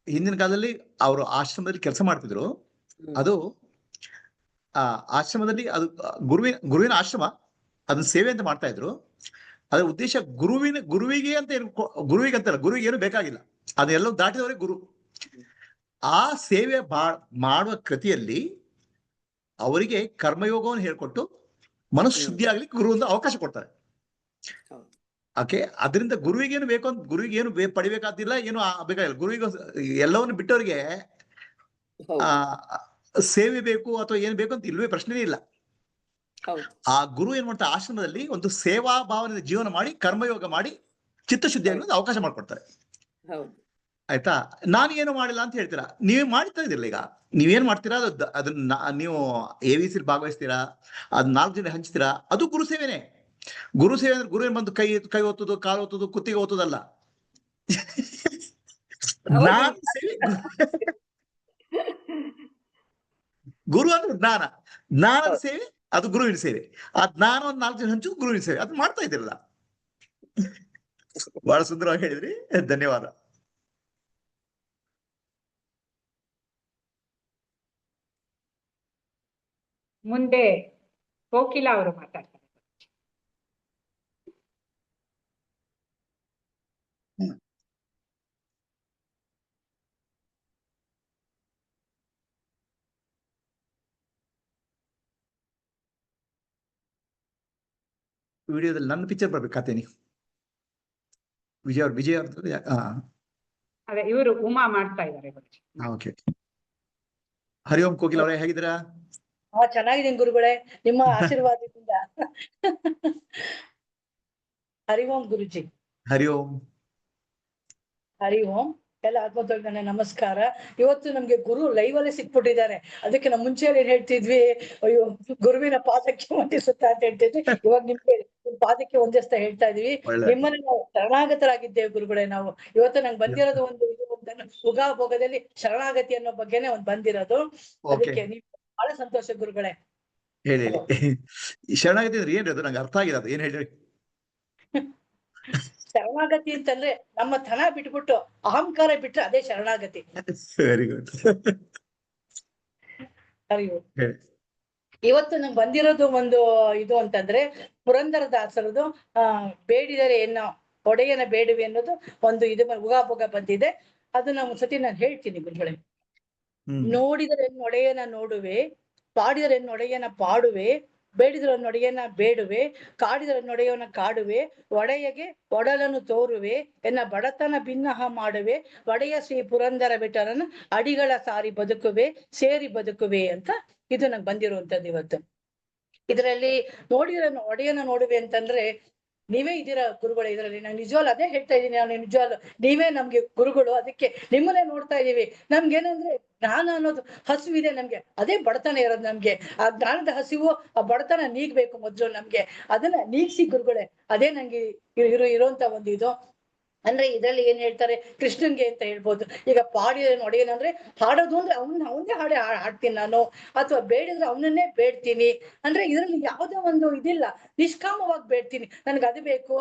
ಹಿಂದಿನ ಕಾಲದಲ್ಲಿ ಅವರು ಆಶ್ರಮದಲ್ಲಿ ಕೆಲಸ ಮಾಡ್ತಿದ್ರು. ಅದು ಆಶ್ರಮದಲ್ಲಿ ಅದು ಗುರುವಿನ ಆಶ್ರಮ, ಅದನ್ನ ಸೇವೆ ಅಂತ ಮಾಡ್ತಾ ಇದ್ರು. ಅದರ ಉದ್ದೇಶ ಗುರುವಿಗೆ ಅಂತ ಗುರುವಿಗೆ ಅಂತಲ್ಲ, ಗುರುವಿಗೆ ಏನು ಬೇಕಾಗಿಲ್ಲ, ಅದೆಲ್ಲವೂ ದಾಟಿದವರೇ ಗುರು. ಆ ಸೇವೆ ಮಾಡುವ ಕೃತಿಯಲ್ಲಿ ಅವರಿಗೆ ಕರ್ಮಯೋಗವನ್ನು ಹೇಳ್ಕೊಟ್ಟು ಮನಸ್ಸು ಶುದ್ಧಿ ಆಗ್ಲಿಕ್ಕೆ ಗುರು ಒಂದು ಅವಕಾಶ ಕೊಡ್ತಾರೆ. ಓಕೆ, ಅದರಿಂದ ಗುರುವಿಗೇನು ಬೇಕು ಅಂತ, ಗುರುವಿಗೇನು ಪಡಿಬೇಕಾದಿಲ್ಲ, ಏನು ಬೇಕಾಗಿಲ್ಲ. ಗುರುವಿಗೆ ಎಲ್ಲವನ್ನು ಬಿಟ್ಟವರಿಗೆ ಸೇವೆ ಬೇಕು ಅಥವಾ ಏನ್ ಬೇಕು ಅಂತ ಇಲ್ವೇ ಪ್ರಶ್ನೆನೇ ಇಲ್ಲ. ಆ ಗುರು ಏನ್ ಮಾಡ್ತಾರೆ, ಆಶ್ರಮದಲ್ಲಿ ಒಂದು ಸೇವಾ ಭಾವನೆ ಜೀವನ ಮಾಡಿ, ಕರ್ಮಯೋಗ ಮಾಡಿ, ಚಿತ್ತಶುದ್ಧಿ ಆಗಲಿ ಅವಕಾಶ ಮಾಡ್ಕೊಡ್ತಾರೆ. ಆಯ್ತಾ? ನಾನು ಏನು ಮಾಡಿಲ್ಲ ಅಂತ ಹೇಳ್ತೀರಾ, ನೀವೇ ಮಾಡ್ತಾ ಇದಿಲ್ಲ. ಈಗ ನೀವೇನ್ ಮಾಡ್ತೀರಾ, ಅದನ್ನ ನೀವು AVC ಭಾಗವಹಿಸ್ತೀರಾ, ಅದ್ 4 ಜನ ಹಂಚ್ತೀರಾ, ಅದು ಗುರು ಸೇವೆನೆ. ಗುರು ಸೇವೆ ಅಂದ್ರೆ ಗುರು ಏನ್ ಬಂದು ಕೈ ಒತ್ತುದು, ಕಾಲು ಒತ್ತುದು, ಕುತ್ತಿಗೆ ಒತ್ತುದಲ್ಲ. ನಾನು ಸೇವೆ, ಗುರು ಅಂದ್ರೆ ಜ್ಞಾನದ ಸೇವೆ, ಅದು ಗುರುವಿನ ಸೇವೆ. ಆ ಜ್ಞಾನ ಒಂದು 4 ಜನ ಹಂಚು ಗುರುವಿನ ಸೇವೆ, ಅದು ಮಾಡ್ತಾ ಇದ್ದಿರಲ್ಲ. ಬಹಳ ಸುಂದರವಾಗಿ ಹೇಳಿದ್ರಿ, ಧನ್ಯವಾದ. ಮುಂದೆ ಕೋಕಿಲ ಅವರು ಮಾತಾಡ್ತಾರೆ. ವಿಡಿಯೋದಲ್ಲಿ ನನ್ನ ಪಿಕ್ಚರ್ ಬರ್ಬೇಕು ಖಾತೆನಿ. ವಿಜಯ್ ಅವ್ರದ್ದು. ಅದೇ ಇವರು ಉಮಾ ಮಾಡ್ತಾ ಇದ್ದಾರೆ ಗುರುಜಿ. ಓಕೆ. ಹರಿ ಓಂ ಕೋಕಿಲ್ ಅವರೇ, ಹೇಗಿದ್ದೀರಾ? ಚೆನ್ನಾಗಿದ್ದೀನಿ ಗುರುಗಳೇ, ನಿಮ್ಮ ಆಶೀರ್ವಾದದಿಂದ. ಹರಿ ಓಂ ಗುರುಜಿ. ಹರಿ ಓಂ. ಹರಿ ಓಂ. ಎಲ್ಲ ಆತ್ಮತೋಳ್ಗನೆ ನಮಸ್ಕಾರ. ಇವತ್ತು ನಮ್ಗೆ ಗುರು ಲೈವ್ ಅಲ್ಲಿ ಸಿಕ್ಬಿಟ್ಟಿದ್ದಾರೆ. ಅದಕ್ಕೆ ನಾವು ಮುಂಚೆ ಏನ್ ಹೇಳ್ತಿದ್ವಿ, ಅಯ್ಯೋ ಗುರುವಿನ ಪಾದಕ್ಕೆ ವಂದಿಸುತ್ತಾ ಅಂತ ಹೇಳ್ತಿದ್ವಿ. ಇವಾಗ ನಿಮ್ಗೆ ಪಾದಕ್ಕೆ ವಂದಿಸ್ತಾ ಹೇಳ್ತಾ ಇದೀವಿ. ನಿಮ್ಮನ್ನ ನಾವು ಶರಣಾಗತರಾಗಿದ್ದೇವೆ ಗುರುಗಳೇ. ನಾವು ಇವತ್ತು ನಂಗೆ ಬಂದಿರೋದು ಒಂದು ಉಗಾಭೋಗದಲ್ಲಿ ಶರಣಾಗತಿ ಅನ್ನೋ ಬಗ್ಗೆನೆ ಒಂದು ಬಂದಿರೋದು. ಅದಕ್ಕೆ ನೀವು ಬಹಳ ಸಂತೋಷ ಗುರುಗಳೇ. ಹೇಳಿ. ಶರಣಾಗತಿ ಅಂದ್ರೆ ಏನ್ರಿ? ಅದು ನಂಗೆ ಅರ್ಥ ಆಗಿರೋದು, ಏನ್ ಹೇಳ್ರಿ? ಶರಣಾಗತಿ ಅಂತಂದ್ರೆ ನಮ್ಮ ತನ ಬಿಟ್ಬಿಟ್ಟು ಅಹಂಕಾರ ಬಿಟ್ರೆ ಅದೇ ಶರಣಾಗತಿ. Very good. ಇವತ್ತು ನಂಗೆ ಬಂದಿರೋದು ಒಂದು ಇದು ಅಂತಂದ್ರೆ ಪುರಂದರದಾಸರದು ಬೇಡಿದರೆ ಏನೋ ಒಡೆಯನ ಬೇಡುವೆ ಅನ್ನೋದು ಒಂದು ಇದು ಉಗಾಭೋಗ ಬಂದಿದೆ. ಅದು ನಾವು ಸತಿ ನಾನು ಹೇಳ್ತೀನಿ ಗುರುಗಳೇ. ನೋಡಿದರೆ ಒಡೆಯನ ನೋಡುವೆ, ಪಾಡಿದರೆ ಒಡೆಯನ ಪಾಡುವೆ, ಬೇಡಿದರೆ ಒಡೆಯನ ಬೇಡುವೆ, ಕಾಡಿದರೆ ಒಡೆಯನ ಕಾಡುವೆ, ಒಡೆಯಗೆ ಒಡಲನ್ನು ತೋರುವೆ, ಎನ್ನ ಬಡತನ ಭಿನ್ನಹ ಮಾಡುವೆ, ಒಡೆಯ ಶ್ರೀ ಪುರಂದರ ವಿಠಲನ ಅಡಿಗಳ ಸಾರಿ ಬದುಕುವೆ, ಸೇರಿ ಬದುಕುವೆ ಅಂತ ಇದು ನಂಗೆ ಬಂದಿರುವಂತದ್ದು ಇವತ್ತು. ಇದರಲ್ಲಿ ನೋಡಿದ್ರೆ ಒಡೆಯನ ನೋಡುವೆ ಅಂತಂದ್ರೆ ನೀವೇ ಇದ್ದೀರಾ ಗುರುಗಳೇ. ಇದರಲ್ಲಿ ನಾನು ನಿಜವಾಗ್ಲು ಅದೇ ಹೇಳ್ತಾ ಇದ್ದೀನಿ. ನಾನು ನಿಜವಾಗ್ಲು ನೀವೇ ನಮ್ಗೆ ಗುರುಗಳು. ಅದಕ್ಕೆ ನಿಮ್ಮನ್ನೇ ನೋಡ್ತಾ ಇದೀವಿ. ನಮ್ಗೇನಂದ್ರೆ ಜ್ಞಾನ ಅನ್ನೋದು ಹಸಿವಿದೆ ನಮ್ಗೆ, ಅದೇ ಬಡತನ ಇರೋದು ನಮ್ಗೆ. ಆ ಜ್ಞಾನದ ಹಸಿವು, ಆ ಬಡತನ ನೀಗ್ಬೇಕು ಮೊದ್ಲು ನಮ್ಗೆ. ಅದನ್ನ ನೀಗ್ಸಿ ಗುರುಗಳೇ, ಅದೇ ನಂಗೆ ಇರುವಂತ ಒಂದು ಇದು. ಅಂದ್ರೆ ಇದರಲ್ಲಿ ಏನ್ ಹೇಳ್ತಾರೆ, ಕೃಷ್ಣನ್ಗೆ ಅಂತ ಹೇಳ್ಬೋದು. ಈಗ ಪಾಡಿದ್ರೆ ಒಡೆಯನಂದ್ರೆ ಹಾಡೋದು ಅಂದ್ರೆ ಅವನ್ನೇ ಹಾಡ್ತೀನಿ ನಾನು, ಅಥವಾ ಬೇಡಿದ್ರೆ ಅವನನ್ನೇ ಬೇಡ್ತೀನಿ. ಅಂದ್ರೆ ಇದರಲ್ಲಿ ಯಾವುದೇ ಒಂದು ಇದಿಲ್ಲ, ನಿಷ್ಕಾಮವಾಗಿ ಬೇಡ್ತೀನಿ. ನನ್ಗೆ ಅದು ಬೇಕು,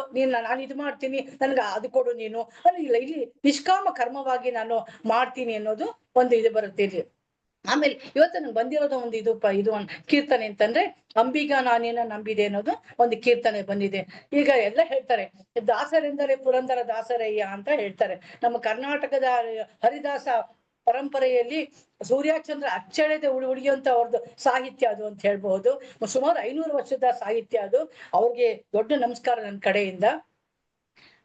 ನಾನು ಇದು ಮಾಡ್ತೀನಿ, ನನ್ಗೆ ಅದು ಕೊಡು ನೀನು ಅಂದ್ರೆ ಇಲ್ಲ. ಇಲ್ಲಿ ನಿಷ್ಕಾಮ ಕರ್ಮವಾಗಿ ನಾನು ಮಾಡ್ತೀನಿ ಅನ್ನೋದು ಒಂದು ಇದು ಬರುತ್ತೆ ಇಲ್ಲಿ. ಆಮೇಲೆ ಇವತ್ತು ನಂಗೆ ಬಂದಿರೋದು ಒಂದು ಇದು ಒಂದು ಕೀರ್ತನೆ ಅಂತಂದ್ರೆ ಅಂಬಿಗಾ ನಾನೇನ ನಂಬಿದೆ ಅನ್ನೋದು ಒಂದು ಕೀರ್ತನೆ ಬಂದಿದೆ. ಈಗ ಎಲ್ಲ ಹೇಳ್ತಾರೆ ದಾಸರೆಂದರೆ ಪುರಂದರ ದಾಸರಯ್ಯ ಅಂತ ಹೇಳ್ತಾರೆ. ನಮ್ಮ ಕರ್ನಾಟಕದ ಹರಿದಾಸ ಪರಂಪರೆಯಲ್ಲಿ ಸೂರ್ಯಚಂದ್ರ ಅಚ್ಚಳೆದೆ ಉಳಿಯುವಂತ ಅವ್ರದ್ದು ಸಾಹಿತ್ಯ ಅದು ಅಂತ ಹೇಳ್ಬಹುದು. ಸುಮಾರು 500 ವರ್ಷದ ಸಾಹಿತ್ಯ ಅದು. ಅವ್ರಿಗೆ ದೊಡ್ಡ ನಮಸ್ಕಾರ ನನ್ನ ಕಡೆಯಿಂದ.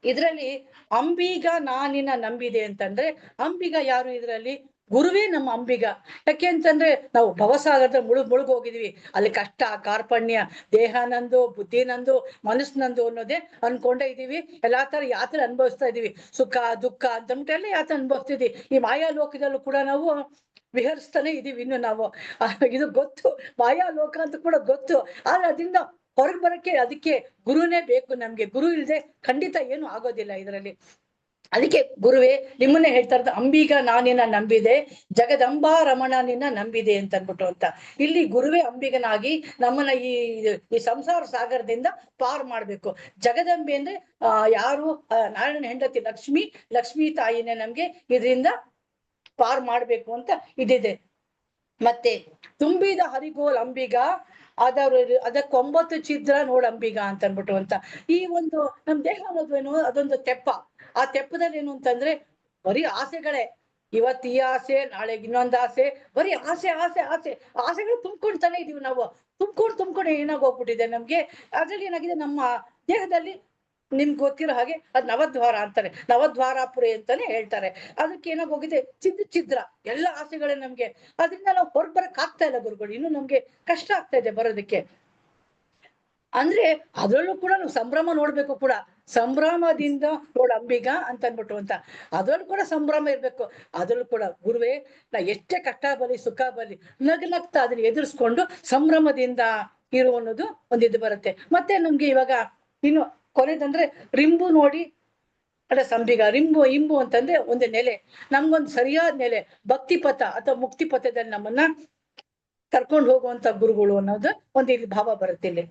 ಇದರಲ್ಲಿ ಅಂಬಿಗ ನಾನಿನ ನಂಬಿದೆ ಅಂತಂದ್ರೆ ಅಂಬಿಗ ಯಾರು? ಇದರಲ್ಲಿ ಗುರುವೇ ನಮ್ಮ ಅಂಬಿಗ. ಯಾಕೆ ಅಂತಂದ್ರೆ ನಾವು ಭವಸಾಗರದ ಮುಳುಗೋಗಿದೀವಿ. ಅಲ್ಲಿ ಕಷ್ಟ, ಕಾರ್ಪಣ್ಯ, ದೇಹ ನಂದು, ಬುದ್ಧಿ ನಂದು, ಮನಸ್ಸು ನಂದು ಅನ್ನೋದೇ ಅನ್ಕೊಂಡೇ ಇದೀವಿ. ಎಲ್ಲಾ ತರ ಯಾತ್ರೆ ಅನುಭವಿಸ್ತಾ ಇದೀವಿ. ಸುಖ ದುಃಖ ಅಂತಂದ್ಬಿಟ್ಟು ಎಲ್ಲ ಯಾತ್ರೆ ಅನುಭವಿಸ್ತಿದ್ವಿ. ಈ ಮಾಯಾ ಲೋಕದಲ್ಲೂ ಕೂಡ ನಾವು ವಿಹರಿಸ್ತಾನೆ ಇದೀವಿ. ಇನ್ನು ನಾವು ಇದು ಗೊತ್ತು, ಮಾಯಾ ಲೋಕ ಅಂತ ಕೂಡ ಗೊತ್ತು. ಆದ್ರೆ ಅದರಿಂದ ಹೊರಗೆ ಬರಕ್ಕೆ ಅದಕ್ಕೆ ಗುರುನೇ ಬೇಕು ನಮ್ಗೆ. ಗುರು ಇಲ್ಲದೆ ಖಂಡಿತ ಏನು ಆಗೋದಿಲ್ಲ ಇದರಲ್ಲಿ. ಅದಕ್ಕೆ ಗುರುವೇ ನಿಮ್ಮನ್ನೇ ಹೇಳ್ತಾ ಇರೋದು, ಅಂಬಿಗ ನಾನಿನ ನಂಬಿದೆ, ಜಗದಂಬಾ ರಮಣ ನಿನ್ನ ನಂಬಿದೆ ಅಂತ ಅನ್ಬಿಟ್ಟು ಅಂತ. ಇಲ್ಲಿ ಗುರುವೇ ಅಂಬಿಗನಾಗಿ ನಮ್ಮನ್ನ ಈ ಸಂಸಾರ ಸಾಗರದಿಂದ ಪಾರ್ ಮಾಡ್ಬೇಕು. ಜಗದಂಬೆ ಅಂದ್ರೆ ಯಾರು? ನಾರಾಯಣ ಹೆಂಡತಿ ಲಕ್ಷ್ಮೀ ತಾಯಿನೇ ನಮ್ಗೆ ಇದರಿಂದ ಪಾರ್ ಮಾಡ್ಬೇಕು ಅಂತ ಇದಿದೆ. ಮತ್ತೆ ತುಂಬಿದ ಹರಿಗೋಲ್ ಅಂಬಿಗ, ಅದಕ್ಕೆ 9 ಛಿದ್ರ ನೋಡಂಬಿಗ ಅಂತ ಅನ್ಬಿಟ್ಟು ಅಂತ. ಈ ಒಂದು ನಮ್ ದೇಹ ಅನ್ನೋದೇನು, ಅದೊಂದು ತೆಪ್ಪ. ಆ ತೆಪ್ಪದಲ್ಲಿ ಏನು ಅಂತಂದ್ರೆ ಬರೀ ಆಸೆಗಳೇ. ಇವತ್ತು ಈ ಆಸೆ, ನಾಳೆಗೆ ಇನ್ನೊಂದು ಆಸೆ, ಬರೀ ಆಸೆ ಆಸೆ ಆಸೆ ಆಸೆಗಳು ತುಂಬ್ಕೊಂಡ್ತಾನೆ ಇದೀವಿ ನಾವು. ತುಂಬ್ಕೊಂಡು ಏನಾಗೋಗ್ಬಿಟ್ಟಿದೆ ನಮ್ಗೆ. ಅದ್ರಲ್ಲಿ ಏನಾಗಿದೆ, ನಮ್ಮ ದೇಹದಲ್ಲಿ ನಿಮ್ಗೆ ಗೊತ್ತಿರೋ ಹಾಗೆ ಅದ್ ನವದ್ವಾರ ಅಂತಾರೆ, ನವದ್ವಾರಾಪುರಿ ಅಂತಾನೆ ಹೇಳ್ತಾರೆ. ಅದಕ್ಕೆ ಏನಾಗೋಗಿದೆ, ಛಿದ್ರ ಎಲ್ಲ ಆಸೆಗಳೇ ನಮ್ಗೆ. ಅದರಿಂದ ನಾವು ಹೊರಬರಕ್ ಆಗ್ತಾ ಇಲ್ಲ ಗುರುಗಳು. ಇನ್ನು ನಮ್ಗೆ ಕಷ್ಟ ಆಗ್ತಾ ಇದೆ ಬರೋದಕ್ಕೆ. ಅಂದ್ರೆ ಅದ್ರಲ್ಲೂ ಕೂಡ ನಾವು ಸಂಭ್ರಮ ನೋಡ್ಬೇಕು ಕೂಡ. ಸಂಭ್ರಮದಿಂದ ಅಂಬಿಗ ಅಂತ ಅನ್ಬಿಟ್ಟು ಅಂತ. ಅದ್ರಲ್ಲೂ ಕೂಡ ಸಂಭ್ರಮ ಇರ್ಬೇಕು. ಅದ್ರಲ್ಲೂ ಕೂಡ ಗುರುವೇ, ನಾ ಎಷ್ಟೇ ಕಷ್ಟ ಬರಲಿ ಸುಖ ಬರಲಿ ನಗ್ನಗ್ತಾ ಅದನ್ನ ಎದುರಿಸ್ಕೊಂಡು ಸಂಭ್ರಮದಿಂದ ಇರು ಅನ್ನೋದು ಒಂದಿದು ಬರುತ್ತೆ. ಮತ್ತೆ ನಮ್ಗೆ ಇವಾಗ ಇನ್ನು ಕೊನೆದಂದ್ರೆ ರಿಂಬು ನೋಡಿ ಅಲ್ಲ ಸಂಬಿಗ. ಇಂಬು ಅಂತಂದ್ರೆ ಒಂದು ನೆಲೆ, ನಮ್ಗೊಂದು ಸರಿಯಾದ ನೆಲೆ, ಭಕ್ತಿ ಪಥ ಅಥವಾ ಮುಕ್ತಿ ಪಥದಲ್ಲಿ ನಮ್ಮನ್ನ ಕರ್ಕೊಂಡು ಹೋಗುವಂತ ಗುರುಗಳು ಅನ್ನೋದು ಒಂದು ಇಲ್ಲಿ ಭಾವ ಬರುತ್ತೆ ಇಲ್ಲಿ.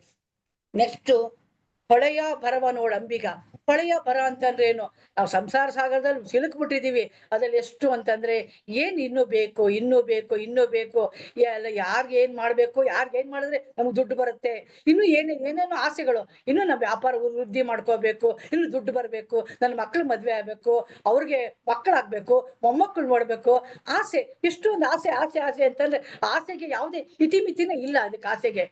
ನೆಕ್ಸ್ಟ್ ಹೊಳೆಯ ಬರವ ನೋಡ್ ಅಂಬಿಗ. ಹೊಳೆಯ ಬರ ಅಂತಂದ್ರೆ ಏನು? ನಾವು ಸಂಸಾರ ಸಾಗರದಲ್ಲಿ ಸಿಲುಕ್ಬಿಟ್ಟಿದೀವಿ. ಅದ್ರಲ್ಲಿ ಎಷ್ಟು ಅಂತಂದ್ರೆ ಇನ್ನೂ ಬೇಕು ಎಲ್ಲ. ಯಾರ್ಗೆ ಏನ್ ಮಾಡ್ಬೇಕು, ಯಾರ್ಗೆ ಏನ್ ಮಾಡಿದ್ರೆ ನಮ್ಗೆ ದುಡ್ಡು ಬರುತ್ತೆ, ಇನ್ನು ಏನೇನೋ ಆಸೆಗಳು. ಇನ್ನು ನಾವು ವ್ಯಾಪಾರ ವೃದ್ಧಿ ಮಾಡ್ಕೋಬೇಕು, ಇನ್ನು ದುಡ್ಡು ಬರ್ಬೇಕು, ನನ್ನ ಮಕ್ಳು ಮದ್ವೆ ಆಗ್ಬೇಕು, ಅವ್ರಿಗೆ ಮಕ್ಕಳಾಗ್ಬೇಕು, ಮೊಮ್ಮಕ್ಕಳು ನೋಡ್ಬೇಕು, ಆಸೆ. ಇಷ್ಟೊಂದು ಆಸೆ ಆಸೆ ಆಸೆ ಅಂತಂದ್ರೆ ಆಸೆಗೆ ಯಾವುದೇ ಇತಿಮಿತಿನೇ ಇಲ್ಲ. ಅದಕ್ಕೆ ಆಸೆಗೆ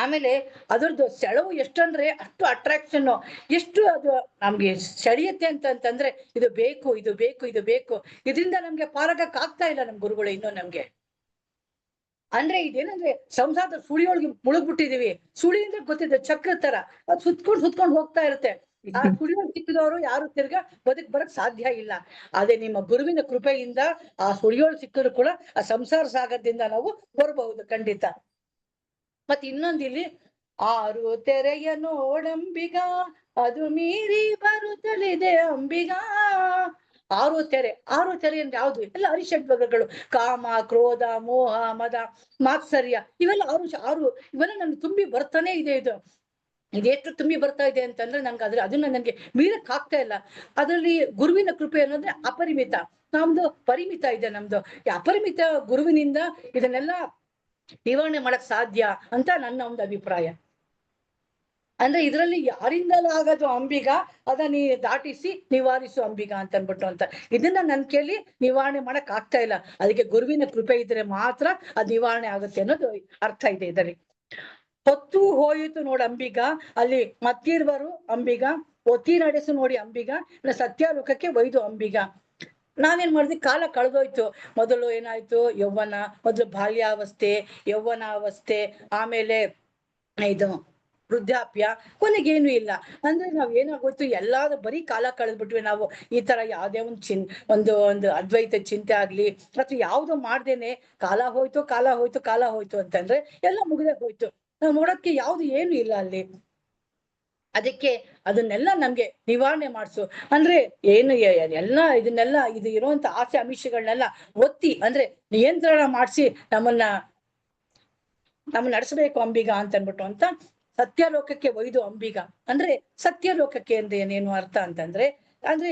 ಆಮೇಲೆ ಅದ್ರದ್ದು ಸೆಳವು ಎಷ್ಟಂದ್ರೆ ಅಷ್ಟು ಅಟ್ರಾಕ್ಷನ್, ಎಷ್ಟು ಅದು ನಮ್ಗೆ ಸೆಳೆಯುತ್ತೆ ಅಂತಂದ್ರೆ ಇದು ಬೇಕು, ಇದು ಬೇಕು, ಇದು ಬೇಕು. ಇದರಿಂದ ನಮ್ಗೆ ಪಾರಾಗಕ್ ಆಗ್ತಾ ಇಲ್ಲ ನಮ್ ಗುರುಗಳು ಇನ್ನೂ ನಮ್ಗೆ. ಅಂದ್ರೆ ಇದೇನಂದ್ರೆ ಸಂಸಾರದ ಸುಳಿಯೊಳಗೆ ಮುಳುಗ್ಬಿಟ್ಟಿದೀವಿ. ಸುಳಿ ಅಂದ್ರೆ ಗೊತ್ತಿದೆ, ಚಕ್ರ ತರ ಅದು ಸುತ್ಕೊಂಡು ಹೋಗ್ತಾ ಇರುತ್ತೆ. ಆ ಸುಳಿಯೊಳಗೆ ಸಿಕ್ಕಿದವರು ಯಾರು ತಿರ್ಗಾ ಬರಕ್ ಸಾಧ್ಯ ಇಲ್ಲ. ಅದೇ ನಿಮ್ಮ ಗುರುವಿನ ಕೃಪೆಯಿಂದ ಆ ಸುಳಿಯೊಳಗೆ ಸಿಕ್ಕರು ಕೂಡ ಆ ಸಂಸಾರ ಸಾಗರದಿಂದ ನಾವು ಬರಬಹುದು ಖಂಡಿತ. ಮತ್ತೆ ಇನ್ನೊಂದು ಇಲ್ಲಿ, ಆರು ತೆರೆಯ ನೋಡಂಬಿಗ ಅದು ಮೀರಿ ಬರುತ್ತಲಿದೆ ಅಂಬಿಗ. ಆರು ತೆರೆ ಅಂದ್ರೆ ಯಾವ್ದು? ಎಲ್ಲ ಅರಿಷಡ್ವರ್ಗಗಳು, ಕಾಮ, ಕ್ರೋಧ, ಮೋಹ, ಮದ, ಮಾತ್ಸರ್ಯ, ಇವೆಲ್ಲ ಆರು ಇವೆಲ್ಲ ನನ್ಗೆ ತುಂಬಿ ಬರ್ತಾನೆ ಇದೆ. ಇದೆಷ್ಟು ತುಂಬಿ ಬರ್ತಾ ಇದೆ ಅಂತಂದ್ರೆ ನನ್ಗೆ ಅದನ್ನ ನನ್ಗೆ ಮೀರಕ್ ಆಗ್ತಾ ಇಲ್ಲ. ಅದ್ರಲ್ಲಿ ಗುರುವಿನ ಕೃಪೆ ಅನ್ನೋದ್ರೆ ಅಪರಿಮಿತ, ನಮ್ದು ಪರಿಮಿತ ಇದೆ ನಮ್ದು. ಈ ಅಪರಿಮಿತ ಗುರುವಿನಿಂದ ಇದನ್ನೆಲ್ಲ ನಿವಾರಣೆ ಮಾಡಕ್ ಸಾಧ್ಯ ಅಂತ ನನ್ನ ಒಂದು ಅಭಿಪ್ರಾಯ. ಅಂದ್ರೆ ಇದರಲ್ಲಿ ಯಾರಿಂದಲಾಗದು ಅಂಬಿಗ, ಅದನ್ನ ದಾಟಿಸಿ ನಿವಾರಿಸು ಅಂಬಿಗ ಅಂತ ಅನ್ಬಿಟ್ಟು ಅಂತ. ಇದನ್ನ ನನ್ ಕೇಳಿ ನಿವಾರಣೆ ಮಾಡಕ್ ಆಗ್ತಾ ಇಲ್ಲ. ಅದಕ್ಕೆ ಗುರುವಿನ ಕೃಪೆ ಇದ್ರೆ ಮಾತ್ರ ಅದ್ ನಿವಾರಣೆ ಆಗುತ್ತೆ ಅನ್ನೋದು ಅರ್ಥ ಇದೆ ಇದರಲ್ಲಿ. ಹೊತ್ತು ಹೋಯಿತು ನೋಡು ಅಂಬಿಗ, ಅಲ್ಲಿ ಮತ್ತಿರುವರು ಅಂಬಿಗ, ಒತ್ತಿ ನಡೆಸು ನೋಡಿ ಅಂಬಿಗ, ಸತ್ಯಾಲೋಕಕ್ಕೆ ಒಯ್ದು ಅಂಬಿಗ. ನಾವೇನ್ ಮಾಡಿದ್ವಿ, ಕಾಲ ಕಳೆದೋಯ್ತು. ಮೊದಲು ಏನಾಯ್ತು, ಯೌವನ, ಮೊದಲು ಬಾಲ್ಯಾವಸ್ಥೆ, ಯೌವನಾವಸ್ಥೆ, ಆಮೇಲೆ ಇದು ವೃದ್ಧಾಪ್ಯ, ಕೊನೆಗೇನು ಇಲ್ಲ. ಅಂದ್ರೆ ನಾವ್ ಏನಾಗೋಯ್ತು, ಎಲ್ಲಾದ್ರೂ ಬರೀ ಕಾಲ ಕಳೆದ್ಬಿಟ್ವಿ ನಾವು. ಈ ತರ ಯಾವ್ದೇ ಒಂದು ಅದ್ವೈತ ಚಿಂತೆ ಆಗ್ಲಿ ಅಥವಾ ಯಾವ್ದು ಮಾಡ್ದೇನೆ ಕಾಲ ಹೋಯ್ತು ಅಂತಂದ್ರೆ ಎಲ್ಲ ಮುಗ್ದೇ ಹೋಯ್ತು. ನಾವ್ ನೋಡಕ್ಕೆ ಯಾವ್ದು ಏನು ಇಲ್ಲ ಅಲ್ಲಿ. ಅದಕ್ಕೆ ಅದನ್ನೆಲ್ಲ ನಮ್ಗೆ ನಿವಾರಣೆ ಮಾಡ್ಸು ಅಂದ್ರೆ ಏನು, ಇದನ್ನೆಲ್ಲ ಇದು ಇರುವಂತ ಆಸೆ ಆಮಿಷಗಳನ್ನೆಲ್ಲ ಒತ್ತಿ ಅಂದ್ರೆ ನಿಯಂತ್ರಣ ಮಾಡಿಸಿ ನಮ್ಮನ್ನ ನಡೆಸಬೇಕು ಅಂಬಿಗ ಅಂತ ಅನ್ಬಿಟ್ಟು ಅಂತ. ಸತ್ಯಲೋಕಕ್ಕೆ ಒಯ್ದು ಅಂಬಿಗ ಅಂದ್ರೆ ಸತ್ಯಲೋಕಕ್ಕೆ ಅಂದ್ರೆ ಏನೇನು ಅರ್ಥ ಅಂತಂದ್ರೆ, ಅಂದ್ರೆ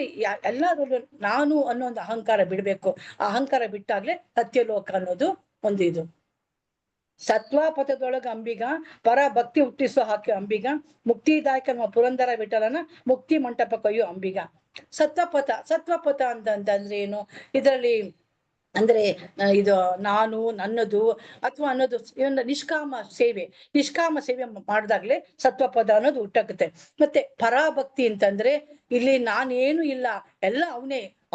ಎಲ್ಲಾದ್ರಲ್ಲೂ ನಾನು ಅನ್ನೋ ಒಂದು ಅಹಂಕಾರ ಬಿಡ್ಬೇಕು. ಆ ಅಹಂಕಾರ ಬಿಟ್ಟಾಗ್ಲೇ ಸತ್ಯಲೋಕ ಅನ್ನೋದು ಒಂದು ಇದು. ಸತ್ವಾಪಥದೊಳಗ ಅಂಬಿಗ, ಪರ ಭಕ್ತಿ ಹುಟ್ಟಿಸೋ ಹಾಕಿ ಅಂಬಿಗ, ಮುಕ್ತಿದಾಯಕ ನಮ್ಮ ಪುರಂದರ ವಿಠಲನ ಮುಕ್ತಿ ಮಂಟಪ ಕೊಯ್ಯೋ ಅಂಬಿಗ. ಸತ್ವಪಥ ಅಂತಂದ್ರೆ ಏನು? ಇದರಲ್ಲಿ ಅಂದ್ರೆ ಇದು ನಾನು, ನನ್ನದು ಅಥವಾ ಅನ್ನೋದು ನಿಷ್ಕಾಮ ಸೇವೆ ಮಾಡಿದಾಗ್ಲೇ ಸತ್ವಪದ ಅನ್ನೋದು ಹುಟ್ಟಾಗುತ್ತೆ. ಮತ್ತೆ ಪರಾಭಕ್ತಿ ಅಂತಂದ್ರೆ ಇಲ್ಲಿ ನಾನೇನು ಇಲ್ಲ, ಎಲ್ಲ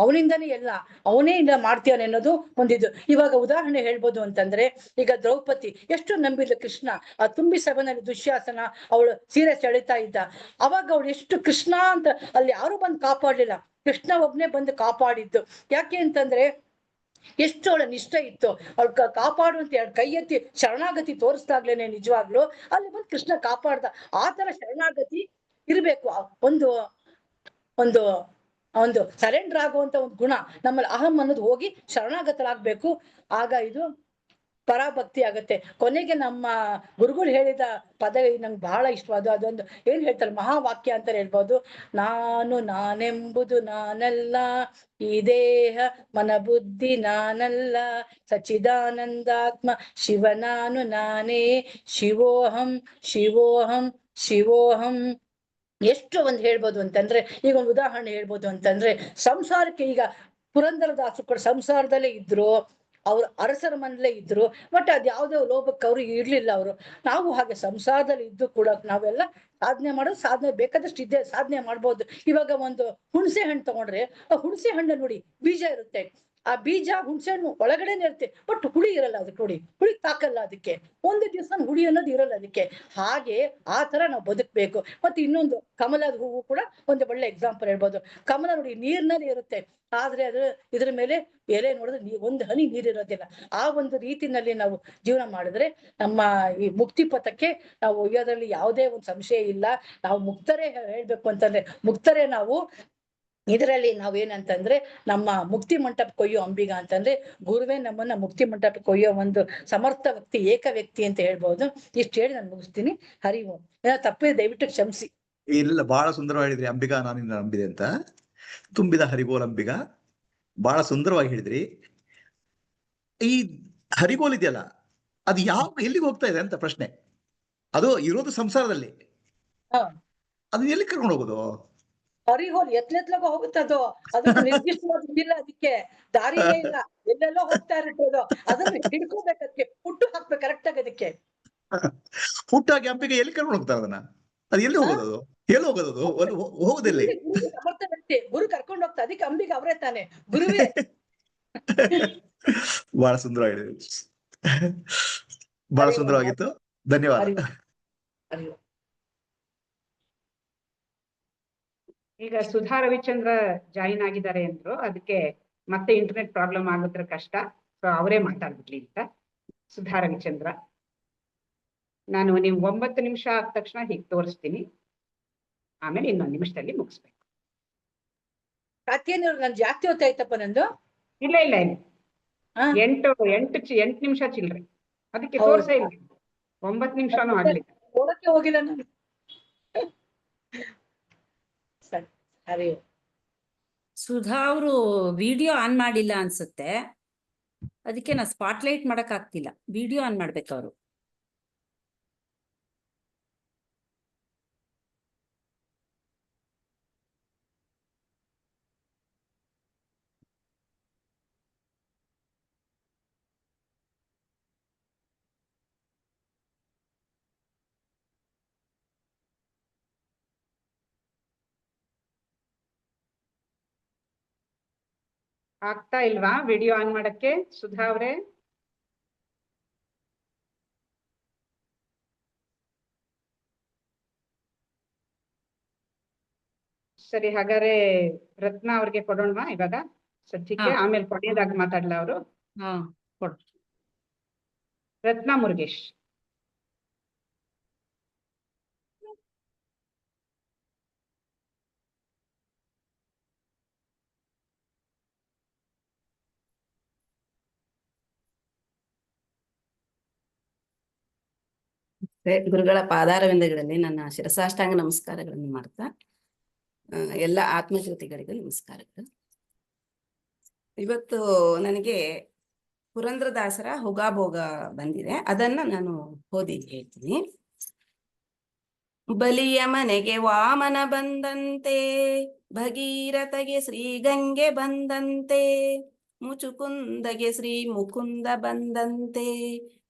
ಅವನಿಂದನೇ ಎಲ್ಲ, ಅವನೇ ಇಲ್ಲ ಮಾಡ್ತೀಯಾನೆ ಅನ್ನೋದು ಒಂದಿದು. ಇವಾಗ ಉದಾಹರಣೆ ಹೇಳ್ಬೋದು ಅಂತಂದ್ರೆ, ಈಗ ದ್ರೌಪದಿ ಎಷ್ಟು ನಂಬಿದ್ಲು ಕೃಷ್ಣ. ಆ ತುಂಬಿ ಸಭೆನಲ್ಲಿ ದುಶ್ಯಾಸನ ಅವಳು ಸೀರೆ ಸೆಳಿತಾ ಇದ್ದ. ಅವಾಗ ಅವಳು ಎಷ್ಟು ಕೃಷ್ಣ ಅಂತ ಅಲ್ಲಿ ಯಾರು ಬಂದು ಕಾಪಾಡ್ಲಿಲ್ಲ, ಕೃಷ್ಣ ಒಬ್ನೇ ಬಂದು ಕಾಪಾಡಿದ್ದು. ಯಾಕೆ ಅಂತಂದ್ರೆ ಎಷ್ಟು ಅವಳ ನಿಷ್ಠೆ ಇತ್ತು. ಅವಳು ಕಾಪಾಡುವಂತ ಎರಡು ಕೈ ಎತ್ತಿ ಶರಣಾಗತಿ ತೋರಿಸ್ದಾಗ್ಲೇನೆ ನಿಜವಾಗ್ಲು ಅಲ್ಲಿ ಬಂದು ಕೃಷ್ಣ ಕಾಪಾಡ್ದ. ಆ ತರ ಶರಣಾಗತಿ ಇರ್ಬೇಕು. ಒಂದು ಸರೆಂಡರ್ ಆಗುವಂತ ಒಂದು ಗುಣ ನಮ್ಮಲ್ಲಿ ಅಹಂ ಅನ್ನೋದು ಹೋಗಿ ಶರಣಾಗತರಾಗ್ಬೇಕು. ಆಗ ಇದು ಪರಾಭಕ್ತಿ ಆಗತ್ತೆ. ಕೊನೆಗೆ ನಮ್ಮ ಗುರುಗಳು ಹೇಳಿದ ಪದ ನಂಗೆ ಬಹಳ ಇಷ್ಟವಾದ, ಅದೊಂದು ಏನ್ ಹೇಳ್ತಾರೆ, ಮಹಾವಾಕ್ಯ ಅಂತ ಹೇಳ್ಬೋದು. ನಾನೆಂಬುದು ನಾನಲ್ಲ, ಈ ದೇಹ ಮನ ಬುದ್ಧಿ ನಾನಲ್ಲ, ಸಚ್ಚಿದಾನಂದಾತ್ಮ ಶಿವ ನಾನೇ, ಶಿವೋಹಂ ಶಿವೋಹಂ ಶಿವೋಹಂ. ಎಷ್ಟು ಒಂದು ಹೇಳ್ಬೋದು ಅಂತಂದ್ರೆ, ಈಗ ಒಂದು ಉದಾಹರಣೆ ಹೇಳ್ಬೋದು ಅಂತಂದ್ರೆ, ಸಂಸಾರಕ್ಕೆ ಈಗ ಪುರಂದರದಾಸರು ಸಂಸಾರದಲ್ಲೇ ಇದ್ರು, ಅವ್ರು ಅರಸರ ಮನೇಲೇ ಇದ್ರು, ಬಟ್ ಅದ್ ಯಾವ್ದೋ ಲೋಭಕ್ಕೆ ಅವ್ರು ಇರ್ಲಿಲ್ಲ. ನಾವು ಹಾಗೆ ಸಂಸಾರದಲ್ಲಿ ಇದ್ದು ಕೂಡ ನಾವೆಲ್ಲ ಸಾಧನೆ ಮಾಡೋದು, ಸಾಧನೆ ಬೇಕಾದಷ್ಟು ಇದೆ, ಸಾಧನೆ ಮಾಡ್ಬೋದು. ಇವಾಗ ಒಂದು ಹುಣಸೆ ಹಣ್ಣು ತಗೊಂಡ್ರೆ, ಆ ಹುಣಸೆ ಹಣ್ಣು ನೋಡಿ ಬೀಜ ಇರುತ್ತೆ. ಆ ಬೀಜ ಹುಣಸೆ ಹಣ್ಣು ಒಳಗಡೆನೆ ಇರುತ್ತೆ, ಬಟ್ ಹುಳಿ ಇರಲ್ಲ. ಅದಕ್ಕೆ ಹುಳಿ ತಾಕಲ್ಲ. ಅದಕ್ಕೆ ಒಂದು ದಿವಸ ಹುಳಿ ಅನ್ನೋದು ಇರಲ್ಲ ಅದಕ್ಕೆ. ಹಾಗೆ ಆ ತರ ನಾವು ಬದುಕ್ಬೇಕು. ಮತ್ತೆ ಇನ್ನೊಂದು ಕಮಲದ ಹೂವು ಕೂಡ ಒಂದು ಒಳ್ಳೆ ಎಕ್ಸಾಂಪಲ್ ಹೇಳ್ಬೋದು. ಕಮಲ ನೋಡಿ ನೀರ್ನಲ್ಲಿ ಇರುತ್ತೆ, ಆದ್ರೆ ಇದ್ರ ಮೇಲೆ ಎಲೆ ನೋಡಿದ್ರೆ ಒಂದು ಹನಿ ನೀರಿರೋದಿಲ್ಲ. ಆ ಒಂದು ರೀತಿನಲ್ಲಿ ನಾವು ಜೀವನ ಮಾಡಿದ್ರೆ ನಮ್ಮ ಈ ಮುಕ್ತಿ ಪಥಕ್ಕೆ ನಾವು ಒಯ್ಯೋದ್ರಲ್ಲಿ ಯಾವುದೇ ಒಂದು ಸಂಶಯ ಇಲ್ಲ. ನಾವು ಮುಕ್ತರೇ ಹೇಳ್ಬೇಕು ಅಂತಂದ್ರೆ ಮುಕ್ತರೇ ನಾವು. ಇದರಲ್ಲಿ ನಾವೇನಂತಂದ್ರೆ ನಮ್ಮ ಮುಕ್ತಿ ಮಂಟಪ ಕೊಯ್ಯೋ ಅಂಬಿಗ ಅಂತಂದ್ರೆ ಗುರುವೇ ನಮ್ಮನ್ನ ಮುಕ್ತಿ ಮಂಟಪ ಕೊಯ್ಯೋ ಒಂದು ಸಮರ್ಥ ವ್ಯಕ್ತಿ, ಏಕ ವ್ಯಕ್ತಿ ಅಂತ ಹೇಳ್ಬೋದು. ಇಷ್ಟು ಹೇಳಿ ನಾನು ಮುಗಿಸ್ತೀನಿ. ಹರಿ ಓಂ. ತಪ್ಪಿದೆ ದಯವಿಟ್ಟು ಕ್ಷಮಿಸಿ. ಇಲ್ಲ, ಬಹಳ ಸುಂದರವಾಗಿ ಹೇಳಿದ್ರಿ. ಅಂಬಿಗಾ ನಾನಿನ್ನ ನಂಬಿದೆ ಅಂತ, ತುಂಬಿದ ಹರಿಬೋಲ್ ಅಂಬಿಗ, ಬಹಳ ಸುಂದರವಾಗಿ ಹೇಳಿದ್ರಿ. ಈ ಹರಿಬೋಲ್ ಇದೆಯಲ್ಲ, ಅದು ಎಲ್ಲಿಗೆ ಹೋಗ್ತಾ ಇದೆ ಅಂತ ಪ್ರಶ್ನೆ. ಅದು ಇರೋದು ಸಂಸಾರದಲ್ಲಿ, ಅದು ಎಲ್ಲಿ ಕರ್ಕೊಂಡು ಹೋಗೋದು? ಹರಿಹೋಲ್ ಎತ್ಲೆತ್ಲಾಗ ಹೋಗುತ್ತದು. ಅದಕ್ಕೆ ನಿರ್ದಿಷ್ಟವಾದ ಇಲ್ಲ, ಅದಕ್ಕೆ ದಾರಿಯೇ ಇಲ್ಲ, ಎಲ್ಲೆಲ್ಲೋ ಹೋಗ್ತಾ ಇರೋದು. ಅದನ್ನ ಹಿಡ್ಕೋಬೇಕು, ಅದಕ್ಕೆ ಹುಟ್ಟು ಹಾಕ್ಬೇಕು ಕರೆಕ್ಟ್ ಆಗಿ ಅದಕ್ಕೆ. ಹುಟ್ಟ ಗ್ಯಾಪಿಗೆ ಎಲ್ಲಿ ಕರ್ಕೊಂಡು ಹೋಗ್ತಾರೆ ಅದನ್ನ? ಅದು ಎಲ್ಲಿ ಹೋಗೋದು? ಅದು ಎಲ್ಲಿ ಹೋಗೋದು? ಅದು ಹೋಗುದಿಲ್ಲಿ. ಗುರು ಸಮರ್ಥ ವ್ಯಕ್ತಿ, ಗುರು ಕರ್ಕೊಂಡು ಹೋಗ್ತಾ, ಅದಕ್ಕೆ ಅಂಬಿಗೆ ಅವರೇ ತಾನೆ ಗುರುವೇ. ಬಹಳ ಸುಂದರ ಹೇಳಿದ್ರಿ. ಬಹಳ ಸುಂದರವಾಗಿತ್ತು. ಧನ್ಯವಾದ. ಈಗ ಸುಧಾ ರವಿಚಂದ್ರ ಜಾಯಿನ್ ಆಗಿದ್ದಾರೆ ಅಂದ್ರು, ಅದಕ್ಕೆ ಮತ್ತೆ ಇಂಟರ್ನೆಟ್ ಪ್ರಾಬ್ಲಮ್ ಆಗೋದ್ರ ಕಷ್ಟ, ಸೊ ಅವರೇ ಮಾತಾಡ್ಬಿಡ್ಲಿ ಅಂತ. ಸುಧಾ ರವಿಚಂದ್ರ, ನಾನು ನೀವು 9 ನಿಮಿಷ ಆದ ತಕ್ಷಣ ಹೀಗೆ ತೋರಿಸ್ತೀನಿ, ಆಮೇಲೆ ಇನ್ನೊಂದು ನಿಮಿಷದಲ್ಲಿ ಮುಗಿಸ್ಬೇಕು. ಕಾತ್ಯಾಯನವ್ರು ನನ್ ಜಾಸ್ತಿ ಹೊತ್ತಾಯ್ತಪ್ಪ ನಂದು. ಇಲ್ಲ ಇಲ್ಲ ಇಲ್ಲ, 8 ನಿಮಿಷ ಚಿಲ್ರೆ, ಅದಕ್ಕೆ ಹೌದು. ತೋರ್ಸೇ ಇಲ್ಲ. 9 ನಿಮಿಷನೂ ಆಗ್ಲಿಲ್ಲ. ನೋಡಕ್ಕೆ ಹೋಗಿಲ್ಲ ನಾನು. ಸರಿ, ಹರಿ ಓಂ. ಸುಧಾ ಅವರು ವಿಡಿಯೋ ಆನ್ ಮಾಡಿಲ್ಲ ಅನ್ಸುತ್ತೆ, ಅದಕ್ಕೆ ನಾ ಸ್ಪಾಟ್ಲೈಟ್ ಮಾಡಕ್ ಆಗ್ತಿಲ್ಲ. ವಿಡಿಯೋ ಆನ್ ಮಾಡ್ಬೇಕು ಅವರು. ಆಗ್ತಾ ಇಲ್ವಾ ವಿಡಿಯೋ ಆನ್ ಮಾಡಕ್ಕೆ ಸುಧಾ ಅವ್ರೆ? ಸರಿ, ಹಾಗಾದ್ರೆ ರತ್ನ ಅವ್ರಿಗೆ ಕೊಡೋಣವಾ ಇವಾಗ ಸದ್ಯಕ್ಕೆ? ಹಾ. ಆಮೇಲೆ ಕೊನೆಯದಾಗಿ ಮಾತಾಡ್ಲ ಅವರು. ಹಾ, ಕೊಡು. ರತ್ನ ಮುರುಗೇಶ್. ಗುರುಗಳ ಪಾದಾರವಿಂದಗಳಲ್ಲಿ ನನ್ನ ಶಿರಸಾಷ್ಟಾಂಗ ನಮಸ್ಕಾರಗಳನ್ನು ಮಾಡ್ತಾ, ಎಲ್ಲ ಆತ್ಮಜ್ಯೋತಿಗಳಿಗೂ ನಮಸ್ಕಾರಗಳು. ಇವತ್ತು ನನಗೆ ಪುರಂದ್ರದಾಸರ ಹುಗಾಭೋಗ ಬಂದಿದೆ, ಅದನ್ನ ನಾನು ಓದಿ ಹೇಳ್ತೀನಿ. ಬಲಿಯ ಮನೆಗೆ ವಾಮನ ಬಂದಂತೆ, ಭಗೀರಥಗೆ ಶ್ರೀಗಂಗೆ ಬಂದಂತೆ, ಮುಚುಕುಂದಗೆ ಶ್ರೀ ಮುಕುಂದ ಬಂದಂತೆ,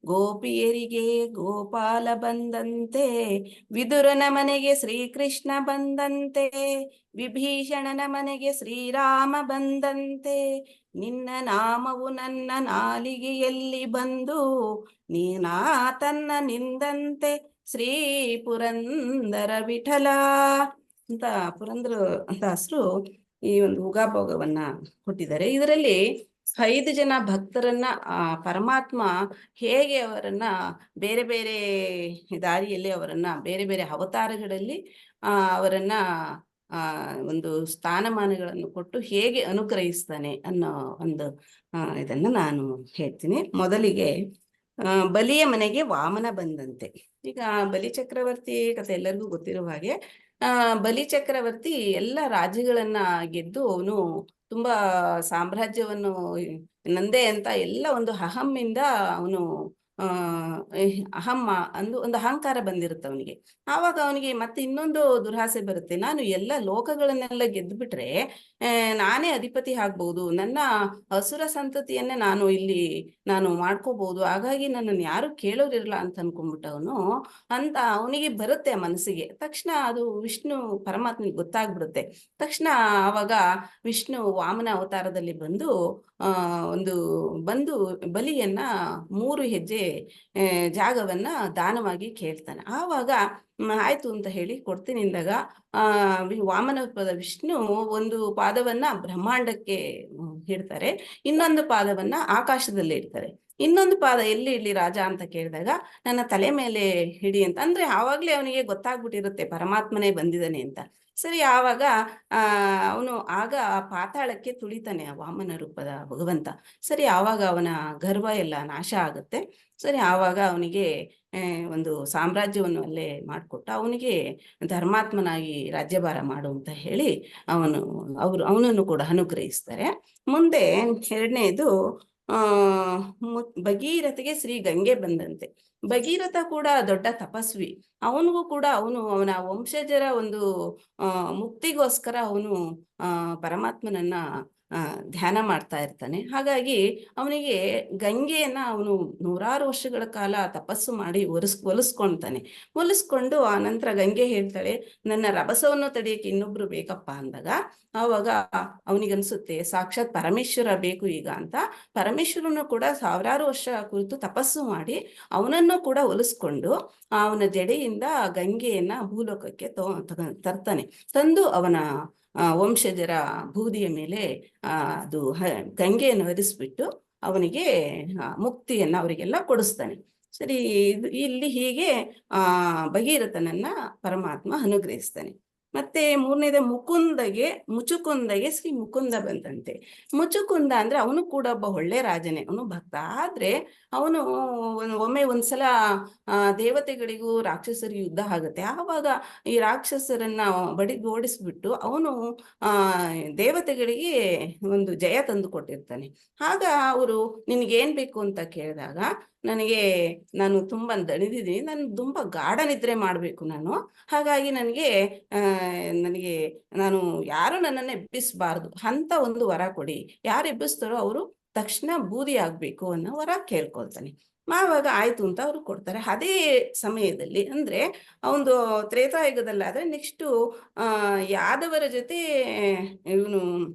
ಗೋಪಿಯರಿಗೆ ಗೋಪಾಲ ಬಂದಂತೆ, ವಿದುರನ ಮನೆಗೆ ಶ್ರೀಕೃಷ್ಣ ಬಂದಂತೆ, ವಿಭೀಷಣನ ಮನೆಗೆ ಶ್ರೀರಾಮ ಬಂದಂತೆ, ನಿನ್ನ ನಾಮವು ನನ್ನ ನಾಲಿಗೆಯಲ್ಲಿ ಬಂದು ನೀನಾ ತನ್ನ ನಿಂದಂತೆ, ಶ್ರೀ ಪುರಂದರ ವಿಠಲ ಅಂತ ಪುರಂದರ ದಾಸರು ಈ ಒಂದು ಉಗಾಭೋಗವನ್ನ ಕೊಟ್ಟಿದ್ದಾರೆ. ಇದರಲ್ಲಿ 5 ಜನ ಭಕ್ತರನ್ನ ಪರಮಾತ್ಮ ಹೇಗೆ ಅವರನ್ನ ಬೇರೆ ಬೇರೆ ದಾರಿಯಲ್ಲಿ ಅವರನ್ನ ಬೇರೆ ಬೇರೆ ಅವತಾರಗಳಲ್ಲಿ ಅವರನ್ನ ಒಂದು ಸ್ಥಾನಮಾನಗಳನ್ನು ಕೊಟ್ಟು ಹೇಗೆ ಅನುಗ್ರಹಿಸ್ತಾನೆ ಅನ್ನೋ ಒಂದು ಇದನ್ನ ನಾನು ಹೇಳ್ತೀನಿ. ಮೊದಲಿಗೆ ಬಲಿಯ ಮನೆಗೆ ವಾಮನ ಬಂದಂತೆ. ಈಗ ಬಲಿ ಚಕ್ರವರ್ತಿ ಕಥೆ ಎಲ್ಲರಿಗೂ ಗೊತ್ತಿರುವ ಹಾಗೆ, ಬಲಿ ಚಕ್ರವರ್ತಿ ಎಲ್ಲ ರಾಜ್ಯಗಳನ್ನ ಗೆದ್ದು ಅವನು ತುಂಬಾ ಸಾಮ್ರಾಜ್ಯವನ್ನು ನಂದೇ ಅಂತ ಎಲ್ಲ ಒಂದು ಅಹಮ್ಮಿಂದ ಅವನು ಅಹಮ್ಮ ಒಂದು ಅಹಂಕಾರ ಬಂದಿರುತ್ತೆ ಅವನಿಗೆ. ಆವಾಗ ಅವನಿಗೆ ಮತ್ತೆ ಇನ್ನೊಂದು ದುರಾಸೆ ಬರುತ್ತೆ, ನಾನು ಎಲ್ಲ ಲೋಕಗಳನ್ನೆಲ್ಲ ಗೆದ್ದು ಬಿಟ್ರೆ ನಾನೇ ಅಧಿಪತಿ ಆಗ್ಬಹುದು, ನನ್ನ ಅಸುರ ಸಂತತಿಯನ್ನೇ ನಾನು ಮಾಡ್ಕೋಬಹುದು, ಹಾಗಾಗಿ ನನ್ನನ್ನು ಯಾರು ಕೇಳೋರಿರಲ್ಲ ಅಂತ ಅನ್ಕೊಂಡ್ಬಿಟ್ಟ ಅವನಿಗೆ ಬರುತ್ತೆ ಮನಸ್ಸಿಗೆ. ತಕ್ಷಣ ಅದು ವಿಷ್ಣು ಪರಮಾತ್ಮನಿಗೆ ಗೊತ್ತಾಗ್ಬಿಡುತ್ತೆ. ತಕ್ಷಣ ಆವಾಗ ವಿಷ್ಣು ವಾಮನ ಅವತಾರದಲ್ಲಿ ಬಂದು ಬಲಿಯನ್ನ 3 ಹೆಜ್ಜೆ ಜಾಗವನ್ನ ದಾನವಾಗಿ ಕೇಳ್ತಾನೆ. ಆವಾಗ ಆಯ್ತು ಅಂತ ಹೇಳಿ ಕೊಡ್ತೀನಿ ಅಂದಾಗ ವಾಮನ ವಿಷ್ಣು ಒಂದು ಪಾದವನ್ನ ಬ್ರಹ್ಮಾಂಡಕ್ಕೆ ಇಡ್ತಾರೆ, ಇನ್ನೊಂದು ಪಾದವನ್ನ ಆಕಾಶದಲ್ಲಿ ಇಡ್ತಾರೆ. ಇನ್ನೊಂದು ಪಾದ ಎಲ್ಲಿ ಇಡ್ಲಿ ರಾಜ ಅಂತ ಕೇಳಿದಾಗ ನನ್ನ ತಲೆ ಮೇಲೆ ಹಿಡಿ ಅಂತ ಅಂದ್ರೆ ಆವಾಗ್ಲೇ ಅವನಿಗೆ ಗೊತ್ತಾಗ್ಬಿಟ್ಟಿರುತ್ತೆ ಪರಮಾತ್ಮನೇ ಬಂದಿದ್ದಾನೆ ಅಂತ. ಸರಿ, ಆವಾಗ ಅವನು ಆಗ ಪಾತಾಳಕ್ಕೆ ತುಳಿತಾನೆ ಆ ವಾಮನ ರೂಪದ ಭಗವಂತ. ಸರಿ, ಆವಾಗ ಅವನ ಗರ್ವ ಎಲ್ಲ ನಾಶ ಆಗುತ್ತೆ. ಸರಿ, ಆವಾಗ ಅವನಿಗೆ ಒಂದು ಸಾಮ್ರಾಜ್ಯವನ್ನು ಅಲ್ಲೇ ಮಾಡಿಕೊಟ್ಟು ಅವನಿಗೆ ಧರ್ಮಾತ್ಮನಾಗಿ ರಾಜ್ಯಭಾರ ಮಾಡು ಅಂತ ಹೇಳಿ ಅವನನ್ನು ಕೂಡ ಅನುಗ್ರಹಿಸ್ತಾರೆ. ಮುಂದೆ 2ನೇದು ಭಗೀರಥಗೆ ಶ್ರೀ ಗಂಗೆ ಬಂದಂತೆ. ಭಗೀರಥ ಕೂಡ ದೊಡ್ಡ ತಪಸ್ವಿ, ಅವನಿಗೂ ಕೂಡ ಅವನ ವಂಶಜರ ಒಂದು ಮುಕ್ತಿಗೋಸ್ಕರ ಅವನು ಪರಮಾತ್ಮನನ್ನ ಧ್ಯಾನ ಮಾಡ್ತಾ ಇರ್ತಾನೆ. ಹಾಗಾಗಿ ಅವನಿಗೆ ಗಂಗೆಯನ್ನ ಅವನು 100 ವರ್ಷಗಳ ಕಾಲ ತಪಸ್ಸು ಮಾಡಿ ಒಲಿಸ್ಕೊಂಡು ಆ ನಂತರ ಗಂಗೆ ಹೇಳ್ತಾಳೆ, ನನ್ನ ರಭಸವನ್ನು ತಡೆಯಕ್ಕೆ ಇನ್ನೊಬ್ರು ಬೇಕಪ್ಪ ಅಂದಾಗ ಆವಾಗ ಅವನಿಗನ್ಸುತ್ತೆ ಸಾಕ್ಷಾತ್ ಪರಮೇಶ್ವರ ಬೇಕು ಈಗ ಅಂತ. ಪರಮೇಶ್ವರನು ಕೂಡ 1000 ವರ್ಷ ಕುರಿತು ತಪಸ್ಸು ಮಾಡಿ ಅವನನ್ನು ಕೂಡ ಒಲಿಸ್ಕೊಂಡು ಅವನ ಜಡೆಯಿಂದ ಗಂಗೆಯನ್ನ ಭೂಲೋಕಕ್ಕೆ ತರ್ತಾನೆ. ತಂದು ಅವನ ವಂಶಜರ ಬೂದಿಯ ಮೇಲೆ ಅದು ಗಂಗೆಯನ್ನು ಹರಿಸ್ಬಿಟ್ಟು ಅವನಿಗೆ ಮುಕ್ತಿಯನ್ನ ಅವರಿಗೆಲ್ಲ ಕೊಡಿಸ್ತಾನೆ. ಸರಿ, ಇಲ್ಲಿ ಹೀಗೆ ಭಗೀರಥನನ್ನ ಪರಮಾತ್ಮ ಅನುಗ್ರಹಿಸ್ತಾನೆ. ಮತ್ತೆ ಮೂರನೇದ ಮುಚುಕುಂದಗೆ ಶ್ರೀ ಮುಕುಂದ ಬಂದಂತೆ. ಮುಚುಕುಂದ ಅಂದ್ರೆ ಅವನು ಕೂಡ ಒಬ್ಬ ಒಳ್ಳೆ ರಾಜನೇ, ಅವನು ಭಕ್ತ. ಆದ್ರೆ ಅವನು ಒಮ್ಮೆ ಒಂದ್ಸಲ ದೇವತೆಗಳಿಗೂ ರಾಕ್ಷಸರಿಗೂ ಯುದ್ಧ ಆಗುತ್ತೆ. ಆವಾಗ ಈ ರಾಕ್ಷಸರನ್ನ ಓಡಿಸ್ಬಿಟ್ಟು ಅವನು ದೇವತೆಗಳಿಗೆ ಒಂದು ಜಯ ತಂದು ಕೊಟ್ಟಿರ್ತಾನೆ. ಆಗ ಅವರು ನಿನಗೇನ್ ಬೇಕು ಅಂತ ಕೇಳಿದಾಗ ನಾನು ತುಂಬಾ ದಣಿದಿದ್ದೀನಿ, ನಾನು ತುಂಬಾ ಗಾಢ ನಿದ್ರೆ ಮಾಡ್ಬೇಕು ನಾನು. ಹಾಗಾಗಿ ನಾನು ಯಾರು ನನ್ನನ್ನು ಎಬ್ಬಿಸಬಾರ್ದು ಅಂತ ಒಂದು ವರ ಕೊಡಿ. ಯಾರು ಎಬ್ಬಿಸ್ತಾರೋ ಅವರು ತಕ್ಷಣ ಬೂದಿ ಆಗ್ಬೇಕು ಅನ್ನೋ ವರ ಕೇಳ್ಕೊಳ್ತಾನೆ. ಆವಾಗ ಆಯ್ತು ಅಂತ ಅವ್ರು ಕೊಡ್ತಾರೆ. ಅದೇ ಸಮಯದಲ್ಲಿ ಅಂದ್ರೆ ಒಂದು ತ್ರೇತಾಯುಗದಲ್ಲಾದ್ರೆ ನೆಕ್ಸ್ಟು ಯಾದವರ ಜೊತೆ ಇವನು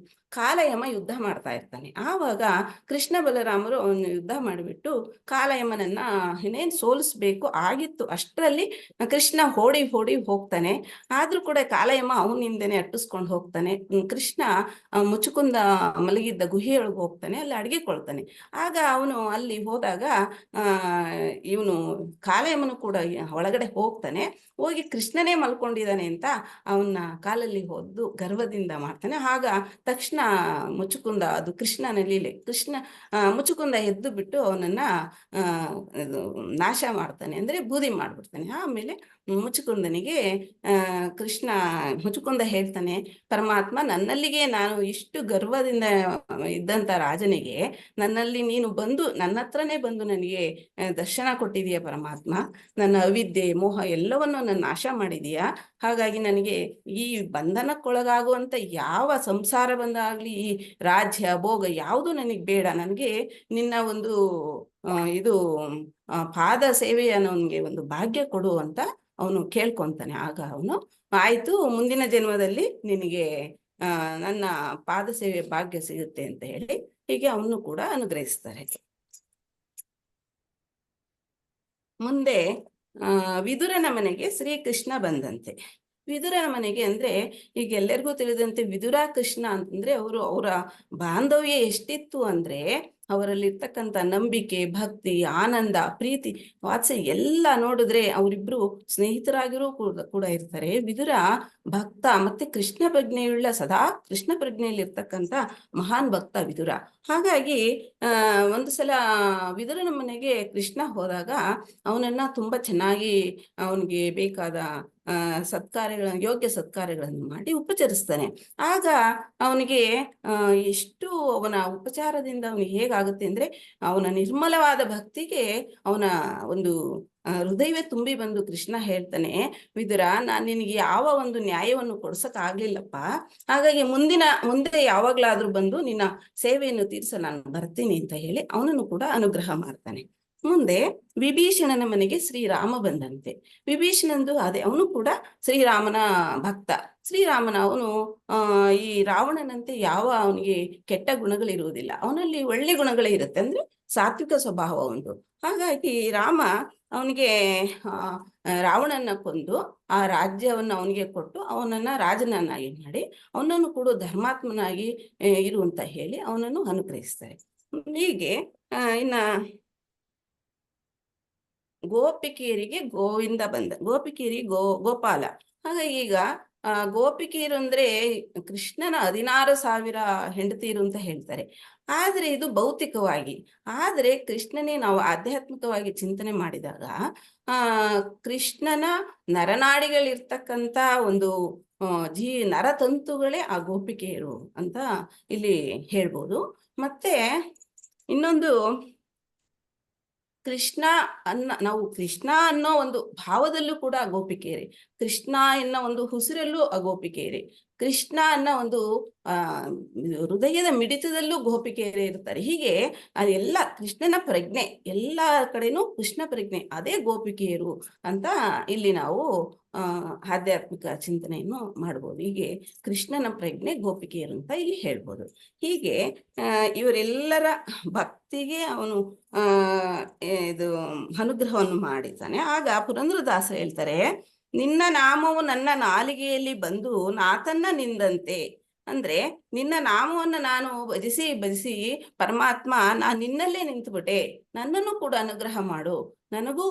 ಕಾಲಯಮ ಯುದ್ಧ ಮಾಡ್ತಾ ಇರ್ತಾನೆ. ಆವಾಗ ಕೃಷ್ಣ ಬಲರಾಮರು ಅವನು ಯುದ್ಧ ಮಾಡಿಬಿಟ್ಟು ಕಾಲಯಮನನ್ನ ಇನ್ನೇನು ಸೋಲಿಸ್ಬೇಕು ಆಗಿತ್ತು. ಅಷ್ಟರಲ್ಲಿ ಕೃಷ್ಣ ಓಡಿ ಹೋಗ್ತಾನೆ. ಆದ್ರೂ ಕೂಡ ಕಾಲಯಮ ಅವನಿಂದನೇ ಅಟ್ಟಿಸ್ಕೊಂಡು ಹೋಗ್ತಾನೆ. ಕೃಷ್ಣ ಮುಚುಕುಂದ ಮಲಗಿದ್ದ ಗುಹೆಯೊಳಗೆ ಹೋಗ್ತಾನೆ, ಅಲ್ಲಿ ಅಡಗಿಕೊಳ್ತಾನೆ. ಆಗ ಅವನು ಅಲ್ಲಿ ಹೋದಾಗ ಇವನು ಕಾಲಯಮನು ಕೂಡ ಒಳಗಡೆ ಹೋಗ್ತಾನೆ. ಹೋಗಿ ಕೃಷ್ಣನೇ ಮಲ್ಕೊಂಡಿದ್ದಾನೆ ಅಂತ ಅವನ್ನ ಕಾಲಲ್ಲಿ ಹೊದ್ದು ಗರ್ವದಿಂದ ಮಾಡ್ತಾನೆ. ಆಗ ತಕ್ಷಣ ಮುಚುಕುಂದ, ಅದು ಕೃಷ್ಣನ ಲೀಲೆ, ಮುಚುಕುಂದ ಎದ್ದು ಬಿಟ್ಟು ಅವನನ್ನ ನಾಶ ಮಾಡ್ತಾನೆ, ಅಂದ್ರೆ ಬೂದಿ ಮಾಡ್ಬಿಡ್ತಾನೆ. ಆಮೇಲೆ ಮುಚುಕುಂದನಿಗೆ ಮುಚುಕುಂದ ಹೇಳ್ತಾನೆ, ಪರಮಾತ್ಮ ನನ್ನಲ್ಲಿಗೆ ನಾನು ಇಷ್ಟು ಗರ್ವದಿಂದ ಇದ್ದಂತ ರಾಜನಿಗೆ ನನ್ನಲ್ಲಿ ನೀನು ಬಂದು ನನ್ನ ಹತ್ರನೇ ಬಂದು ನನಗೆ ದರ್ಶನ ಕೊಟ್ಟಿದೀಯ ಪರಮಾತ್ಮ. ನನ್ನ ಅವಿದ್ಯೆ ಮೋಹ ಎಲ್ಲವನ್ನು ನನ್ನ ನಾಶ ಮಾಡಿದೀಯಾ. ಹಾಗಾಗಿ ನನಗೆ ಈ ಬಂಧನಕ್ಕೊಳಗಾಗುವಂತ ಯಾವ ಸಂಸಾರ ಬಂದಾಗ್ಲಿ, ಈ ರಾಜ್ಯ ಭೋಗ ಯಾವುದು ನನಗೆ ಬೇಡ. ನನಗೆ ನಿನ್ನ ಒಂದು ಪಾದ ಸೇವೆಯ ಅವನಿಗೆ ಒಂದು ಭಾಗ್ಯ ಕೊಡು ಅಂತ ಅವನು ಕೇಳ್ಕೊಂತಾನೆ. ಆಗ ಅವನು ಆಯ್ತು, ಮುಂದಿನ ಜನ್ಮದಲ್ಲಿ ನಿನಗೆ ನನ್ನ ಪಾದ ಸೇವೆ ಭಾಗ್ಯ ಸಿಗುತ್ತೆ ಅಂತ ಹೇಳಿ ಹೀಗೆ ಅವನು ಕೂಡ ಅನುಗ್ರಹಿಸ್ತಾರೆ. ಮುಂದೆ ವಿದುರನ ಮನೆಗೆ ಶ್ರೀಕೃಷ್ಣ ಬಂದಂತೆ. ವಿದುರನ ಮನೆಗೆ ಅಂದ್ರೆ ಈಗ ಎಲ್ಲರಿಗೂ ತಿಳಿದಂತೆ ವಿದುರ ಕೃಷ್ಣ ಅಂತಂದ್ರೆ ಅವರ ಬಾಂಧವ್ಯ ಎಷ್ಟಿತ್ತು ಅಂದ್ರೆ ಅವರಲ್ಲಿರ್ತಕ್ಕಂಥ ನಂಬಿಕೆ, ಭಕ್ತಿ, ಆನಂದ, ಪ್ರೀತಿ, ವಾತ್ಸಲ್ಯ ಎಲ್ಲ ನೋಡಿದ್ರೆ ಅವರಿಬ್ರು ಸ್ನೇಹಿತರಾಗಿರೋ ಕೂಡ ಇರ್ತಾರೆ. ವಿದುರ ಭಕ್ತ ಮತ್ತೆ ಕೃಷ್ಣ ಪ್ರಜ್ಞೆಯುಳ್ಳ, ಸದಾ ಕೃಷ್ಣ ಪ್ರಜ್ಞೆಯಲ್ಲಿ ಇರ್ತಕ್ಕಂಥ ಮಹಾನ್ ಭಕ್ತ ವಿದುರ. ಹಾಗಾಗಿ ಒಂದು ಸಲ ವಿದುರನ ಮನೆಗೆ ಕೃಷ್ಣ ಹೋದಾಗ ಅವನನ್ನ ತುಂಬಾ ಚೆನ್ನಾಗಿ ಅವನಿಗೆ ಬೇಕಾದ ಯೋಗ್ಯ ಸತ್ಕಾರ್ಯಗಳನ್ನು ಮಾಡಿ ಉಪಚರಿಸ್ತಾನೆ. ಆಗ ಅವನಿಗೆ ಎಷ್ಟು ಅವನ ಉಪಚಾರದಿಂದ ಅವನಿಗೆ ಹೇಗಾಗುತ್ತೆ ಅಂದ್ರೆ ಅವನ ನಿರ್ಮಲವಾದ ಭಕ್ತಿಗೆ ಅವನ ಒಂದು ಹೃದಯವೇ ತುಂಬಿ ಬಂದು ಕೃಷ್ಣ ಹೇಳ್ತಾನೆ, ವಿದುರ, ನಾನು ನಿನಗೆ ಯಾವ ಒಂದು ನ್ಯಾಯವನ್ನು ಕೊಡ್ಸಕ್ ಆಗ್ಲಿಲ್ಲಪ್ಪ. ಹಾಗಾಗಿ ಮುಂದೆ ಯಾವಾಗ್ಲಾದ್ರೂ ಬಂದು ನಿನ್ನ ಸೇವೆಯನ್ನು ತೀರ್ಸ ನಾನು ಬರ್ತೀನಿ ಅಂತ ಹೇಳಿ ಅವನನ್ನು ಕೂಡ ಅನುಗ್ರಹ ಮಾಡ್ತಾನೆ. ಮುಂದೆ ವಿಭೀಷಣನ ಮನೆಗೆ ಶ್ರೀರಾಮ ಬಂದಂತೆ. ವಿಭೀಷಣಂದು ಅವನು ಕೂಡ ಶ್ರೀರಾಮನ ಭಕ್ತ. ಶ್ರೀರಾಮನ ಅವನು ಈ ರಾವಣನಂತೆ ಯಾವ ಅವನಿಗೆ ಕೆಟ್ಟ ಗುಣಗಳಿರುವುದಿಲ್ಲ, ಅವನಲ್ಲಿ ಒಳ್ಳೆ ಗುಣಗಳೇ ಇರುತ್ತೆ, ಅಂದ್ರೆ ಸಾತ್ವಿಕ ಸ್ವಭಾವ ಉಂಟು. ಹಾಗಾಗಿ ರಾಮ ಅವನಿಗೆ ರಾವಣನ ಕೊಂದು ಆ ರಾಜ್ಯವನ್ನು ಅವನಿಗೆ ಕೊಟ್ಟು ಅವನನ್ನ ರಾಜನನ್ನಾಗಿ ಮಾಡಿ ಅವನನ್ನು ಕೂಡ ಧರ್ಮಾತ್ಮನಾಗಿ ಇರುವಂತ ಹೇಳಿ ಅವನನ್ನು ಅನುಗ್ರಹಿಸ್ತಾರೆ. ಹೀಗೆ ಇನ್ನ ಗೋಪಿಕೆಯರಿಗೆ ಗೋವಿಂದ ಬಂದ, ಗೋಪಿಕೆಯರಿಗೆ ಗೋಪಾಲ. ಹಾಗಾಗಿ ಈಗ ಗೋಪಿಕೆಯರು ಅಂದ್ರೆ ಕೃಷ್ಣನ 16,000 ಹೆಂಡತಿಯರು ಅಂತ ಹೇಳ್ತಾರೆ. ಆದ್ರೆ ಇದು ಭೌತಿಕವಾಗಿ. ಆದ್ರೆ ಕೃಷ್ಣನೇ ನಾವು ಆಧ್ಯಾತ್ಮಿಕವಾಗಿ ಚಿಂತನೆ ಮಾಡಿದಾಗ ಕೃಷ್ಣನ ನರನಾಡಿಗಳಿರ್ತಕ್ಕಂಥ ಒಂದು ನರತಂತುಗಳೇ ಆ ಗೋಪಿಕೆಯರು ಅಂತ ಇಲ್ಲಿ ಹೇಳ್ಬೋದು. ಮತ್ತೆ ಇನ್ನೊಂದು ನಾವು ಕೃಷ್ಣ ಅನ್ನೋ ಒಂದು ಭಾವದಲ್ಲೂ ಕೂಡ ಗೋಪಿಕೆಯರೇ, ಕೃಷ್ಣ ಎನ್ನೋ ಒಂದು ಉಸಿರಲ್ಲೂ ಗೋಪಿಕೆಯರೇ, ಕೃಷ್ಣ ಅನ್ನೋ ಒಂದು ಹೃದಯದ ಮಿಡಿತದಲ್ಲೂ ಗೋಪಿಕೆಯರೇ ಇರ್ತಾರೆ. ಹೀಗೆ ಅದೆಲ್ಲ ಕೃಷ್ಣನ ಪ್ರಜ್ಞೆ, ಎಲ್ಲ ಕಡೆನೂ ಕೃಷ್ಣ ಪ್ರಜ್ಞೆ, ಅದೇ ಗೋಪಿಕೆಯರು ಅಂತ ಇಲ್ಲಿ ನಾವು ಆಧ್ಯಾತ್ಮಿಕ ಚಿಂತನೆಯನ್ನು ಮಾಡ್ಬೋದು. ಹೀಗೆ ಕೃಷ್ಣನ ಪ್ರಜ್ಞೆ ಗೋಪಿಕೆಯರು ಅಂತ ಇಲ್ಲಿ ಹೇಳ್ಬೋದು. ಹೀಗೆ ಇವರೆಲ್ಲರ ಭಕ್ತಿಗೆ ಅವನು ಇದು ಅನುಗ್ರಹವನ್ನು ಮಾಡಿದ್ದಾನೆ. ಆಗ ಪುರಂದರದಾಸ ಹೇಳ್ತಾರೆ, ನಿನ್ನ ನಾಮವು ನನ್ನ ನಾಲಿಗೆಯಲ್ಲಿ ಬಂದು ನಾತನ್ನ ನಿಂದಂತೆ. ಅಂದ್ರೆ ನಿನ್ನ ನಾಮವನ್ನು ನಾನು ಭಜಿಸಿ ಪರಮಾತ್ಮ ನಾನು ನಿನ್ನಲ್ಲೇ ನಿಂತುಬಿಟ್ಟೆ, ನನ್ನನ್ನು ಕೂಡ ಅನುಗ್ರಹ ಮಾಡು, ನನಗೂ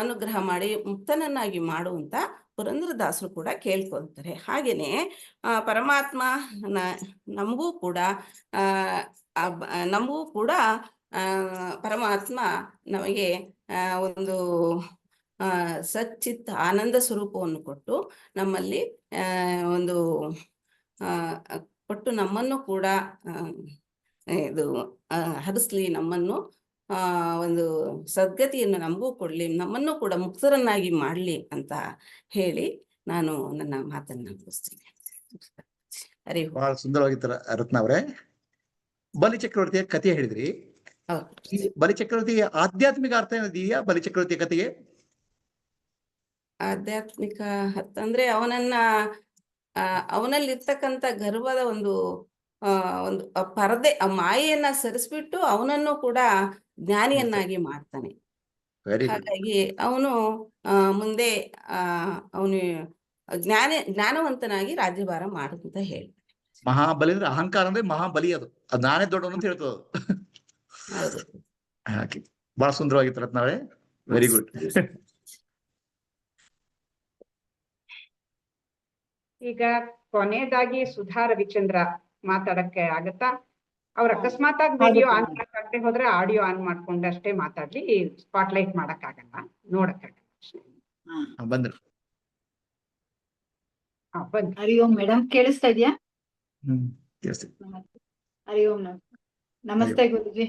ಅನುಗ್ರಹ ಮಾಡಿ ಮುಕ್ತನನ್ನಾಗಿ ಮಾಡು ಅಂತ ಪುರಂದರದಾಸರು ಕೂಡ ಕೇಳ್ಕೊಳ್ತಾರೆ. ಹಾಗೇನೆ ಪರಮಾತ್ಮ ನಮಗೂ ಕೂಡ ಪರಮಾತ್ಮ ನಮಗೆ ಒಂದು ಸಚ್ಚಿತ್ ಆನಂದ ಸ್ವರೂಪವನ್ನು ಕೊಟ್ಟು ನಮ್ಮಲ್ಲಿ ಒಂದು ಕೊಟ್ಟು ನಮ್ಮನ್ನು ಕೂಡ ಇದು ಹರಿಸ್ಲಿ, ನಮ್ಮನ್ನು ಒಂದು ಸದ್ಗತಿಯನ್ನು ನಮಗೂ ಕೊಡ್ಲಿ, ನಮ್ಮನ್ನು ಕೂಡ ಮುಕ್ತರನ್ನಾಗಿ ಮಾಡಲಿ ಅಂತ ಹೇಳಿ ನಾನು ನನ್ನ ಮಾತನ್ನ ಮುಗಿಸ್ತೀನಿ. ಬಹಳ ಸುಂದರವಾಗಿತ್ತರ ರತ್ನ ಅವರೇ. ಬಲಿಚಕ್ರವರ್ತಿಯ ಕಥೆ ಹೇಳಿದ್ರಿ. ಈ ಬಲಿಚಕ್ರವರ್ತಿಯ ಆಧ್ಯಾತ್ಮಿಕ ಅರ್ಥ ಏನಿದೆಯಾ ಬಲಿಚಕ್ರವರ್ತಿಯ ಕಥೆಗೆ? ಆಧ್ಯಾತ್ಮಿಕ ಅರ್ಥ ಅಂದ್ರೆ ಅವನಲ್ಲಿರ್ತಕ್ಕಂಥ ಗರ್ವದ ಒಂದು ಪರದೆ, ಆ ಮಾಯೆಯನ್ನ ಸರಿಸ್ಬಿಟ್ಟು ಅವನನ್ನು ಕೂಡ ಜ್ಞಾನಿಯನ್ನಾಗಿ ಮಾಡ್ತಾನೆ. ಹಾಗಾಗಿ ಅವನು ಮುಂದೆ ಅವನು ಜ್ಞಾನವಂತನಾಗಿ ರಾಜ್ಯಭಾರ ಮಾಡುತ್ತ ಹೇಳ್ತಾನೆ. ಮಹಾಬಲಿ ಅಂದ್ರೆ ಅಹಂಕಾರ ಅಂದ್ರೆ ಮಹಾಬಲಿ, ಅದು ನಾನೇ ದೊಡ್ಡವನು ಅಂತ ಹೇಳ್ತದ. ಹಾಗೆ ಬಹಳ ಸುಂದರವಾಗಿತ್ತು ರತ್ನ ಅವರೇ, ವೆರಿ ಗುಡ್. ಈಗ ಕೊನೆಯದಾಗಿ ಸುಧಾ ರವಿಚಂದ್ರ ಮಾತಾಡಕ್ಕೆ ಆಗತ್ತಾ? ಅವ್ರ ಅಕಸ್ಮಾತ್ ಆಗಿ ವಿಡಿಯೋ ಆನ್ ಮಾಡಕ್ಕೆ ಹೋದ್ರೆ ಆಡಿಯೋ ಆನ್ ಮಾಡ್ಕೊಂಡು ಅಷ್ಟೇ ಮಾತಾಡ್ಲಿ, ಸ್ಪಾಟ್ಲೈಟ್ ಮಾಡಕ್ ಆಗಲ್ಲ, ನೋಡಕ್ಕಾಗಲ್ಲ. ಬಂದ್ರು. ಹರಿ ಓಂ ಮೇಡಮ್, ಕೇಳಿಸ್ತಾ ಇದೆಯಾ? ಹರಿ ಓಂ. ನಮಸ್ತೆ ಗುರುಜಿ.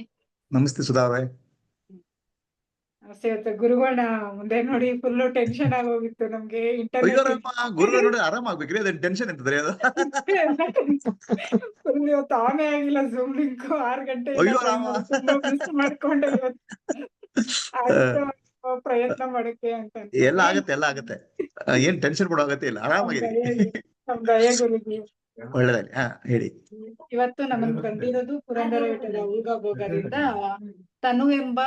ನಮಸ್ತೆ ಸುಧಾ ಅವರೇ. ನಮಸ್ತೆ. ಇವತ್ತು ಗುರುಗಳನ್ನ ಮುಂದೆ ನೋಡಿ ಫುಲ್ ಟೆನ್ಷನ್ ಆಗೋಗಿತ್ತು ನಮ್ಗೆ. ಗುರುಗಳು ನೋಡಿ ಆರಾಮಾಗ್ಬೇಕ್ರಿ, ಅದೇನ್ ಟೆನ್ಷನ್ ಎಂತದ್ರಿ ಅದು? ಫುಲ್ ಇವತ್ತು ಆಮೆ ಆಗಿಲ್ಲ, ಝೂಮ್ ಲಿಂಕ್ 6 ಗಂಟೆ ಮಿಸ್ ಮಾಡ್ಕೊಂಡೆ ಇವತ್ತು. ಪ್ರಯತ್ನ ಮಾಡಕ್ಕೆ ಅಂತ ಎಲ್ಲ ಆಗತ್ತೆ, ಏನ್ ಟೆನ್ಷನ್ ಕೊಡೋ ಅಗತ್ಯ ಇಲ್ಲ, ಆರಾಮಾಗಿದೆ. ನಮ್ ದಯ ಗುರುಜಿ. ಒಳ್ಳೆದಾಗಿ ಹೇಳಿ. ಇವತ್ತು ನಮಗ್ ಬಂದಿರೋದು ಪುರಂದರ ವಿಠಲ ಊಗಭೋಗದಿಂದ ತನುವೆಂಬ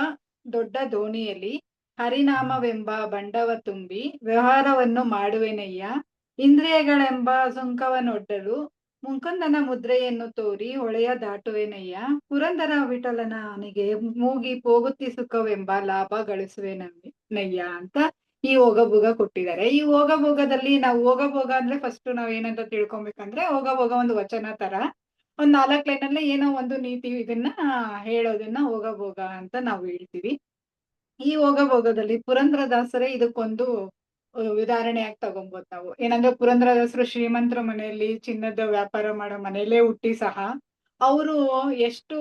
ದೊಡ್ಡ ದೋಣಿಯಲ್ಲಿ ಹರಿನಾಮವೆಂಬ ಬಂಡವ ತುಂಬಿ ವ್ಯವಹಾರವನ್ನು ಮಾಡುವೆನಯ್ಯ, ಇಂದ್ರಿಯಗಳೆಂಬ ಸುಂಕವನೊಡ್ಡಲು ಮುಕುಂದನ ಮುದ್ರೆಯನ್ನು ತೋರಿ ಹೊಳೆಯ ದಾಟುವೆನಯ್ಯ, ಪುರಂದರ ವಿಠಲನ ಅವನಿಗೆ ಮೂಗಿ ಪೋಗುತ್ತಿ ಸುಖವೆಂಬ ಲಾಭ ಗಳಿಸುವೆನಯ್ಯ ಅಂತ ಈ ಓಗಭೋಗ ಕೊಟ್ಟಿದ್ದಾರೆ. ಈ ಓಗಭೋಗದಲ್ಲಿ ನಾವು ಓಗಭೋಗ ಅಂದ್ರೆ ಫಸ್ಟ್ ನಾವ್ ಏನಂತ ತಿಳ್ಕೊಬೇಕಂದ್ರೆ, ಓಗಭೋಗ ಒಂದು ವಚನ ತರ, ಒಂದ್ 4 ಲೈನಲ್ಲಿ ಏನೋ ಒಂದು ನೀತಿ ಇದನ್ನ ಹೇಳೋದನ್ನ ಓಗಭೋಗ ಅಂತ ನಾವು ಹೇಳ್ತೀವಿ. ಈ ಓಗಭೋಗದಲ್ಲಿ ಪುರಂದರದಾಸರೇ ಇದಕ್ಕೊಂದು ಉದಾಹರಣೆಯಾಗಿ ತಗೊಂಬೋದು ನಾವು. ಏನಂದ್ರೆ ಪುರಂದರದಾಸರು ಶ್ರೀಮಂತರ ಮನೆಯಲ್ಲಿ ಚಿನ್ನದ ವ್ಯಾಪಾರ ಮಾಡೋ ಮನೆಯಲ್ಲೇ ಹುಟ್ಟಿ ಸಹ ಅವರು ಎಷ್ಟು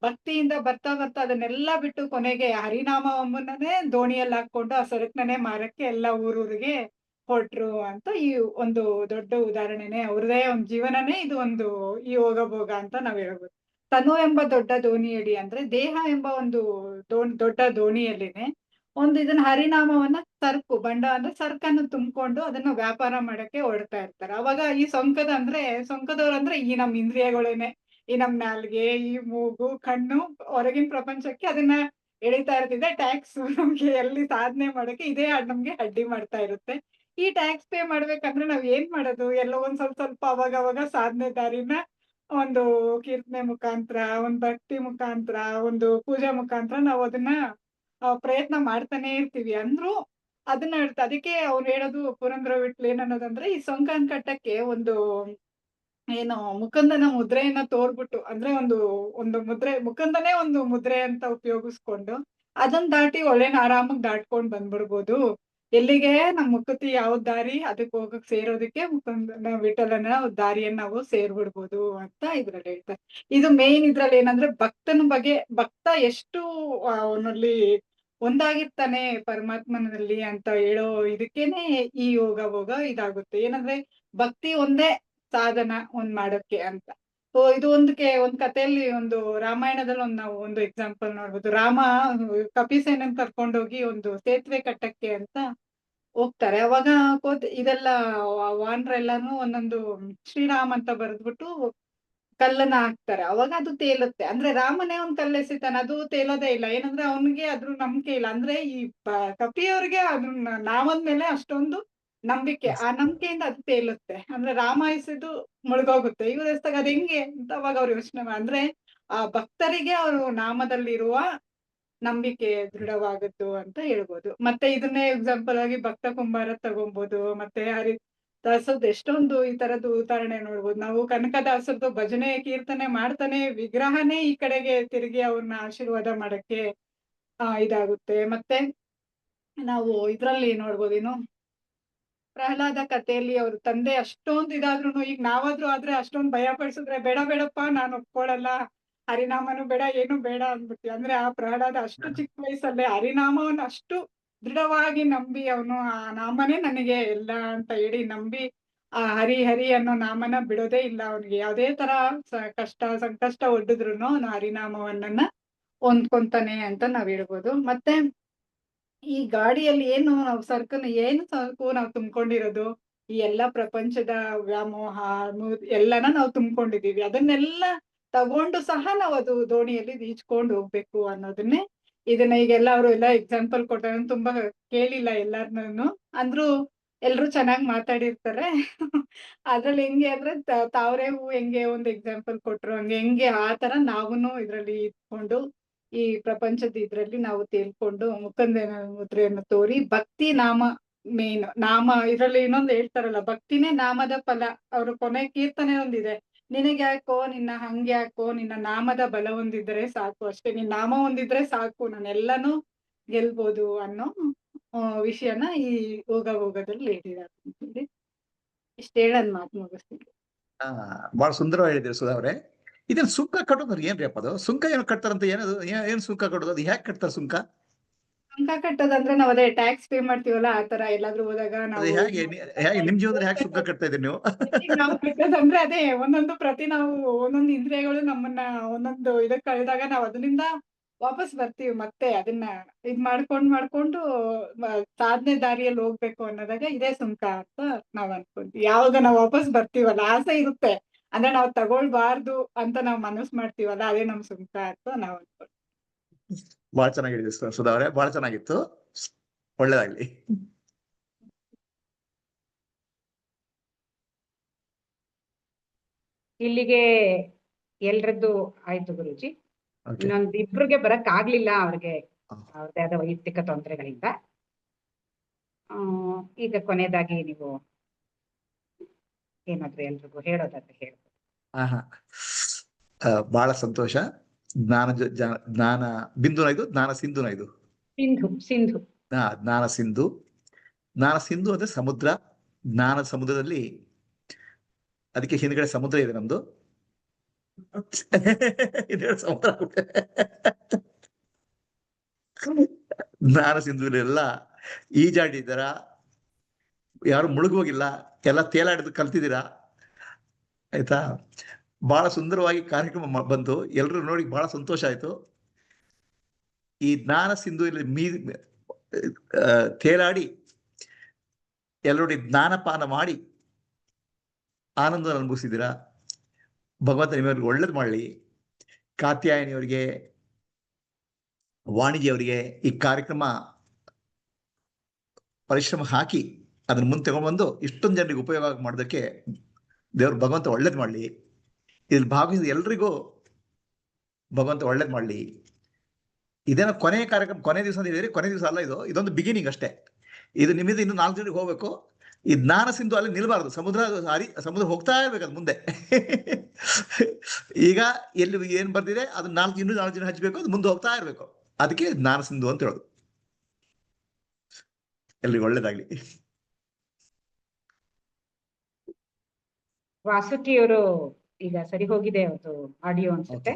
ಭಕ್ತಿಯಿಂದ ಬರ್ತಾ ಅದನ್ನೆಲ್ಲ ಬಿಟ್ಟು ಕೊನೆಗೆ ಹರಿನಾಮವನ್ನೇ ದೋಣಿಯಲ್ಲಿ ಹಾಕೊಂಡು ಆ ಸರಕನ್ನೇ ಮಾರಕ್ಕೆ ಎಲ್ಲ ಊರೂರಿಗೆ ಹೊರಟ್ರು ಅಂತ ಈ ಒಂದು ದೊಡ್ಡ ಉದಾಹರಣೆನೆ, ಅವ್ರದೇ ಒಂದು ಜೀವನನೇ ಇದು ಒಂದು ಈ ಓಗಭೋಗ ಅಂತ ನಾವ್ ಹೇಳ್ಬೋದು. ತನು ಎಂಬ ದೊಡ್ಡ ದೋಣಿಯಡಿ ಅಂದ್ರೆ ದೇಹ ಎಂಬ ಒಂದು ದೊಡ್ಡ ದೋಣಿಯಲ್ಲಿನೆ ಒಂದು ಇದನ್ನ ಹರಿನಾಮವನ್ನ ಸರ್ಕು ಬಂಡ ಅಂದ್ರೆ ಸರ್ಕನ್ನು ತುಂಬಿಕೊಂಡು ಅದನ್ನ ವ್ಯಾಪಾರ ಮಾಡಕ್ಕೆ ಹೊರಡ್ತಾ ಇರ್ತಾರೆ. ಅವಾಗ ಈ ಸೊಂಕದವ್ರಂದ್ರೆ ಈ ನಮ್ ಇಂದ್ರಿಯಗಳೇನೆ, ಈ ನಮ್ ನಾಲ್ಗೆ, ಈ ಮೂಗು, ಕಣ್ಣು, ಹೊರಗಿನ ಪ್ರಪಂಚಕ್ಕೆ ಅದನ್ನ ಎಳಿತಾ ಇರ್ತಿದೆ. ಟ್ಯಾಕ್ಸ್ ನಮ್ಗೆ ಎಲ್ಲಿ ಸಾಧನೆ ಮಾಡಕ್ಕೆ ಇದೇ ನಮ್ಗೆ ಅಡ್ಡಿ ಮಾಡ್ತಾ ಇರುತ್ತೆ. ಈ ಟ್ಯಾಕ್ಸ್ ಪೇ ಮಾಡ್ಬೇಕಂದ್ರೆ ನಾವ್ ಏನ್ ಮಾಡೋದು, ಎಲ್ಲೋ ಒಂದ್ ಸ್ವಲ್ಪ ಅವಾಗ ಸಾಧನೆ ದಾರಿನ ಒಂದು ಕೀರ್ತನೆ ಮುಖಾಂತರ, ಒಂದ್ ಭಕ್ತಿ ಮುಖಾಂತರ, ಒಂದು ಪೂಜಾ ಮುಖಾಂತರ ನಾವ್ ಅದನ್ನ ಪ್ರಯತ್ನ ಮಾಡ್ತಾನೆ ಇರ್ತೀವಿ. ಅಂದ್ರೂ ಅದನ್ನ ಅದಕ್ಕೆ ಅವ್ರು ಹೇಳೋದು ಪುರಂದರ ವಿಠಲ ಏನನ್ನೋದಂದ್ರೆ, ಈ ಸೊಂಕನ್ ಕಟ್ಟಕ್ಕೆ ಒಂದು ಏನು ಮುಕುಂದನ ಮುದ್ರೆಯನ್ನ ತೋರ್ಬಿಟ್ಟು, ಅಂದ್ರೆ ಒಂದು ಮುದ್ರೆ, ಮುಕುಂದನೇ ಒಂದು ಮುದ್ರೆ ಅಂತ ಉಪಯೋಗಿಸ್ಕೊಂಡು ಅದನ್ನ ದಾಟಿ ಒಳ್ಳೆನ ಆರಾಮಾಗಿ ದಾಟ್ಕೊಂಡ್ ಬಂದ್ಬಿಡ್ಬೋದು. ಎಲ್ಲಿಗೆ ನಮ್ ಮುಕುತಿ ಯಾವ ದಾರಿ ಅದಕ್ಕೆ ಹೋಗಕ್ ಸೇರೋದಕ್ಕೆ ವಿಠಲನ ದಾರಿಯನ್ನ ನಾವು ಸೇರ್ಬಿಡ್ಬೋದು ಅಂತ ಇದ್ರಲ್ಲಿ ಹೇಳ್ತಾರೆ. ಇದು ಮೇನ್ ಇದ್ರಲ್ಲಿ ಏನಂದ್ರೆ ಭಕ್ತನ ಬಗ್ಗೆ, ಭಕ್ತ ಎಷ್ಟು ಅವನಲ್ಲಿ ಒಂದಾಗಿರ್ತಾನೆ ಪರಮಾತ್ಮನಲ್ಲಿ ಅಂತ ಹೇಳೋ ಇದಕ್ಕೇನೆ ಈ ಯೋಗ ಭೋಗ ಇದಾಗುತ್ತೆ. ಏನಂದ್ರೆ ಭಕ್ತಿ ಒಂದೇ ಸಾಧನ ಮಾಡೋಕ್ಕೆ ಅಂತ. ಸೊ ಇದು ಒಂದ್ ಕಥೆಯಲ್ಲಿ ಒಂದು ರಾಮಾಯಣದಲ್ಲಿ ನಾವು ಒಂದು ಎಕ್ಸಾಂಪಲ್ ನೋಡ್ಬೋದು. ರಾಮ ಕಪಿಸೇನನ್ ಕರ್ಕೊಂಡೋಗಿ ಒಂದು ಸೇತುವೆ ಕಟ್ಟಕ್ಕೆ ಅಂತ ಹೋಗ್ತಾರೆ. ಅವಾಗ ಇದೆಲ್ಲ ವಾನರೆಲ್ಲಾನು ಒಂದೊಂದು ಶ್ರೀರಾಮ್ ಅಂತ ಬರೆದ್ಬಿಟ್ಟು ಕಲ್ಲನ್ನ ಹಾಕ್ತಾರೆ. ಅವಾಗ ಅದು ತೇಲುತ್ತೆ. ಅಂದ್ರೆ ರಾಮನೇ ಒಂದ್ ಕಲ್ಲು ಎಸಿತಾನೆ, ಅದು ತೇಲೋದೇ ಇಲ್ಲ. ಏನಂದ್ರೆ ಅವನಿಗೆ ಅದ್ರ ನಂಬಿಕೆ ಇಲ್ಲ. ಅಂದ್ರೆ ಈ ಕಪಿಯವ್ರಿಗೆ ಅದ್ರ ನಾಮದ ಮೇಲೆ ಅಷ್ಟೊಂದು ನಂಬಿಕೆ, ಆ ನಂಬಿಕೆಯಿಂದ ಅದು ತೇಲುತ್ತೆ. ಅಂದ್ರೆ ರಾಮ ಎಸೆದು ಮುಳುಗೋಗುತ್ತೆ, ಇವ್ರು ಎಸ್ದಾಗ ಅದ್ ಹೆಂಗೆ ಅಂತ ಅವಾಗ ಅವ್ರು ಯೋಚನೆ ಅಂದ್ರೆ ಆ ಭಕ್ತರಿಗೆ ಅವರು ನಾಮದಲ್ಲಿರುವ ನಂಬಿಕೆ ದೃಢವಾಗದ್ದು ಅಂತ ಹೇಳ್ಬೋದು. ಮತ್ತೆ ಇದನ್ನೇ ಎಕ್ಸಾಂಪಲ್ ಆಗಿ ಭಕ್ತ ಕುಂಬಾರ ತಗೊಬಹುದು. ಮತ್ತೆ ಹರಿದಾಸದ್ದು ಎಷ್ಟೊಂದು ಈ ತರದ್ದು ಉದಾಹರಣೆ ನೋಡ್ಬೋದು ನಾವು. ಕನಕದಾಸರದ್ದು ಭಜನೆ ಕೀರ್ತನೆ ಮಾಡ್ತಾನೆ ವಿಗ್ರಹನೇ ಈ ಕಡೆಗೆ ತಿರುಗಿ ಅವ್ರನ್ನ ಆಶೀರ್ವಾದ ಮಾಡಕ್ಕೆ ಇದಾಗುತ್ತೆ. ಮತ್ತೆ ನಾವು ಇದ್ರಲ್ಲಿ ನೋಡ್ಬೋದೇನು, ಪ್ರಹ್ಲಾದ ಕಥೆಯಲ್ಲಿ ಅವ್ರ ತಂದೆ ಅಷ್ಟೊಂದು ಇದಾದ್ರು, ಈಗ ನಾವಾದ್ರೂ ಆದ್ರೆ ಅಷ್ಟೊಂದು ಭಯ ಪಡಿಸಿದ್ರೆ ಬೇಡ ಬೇಡಪ್ಪ ನಾನು ಒಪ್ಕೊಳಲ್ಲ, ಹರಿನಾಮನು ಬೇಡ ಏನು ಬೇಡ ಅಂದ್ಬಿಟ್ಟು. ಅಂದ್ರೆ ಆ ಪ್ರಹ್ಲಾದ ಅಷ್ಟು ಚಿಕ್ಕ ವಯಸ್ಸಲ್ಲೇ ಹರಿನಾಮವನ್ನ ಅಷ್ಟು ದೃಢವಾಗಿ ನಂಬಿ ಅವನು ಆ ನಾಮನೇ ನನಗೆ ಎಲ್ಲ ಅಂತ ಹೇಳಿ ನಂಬಿ ಆ ಹರಿ ಹರಿ ಅನ್ನೋ ನಾಮನ ಬಿಡೋದೇ ಇಲ್ಲ. ಅವನಿಗೆ ಯಾವ್ದೇ ತರ ಕಷ್ಟ ಸಂಕಷ್ಟ ಒಡ್ಡಿದ್ರು ಅವನು ಹರಿನಾಮವನ್ನ ಹೊಂದ್ಕೊಂತಾನೆ ಅಂತ ನಾವ್ ಹೇಳ್ಬೋದು. ಮತ್ತೆ ಈ ಗಾಡಿಯಲ್ಲಿ ಏನು ನಾವು ಸರಕು ನಾವು ತುಂಬ್ಕೊಂಡಿರೋದು, ಈ ಎಲ್ಲಾ ಪ್ರಪಂಚದ ವ್ಯಾಮೋಹ ಎಲ್ಲಾನ ನಾವು ತುಂಬ್ಕೊಂಡಿದೀವಿ. ಅದನ್ನೆಲ್ಲ ತಗೊಂಡು ಸಹ ನಾವು ಅದು ದೋಣಿಯಲ್ಲಿ ಈಜ್ಕೊಂಡು ಹೋಗ್ಬೇಕು ಅನ್ನೋದನ್ನೇ ಇದನ್ನ ಈಗೆಲ್ಲ ಅವರು ಎಲ್ಲ ಎಕ್ಸಾಂಪಲ್ ಕೊಡ್ತಾರೆ. ತುಂಬಾ ಕೇಳಿಲ್ಲ ಎಲ್ಲಾರ್ನು, ಅಂದ್ರೂ ಎಲ್ರು ಚೆನ್ನಾಗಿ ಮಾತಾಡಿರ್ತಾರೆ. ಅದ್ರಲ್ಲಿ ಹೆಂಗೆ ಅಂದ್ರೆ ತಾವರೆ ಹೂ ಹೆಂಗೆ ಒಂದು ಎಕ್ಸಾಂಪಲ್ ಕೊಟ್ರು, ಹೆಂಗೆ ಆ ತರ ನಾವುನು ಇದ್ರಲ್ಲಿ ಇದ್ಕೊಂಡು ಈ ಪ್ರಪಂಚದ ಇದ್ರಲ್ಲಿ ನಾವು ತೇಲ್ಕೊಂಡು ಮುಖಂದ ಮುದ್ರೆಯನ್ನು ತೋರಿ ಭಕ್ತಿ ನಾಮ ಮೇನ್ ನಾಮ ಇದ್ರಲ್ಲಿ ಇನ್ನೊಂದು ಹೇಳ್ತಾರಲ್ಲ, ಭಕ್ತಿನೇ ನಾಮದ ಫಲ. ಅವ್ರ ಕೊನೆ ಕೀರ್ತನೆ ಒಂದಿದೆ, ನಿನಗ್ಯಾಕೋ ನಿನ್ನ ಹಂಗ್ಯಾಕೋ ನಿನ್ನ ನಾಮದ ಬಲ ಹೊಂದಿದ್ರೆ ಸಾಕು, ಅಷ್ಟೇ ನಿನ್ ನಾಮ ಹೊಂದಿದ್ರೆ ಸಾಕು, ನಾನೆಲ್ಲಾನು ಗೆಲ್ಬೋದು ಅನ್ನೋ ವಿಷಯನ ಈ ಹೋಗದಲ್ಲಿ ಹೇಳಿದ್ದಾರೆ. ಇಷ್ಟ ಹೇಳದ್ ಮಾತು ಮುಗಿಸ್ತೀನಿ. ಬಹಳ ಸುಂದರವಾಗಿ ಹೇಳಿದ್ರಿ ಸುಧಾ ಅವ್ರೆ. ಇದನ್ನ ಸುಂಕ ಕಟ್ಟೋದು ಏನ್ರಿ ಅಪ್ಪ? ಅದು ಸುಂಕ ಏನು ಕಟ್ತಾರಂತ ಏನದು? ಏನ್ ಸುಂಕ ಕಟ್ಟೋದು? ಅದು ಹ್ಯಾಕ್ ಕಟ್ತಾರ ಸುಂಕ? ಸುಂಕ ಕಟ್ಟೋದಂದ್ರೆ ನಾವ್ ಅದೇ ಟ್ಯಾಕ್ಸ್ ಪೇ ಮಾಡ್ತೀವಲ್ಲ ಆ ತರ ಎಲ್ಲಾದ್ರೂ ಹೋದಾಗ ನಾವು ಹೇಗೆ ನಿಮ್ ಜೀವನದಲ್ಲಿ ಹ್ಯಾಕ್ ಸುಂಕ ಕಟ್ತಾ ಇದ್ದೀರಿ ನೀವು? ನಾವು ಕಟ್ಟೋದಂದ್ರೆ ಅದೇ ನಾವು ಒಂದೊಂದು ಇಂದ್ರಿಯಗಳು ನಮ್ಮನ್ನ ಒಂದೊಂದು ಇದಕ್ ಕಳೆದಾಗ ನಾವ್ ಅದರಿಂದ ವಾಪಸ್ ಬರ್ತೀವಿ. ಮತ್ತೆ ಅದನ್ನ ಮಾಡ್ಕೊಂಡು ಸಾಧನೆ ದಾರಿಯಲ್ಲಿ ಹೋಗ್ಬೇಕು ಅನ್ನೋದಾಗ ಇದೇ ಸುಂಕ ಅಂತ ನಾವ್ ಅನ್ಕೊಂತೀವಿ. ಯಾವಾಗ ನಾವ್ ವಾಪಸ್ ಬರ್ತೀವಲ್ಲ, ಆಸೆ ಇರುತ್ತೆ ಅಂದ್ರೆ ನಾವ್ ತಗೊಳ್ಬಾರ್ದು ಅಂತ ನಾವ್ ಮನಸ್ಸು ಮಾಡ್ತೀವಲ್ಲ, ಅದೇ ನಮ್ ಸುಂಕ ಅಂತ ನಾವ್ ಅನ್ಕೊಂತೀವಿ. ಬಹಳ ಚೆನ್ನಾಗಿದೆ ಸುಧಾ ಅವರೇ, ಬಹಳ ಚೆನ್ನಾಗಿತ್ತು. ಒಳ್ಳೇದಾಗ್ಲಿ. ಇಲ್ಲಿಗೆ ಎಲ್ರದ್ದು ಆಯ್ತು ಗುರುಜಿ. ಇನ್ನೊಂದ್ ಇಬ್ರಿಗೆ ಬರಕ್ ಆಗ್ಲಿಲ್ಲ, ಅವ್ರಿಗೆ ಅವ್ರದ್ದೇ ಆದ ವೈಯಕ್ತಿಕ ತೊಂದರೆಗಳಿಂದ. ಈಗ ಕೊನೆಯದಾಗಿ ನೀವು ಏನಾದ್ರು ಎಲ್ರಿಗೂ ಹೇಳೋದಾದ್ರೆ ಹೇಳ್ಬೋದು. ಬಹಳ ಸಂತೋಷ. ಜ್ಞಾನ ಬಿಂದುನ ಇದು, ಜ್ಞಾನ ಸಿಂಧುನ ಇದು? ಸಿಂಧು. ಜ್ಞಾನ ಸಿಂಧು. ಜ್ಞಾನ ಸಿಂಧು ಅಂದ್ರೆ ಸಮುದ್ರ. ಜ್ಞಾನ ಸಮುದ್ರದಲ್ಲಿ ಅದಕ್ಕೆ ಹಿಂದ್ಗಡೆ ಸಮುದ್ರ ಇದೆ ನಮ್ದು. ಹಿಂದ್ಗಡೆ ಸಮುದ್ರ. ಜ್ಞಾನ ಸಿಂಧುವಿನೆಲ್ಲ ಈಜಾಡಿದಾರ, ಯಾರು ಮುಳುಗೋಗಿಲ್ಲ, ಎಲ್ಲ ತೇಲಾಡಿದು ಕಲ್ತಿದ್ದೀರಾ ಆಯ್ತಾ. ಬಹಳ ಸುಂದರವಾಗಿ ಕಾರ್ಯಕ್ರಮ ಬಂತು, ಎಲ್ರು ನೋಡಿ ಬಹಳ ಸಂತೋಷ ಆಯ್ತು. ಈ ಜ್ಞಾನ ಸಿಂಧು ಇಲ್ಲಿ ತೇಲಾಡಿ ಎಲ್ಲರೊಡಿ ಜ್ಞಾನಪಾನ ಮಾಡಿ ಆನಂದ ಅನುಭವಿಸಿದ್ದೀರಾ. ಭಗವಂತ ನಿಮ್ಮವ್ರಿಗೆ ಒಳ್ಳೇದು ಮಾಡಲಿ. ಕಾತ್ಯಾಯನಿಯವರಿಗೆ, ವಾಣಿಜಿಯವರಿಗೆ ಈ ಕಾರ್ಯಕ್ರಮ ಪರಿಶ್ರಮ ಹಾಕಿ ಅದನ್ನ ಮುಂದೆ ತಗೊಂಡ್ಬಂದು ಇಷ್ಟೊಂದು ಜನರಿಗೆ ಉಪಯೋಗ ಮಾಡೋದಕ್ಕೆ ದೇವ್ರು ಭಗವಂತ ಒಳ್ಳೇದು ಮಾಡಲಿ. ಇದ್ರಲ್ಲಿ ಭಾಗವಹಿಸಿದ ಎಲ್ರಿಗೂ ಭಗವಂತ ಒಳ್ಳೇದು ಮಾಡಲಿ. ಇದೇನೋ ಕೊನೆಯ ಕಾರ್ಯಕ್ರಮ, ಕೊನೆ ದಿವಸ ಹೇಳಿದ್ರೆ ಕೊನೆ ದಿವಸ ಅಲ್ಲ, ಇದೊಂದು ಬಿಗಿನಿಂಗ್ ಅಷ್ಟೇ. ಇದು ನಿಮ್ಮಿಂದ ಇನ್ನು 4 ಜನರಿಗೆ ಹೋಗ್ಬೇಕು. ಈ ಜ್ಞಾನ ಸಿಂಧು ಅಲ್ಲಿ ನಿಲ್ಬಾರ್ದು, ಸಮುದ್ರ ಹೋಗ್ತಾ ಇರ್ಬೇಕು ಅದು ಮುಂದೆ. ಈಗ ಎಲ್ಲಿ ಏನ್ ಬರ್ದಿದೆ ಅದು ಇನ್ನೂ 4 ಜನ ಹಚ್ಚಬೇಕು, ಅದು ಮುಂದೆ ಹೋಗ್ತಾ ಇರ್ಬೇಕು. ಅದಕ್ಕೆ ಜ್ಞಾನ ಸಿಂಧು ಅಂತ ಹೇಳೋದು. ಎಲ್ರಿಗೂ ಒಳ್ಳೇದಾಗ್ಲಿ. ವಾಸುಕಿಯವರು ಈಗ ಸರಿ ಹೋಗಿದೆ ಅದು ಆಡಿಯೋ ಅನ್ಸುತ್ತೆ.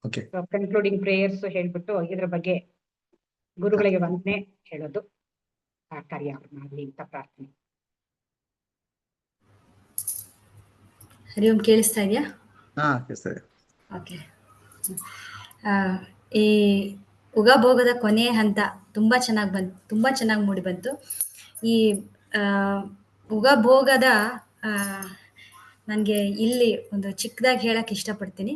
ಓಕೆ ಕನ್ಕ್ಲೂಡಿಂಗ್ ಪ್ರೇಯರ್ಸ್ ಹೇಳ್ಬಿಟ್ಟು ಇದ್ರ ಬಗ್ಗೆ ಗುರುಗಳಿಗೆ ವಂದನೆ ಹೇಳೋದು ಕಾರ್ಯ ಮಾಡಲಿ ಅಂತ ಪ್ರಾರ್ಥನೆ. ಹರಿ ಓಂ, ಕೇಳಿಸ್ತಾ ಇದೆಯಾ? ಹಾ ಕೇಳಿಸ್ತಾ ಇದೆ. ಓಕೆ. ಈ ಉಗಾಭೋಗದ ಕೊನೆಯ ಹಂತ ತುಂಬಾ ಚೆನ್ನಾಗಿ ಮೂಡಿ ಬಂತು. ಈ ಉಗಾಭೋಗದ ನನಗೆ ಇಲ್ಲಿ ಒಂದು ಚಿಕ್ಕದಾಗಿ ಹೇಳಕ್ ಇಷ್ಟಪಡ್ತೀನಿ.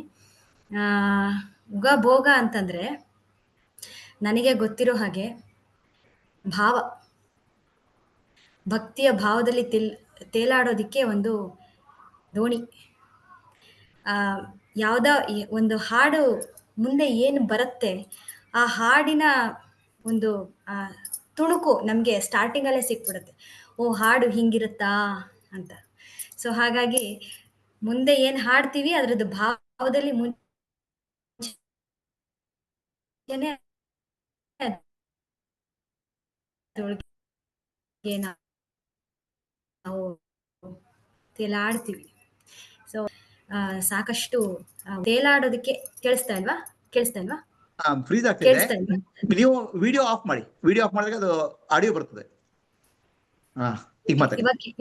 ಉಗಾಭೋಗ ಅಂತಂದ್ರೆ ನನಗೆ ಗೊತ್ತಿರೋ ಹಾಗೆ ಭಕ್ತಿಯ ಭಾವದಲ್ಲಿ ತೇಲಾಡೋದಿಕ್ಕೆ ಒಂದು ದೋಣಿ. ಒಂದು ಹಾಡು ಮುಂದೆ ಏನು ಬರುತ್ತೆ ಆ ಹಾಡಿನ ಒಂದು ತುಣುಕು ನಮಗೆ ಸ್ಟಾರ್ಟಿಂಗಲ್ಲೇ ಸಿಕ್ಬಿಡುತ್ತೆ. ಓ, ಹಾಡು ಹಿಂಗಿರುತ್ತಾ ಅಂತ. ಸೊ ಹಾಗಾಗಿ ಮುಂದೆ ಏನು ಹಾಡ್ತೀವಿ ಅದ್ರದ್ದು ಭಾವದಲ್ಲಿ ನಾವು ತೇಲಾಡ್ತೀವಿ. ಸೊ ಸಾಕಷ್ಟು ತೇಲಾಡೋದಕ್ಕೆ ಕೇಳಿಸ್ತಾ ಇಲ್ವಾ? ಫ್ರೀಸ್ ಆಗ್ತಿದೆ. ನೀವು ವಿಡಿಯೋ ಆಫ್ ಮಾಡಿ. ವಿಡಿಯೋ ಆಫ್ ಮಾಡಿದಾಗ ಅದು ಆಡಿಯೋ ಬರ್ತದೆ.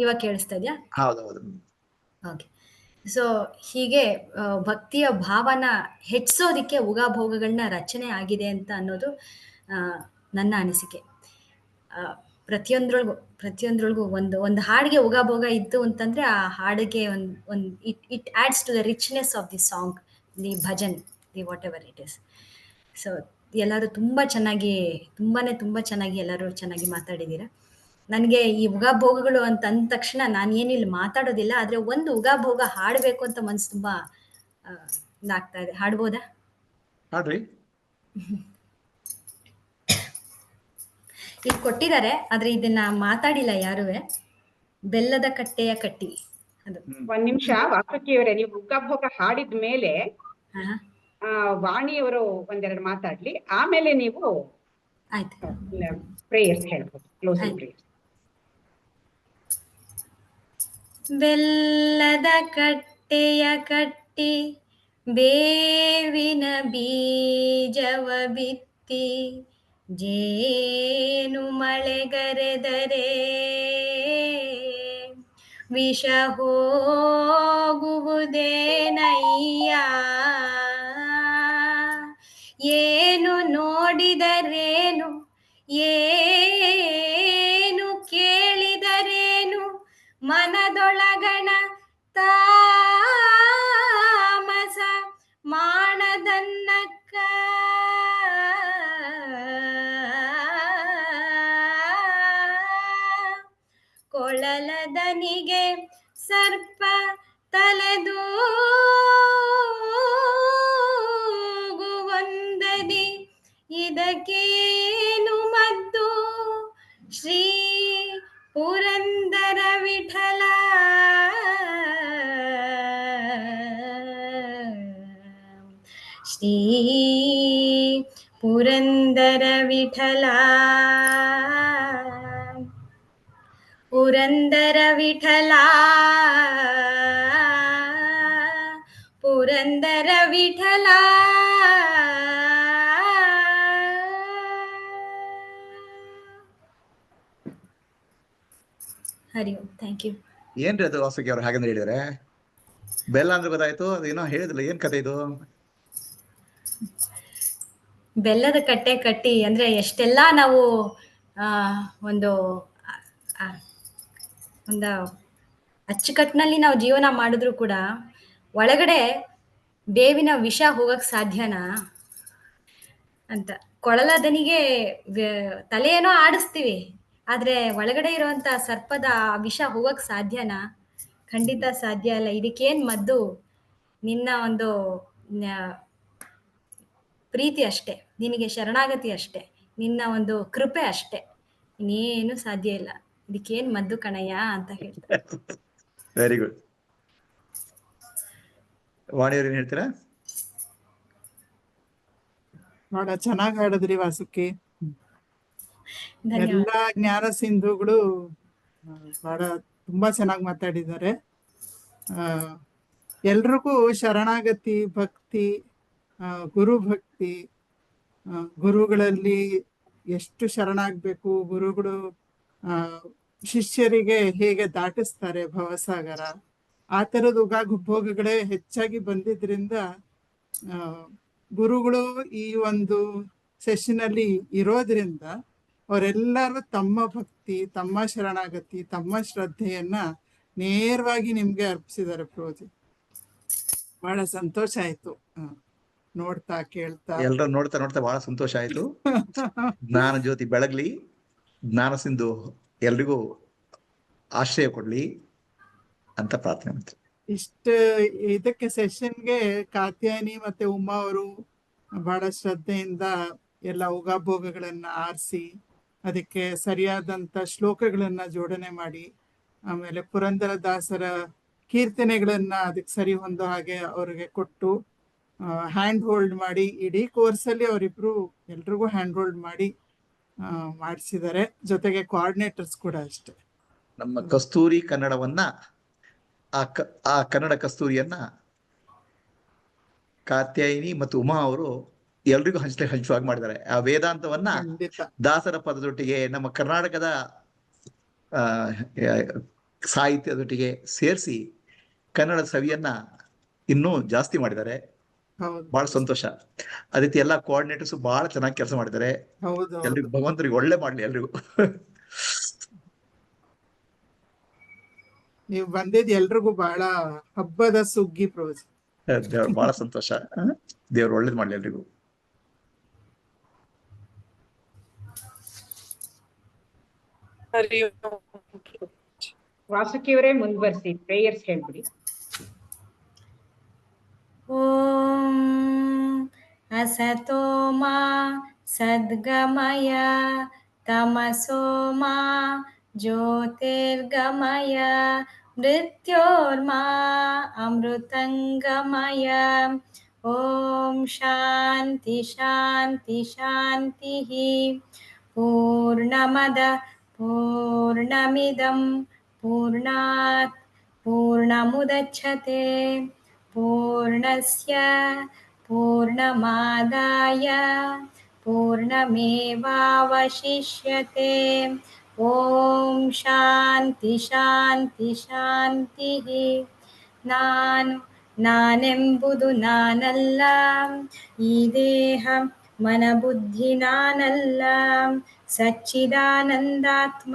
ಇವಾಗ ಕೇಳಿಸ್ತಾ ಇದೆಯಾ? ಹೌದೌದು. ಓಕೆ. ಸೊ ಹೀಗೆ ಭಕ್ತಿಯ ಭಾವನ ಹೆಚ್ಚಿಸೋದಿಕ್ಕೆ ಉಗಾಭೋಗಗಳನ್ನ ರಚನೆ ಆಗಿದೆ ಅಂತ ಅನ್ನೋದು ನನ್ನ ಅನಿಸಿಕೆ. ಪ್ರತಿಯೊಂದ್ರೊಳಗೂ ಒಂದು ಹಾಡಿಗೆ ಉಗಾಭೋಗ ಇತ್ತು ಅಂತಂದ್ರೆ ಆ ಹಾಡಿಗೆ it adds to the richness of the song, the bhajan, the whatever it is. So ಎಲ್ಲರೂ ತುಂಬಾ ಚೆನ್ನಾಗಿ ಎಲ್ಲರೂ ಚೆನ್ನಾಗಿ ಮಾತಾಡಿದ್ದೀರಾ. ನನಗೆ ಈ ಉಗಾಭೋಗಗಳು ಅಂತ ಅಂದ ತಕ್ಷಣ ನಾನು ಏನಿಲ್ಲ ಮಾತಾಡೋದಿಲ್ಲ, ಆದ್ರೆ ಒಂದು ಉಗಾಭೋಗ ಹಾಡಬೇಕು ಅಂತ ಮನ್ಸು ತುಂಬಾ ಇದಾಗ್ತಾ ಇದೆ. ಹಾಡ್ಬೋದಾ? ಹಾಡ್ರಿ. ಇಲ್ಲಿ ಕೊಟ್ಟಿದ್ದಾರೆ, ಆದ್ರೆ ಇದನ್ನ ಮಾತಾಡಿಲ್ಲ ಯಾರುವೆ. ಬೆಲ್ಲದ ಕಟ್ಟೆಯ ಕಟ್ಟಿ. ಅದು ಒಂದ್ ನಿಮಿಷ ವಾಸುಕಿಯವರೇ, ನೀವು ಉಗಾಭೋಗ ಹಾಡಿದ ಮೇಲೆ ವಾಣಿಯವರು ಒಂದೆರಡು ಮಾತಾಡ್ಲಿ, ಆಮೇಲೆ ನೀವು ಪ್ರೇಯರ್ಸ್ ಹೇಳ್ಬೋದು, ಕ್ಲೋಸಿಂಗ್ ಪ್ರೇಯರ್ಸ್. ಬೆಲ್ಲದ ಕಟ್ಟೆಯ ಕಟ್ಟಿ ಬೇವಿನ ಬೀಜವ ಬಿತ್ತಿ ಜೇನು ಮಳೆಗರೆದರೆ ವಿಷ ಹೋಗುವುದೇನಯ್ಯ, ಏನು ನೋಡಿದರೇನು ಏನು ಕೇಳಿದರೇನು ಮನದೊಳಗಣ ತಾಮಸ ಮಾಡದನ್ನಕ್ಕ, ಕೊಳಲದನಿಗೆ ಸರ್ಪ ತಲೆದೂಗುವಂದದಿ ಇದಕ್ಕೇನು ಮದ್ದು ಶ್ರೀ ಪುರಂದರ ವಿಠಲ. ಶ್ರೀ ಪುರಂದರ ವಿಠಲ, ಪುರಂದರ ವಿಠಲ, ಪುರಂದರ ವಿಠಲ. ಹರಿ ಓಂ. Thank you. ಏನ್ರಿ ಅದು ವಾಸುಕಿ ಅವ್ರು ಹಾಗಂದ್ರೆ ಹೇಳಿದ್ರೆ? ಬೆಲ್ಲ ಅಂದ್ರೆ ಗೊತ್ತಾಯ್ತು, ಅದೇನೋ ಹೇಳಿದ್ರಲ್ಲ, ಏನ್ ಕತೆ ಇದು? ಬೆಲ್ಲದ ಕಟ್ಟೆ ಕಟ್ಟಿ ಅಂದ್ರೆ ಎಷ್ಟೆಲ್ಲ ನಾವು ಒಂದು ಅಚ್ಚುಕಟ್ಟಿನಲ್ಲಿ ನಾವು ಜೀವನ ಮಾಡಿದ್ರು ಕೂಡ ಒಳಗಡೆ ಬೇವಿನ ವಿಷ ಹೋಗಕ್ ಸಾಧ್ಯನಾ ಅಂತ. ಕೊಳಲದನಿಗೆ ತಲೆಯೇನೋ ಆಡಿಸ್ತೀವಿ, ಆದ್ರೆ ಒಳಗಡೆ ಇರುವಂತ ಸರ್ಪದ ವಿಷ ಹೋಗಕ್ ಸಾಧ್ಯನಾ? ಖಂಡಿತ ಸಾಧ್ಯ ಇಲ್ಲ. ಇದಕ್ಕೇನ್ ಮದ್ದು? ನಿನ್ನ ಒಂದು ಪ್ರೀತಿ ಅಷ್ಟೇ, ನಿನಗೆ ಶರಣಾಗತಿ ಅಷ್ಟೇ, ನಿನ್ನ ಒಂದು ಕೃಪೆ ಅಷ್ಟೇ, ಇನ್ನೇನು ಸಾಧ್ಯ ಇಲ್ಲ. ಇದಕ್ಕೇನ್ ಮದ್ದು ಕಣಯ್ಯ ಅಂತ ಹೇಳ್ತಾರೆ. Very good. ವಾಣಿಯವ್ರು ಏನ್ ಹೇಳ್ತೀರಾ? ನೋಡ, ಚೆನ್ನಾಗ್ ಆಡಿದ್ರಿ ವಾಸುಕಿ. ಧನ್ಯವಾದ. ಎಲ್ಲಾ ಜ್ಞಾನ ಸಿಂಧುಗಳು ಬಹಳ ತುಂಬಾ ಚೆನ್ನಾಗಿ ಮಾತಾಡಿದ್ದಾರೆ. ಎಲ್ರಿಗೂ ಶರಣಾಗತಿ, ಭಕ್ತಿ, ಗುರು ಭಕ್ತಿ, ಗುರುಗಳಲ್ಲಿ ಎಷ್ಟು ಶರಣಾಗಬೇಕು, ಗುರುಗಳು ಶಿಷ್ಯರಿಗೆ ಹೇಗೆ ದಾಟಿಸ್ತಾರೆ ಭವಸಾಗರ, ಆ ಥರದ ಉಪಭೋಗಗಳೇ ಹೆಚ್ಚಾಗಿ ಬಂದಿದ್ರಿಂದ ಗುರುಗಳು ಈ ಒಂದು ಸೆಷನಲ್ಲಿ ಇರೋದ್ರಿಂದ ಅವರೆಲ್ಲರೂ ತಮ್ಮ ಭಕ್ತಿ, ತಮ್ಮ ಶರಣಾಗತಿ, ತಮ್ಮ ಶ್ರದ್ಧೆಯನ್ನ ನೇರವಾಗಿ ನಿಮ್ಗೆ ಅರ್ಪಿಸಿದ್ದಾರೆ ಪ್ರೋಜಿ. ಬಹಳ ಸಂತೋಷ ಆಯ್ತು ನೋಡ್ತಾ ಕೇಳ್ತಾ. ಎಲ್ಲರೂ ನೋಡ್ತಾ ನೋಡ್ತಾ ಬಹಳ ಸಂತೋಷ ಆಯ್ತು. ಜ್ಞಾನ ಜ್ಯೋತಿ ಬೆಳಗ್ಲಿ, ಜ್ಞಾನ ಸಿಂಧು ಎಲ್ರಿಗೂ ಆಶ್ರಯ ಕೊಡ್ಲಿ ಅಂತ ಪ್ರಾರ್ಥನೆ ಮಾಡ್ತೀನಿ. ಇದಕ್ಕೆ ಸೆಷನ್ಗೆ ಕಾತ್ಯಾಯನಿ ಮತ್ತೆ ಉಮಾ ಅವರು ಬಹಳ ಶ್ರದ್ಧೆಯಿಂದ ಎಲ್ಲ ಉಗಾಭೋಗಗಳನ್ನ ಆರಿಸಿ ಅದಕ್ಕೆ ಸರಿಯಾದಂತ ಶ್ಲೋಕಗಳನ್ನ ಜೋಡಣೆ ಮಾಡಿ, ಆಮೇಲೆ ಪುರಂದರದಾಸರ ಕೀರ್ತನೆಗಳನ್ನ ಅದಕ್ಕೆ ಸರಿ ಹೊಂದೋ ಹಾಗೆ ಅವ್ರಿಗೆ ಕೊಟ್ಟು ಹ್ಯಾಂಡ್ ಹೋಲ್ಡ್ ಮಾಡಿ, ಇಡೀ ಕೋರ್ಸಲ್ಲಿ ಅವರಿಬ್ರು ಎಲ್ರಿಗೂ ಹ್ಯಾಂಡ್ ಹೋಲ್ಡ್ ಮಾಡಿ ಮಾಡಿಸಿದ್ದಾರೆ. ಜೊತೆಗೆ ಕೋಆರ್ಡಿನೇಟರ್ಸ್ ಕೂಡ ಅಷ್ಟೇ. ನಮ್ಮ ಕಸ್ತೂರಿ ಕನ್ನಡವನ್ನ ಆ ಕನ್ನಡ ಕಸ್ತೂರಿಯನ್ನ ಕಾತ್ಯಾಯಿನಿ ಮತ್ತು ಉಮಾ ಅವರು ಎಲ್ರಿಗೂ ಹಂಚುವಾಗಿ ಮಾಡಿದ್ದಾರೆ. ಆ ವೇದಾಂತವನ್ನ ದಾಸರ ಪದದೊಟ್ಟಿಗೆ ನಮ್ಮ ಕರ್ನಾಟಕದ ಸಾಹಿತ್ಯದೊಟ್ಟಿಗೆ ಸೇರಿಸಿ ಕನ್ನಡ ಸವಿಯನ್ನ ಇನ್ನೂ ಜಾಸ್ತಿ ಮಾಡಿದ್ದಾರೆ. ಬಹಳ ಸಂತೋಷ. ಅದೇ ರೀತಿ ಎಲ್ಲ ಕೋಆರ್ಡಿನೇಟರ್ಸ್ ಬಹಳ ಚೆನ್ನಾಗಿ ಕೆಲಸ ಮಾಡಿದ್ದಾರೆ. ಎಲ್ರಿಗೂ ಭಗವಂತರಿಗೆ ಒಳ್ಳೆ ಮಾಡ್ಲಿ ಎಲ್ರಿಗೂ. ನೀವು ಬಂದಿದ್ದು ಎಲ್ರಿಗೂ ಬಹಳ ಹಬ್ಬದ ಸುಗ್ಗಿ ಪ್ರೋಜ್. ಬಹಳ ಸಂತೋಷ. ದೇವ್ರು ಒಳ್ಳೇದ್ ಮಾಡ್ಲಿ ಎಲ್ರಿಗೂ. ವಾಸುಕಿಯವರೇ ಮುಂದುವರಿಸಿ ಪ್ರೇಯರ್ಸ್ ಹೇಳ್ಬಿಡಿ. ಓಂ ಅಸತೋ ಮಾ ಸದ್ಗಮಯ ತಮಸೋ ಮಾ ಜ್ಯೋತಿರ್ಗಮಯ ಮೃತ್ಯೋರ್ಮಾ ಅಮೃತಂಗಮಯ. ಓಂ ಶಾಂತಿ ಶಾಂತಿ ಶಾಂತಿ. ಪೂರ್ಣಮದ ಪೂರ್ಣಮಿದಂ ಪೂರ್ಣಾತ್ ಪೂರ್ಣಮುದಚ್ಯತೆ ಪೂರ್ಣಸ್ಯ ಪೂರ್ಣಮಾದಾಯ ಪೂರ್ಣಮೇವಾವಶಿಷ್ಯತೆ. ಓಂ ಶಾಂತಿ ಶಾಂತಿ ಶಾಂತಿ. ನಾನೆಂಬುದು ನಾನಲ್ಲ, ಈ ದೇಹ ಮನ ಬುದ್ಧಿ ನಾನಲ್ಲ, ಸಚ್ಚಿದಾನಂದಾತ್ಮ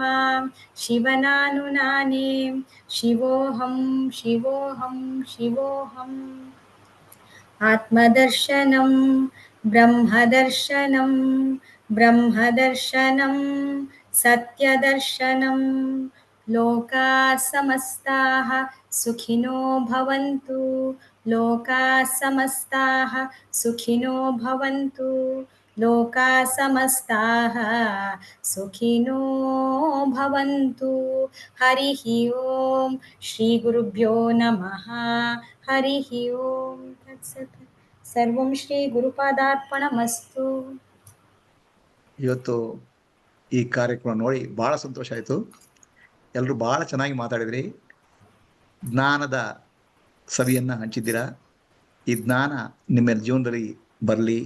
ಶಿವನಾನು ನಾನೇ. ಶಿವೋಹಂ ಶಿವೋಹಂ ಶಿವೋಹಂ. ಆತ್ಮದರ್ಶನಂ ಬ್ರಹ್ಮದರ್ಶನಂ ಬ್ರಹ್ಮದರ್ಶನಂ ಸತ್ಯದರ್ಶನಂ. ಲೋಕಾಃ ಸಮಸ್ತಾಃ ಸುಖಿನೋ ಭವಂತು, ಲೋಕಾಃ ಸಮಸ್ತಾಃ ಸುಖಿನೋ ಭವಂತು, ಲೋಕಾಃ ಸಮಸ್ತಾಃ ಸುಖಿನೋ ಭವಂತು. ಹರಿಃ ಓಂ ಶ್ರೀ ಗುರುಭ್ಯೋ ನಮಃ. ಹರಿಃ ಓಂ ತತ್ಸತ್. ಸರ್ವಂ ಶ್ರೀ ಗುರುಪಾದಾರ್ಪಣಮಸ್ತು. ಇವತ್ತು ಈ ಕಾರ್ಯಕ್ರಮ ನೋಡಿ ಬಹಳ ಸಂತೋಷ ಆಯಿತು. ಎಲ್ಲರೂ ಬಹಳ ಚೆನ್ನಾಗಿ ಮಾತಾಡಿದ್ರಿ. ಜ್ಞಾನದ ಸವಿಯನ್ನ ಹಂಚಿದ್ದೀರಾ. ಈ ಜ್ಞಾನ ನಿಮ್ಮ ಜೀವನದಲ್ಲಿ ಬರಲಿ,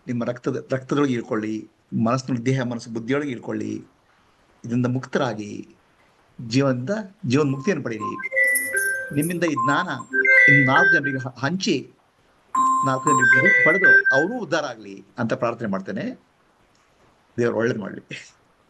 ನಿಮ್ಮ ರಕ್ತದೊಳಗೆ ಇಳ್ಕೊಳ್ಳಿ, ಮನಸ್ಸಿನ ದೇಹ ಮನಸ್ಸು ಬುದ್ಧಿಯೊಳಗೆ ಇಳ್ಕೊಳ್ಳಿ. ಇದರಿಂದ ಮುಕ್ತರಾಗಿ ಜೀವನ ಮುಕ್ತಿಯನ್ನು ಪಡೀರಿ. ನಿಮ್ಮಿಂದ ಈ ಜ್ಞಾನ ಇನ್ನು 4 ಜನರಿಗೆ ಹಂಚಿ 4 ಜನರಿಗೆ ಪಡೆದು ಅವರೂ ಉದ್ಧಾರ ಆಗಲಿ ಅಂತ ಪ್ರಾರ್ಥನೆ ಮಾಡ್ತೇನೆ. ದೇವರು ಒಳ್ಳೇದು ಮಾಡಲಿ.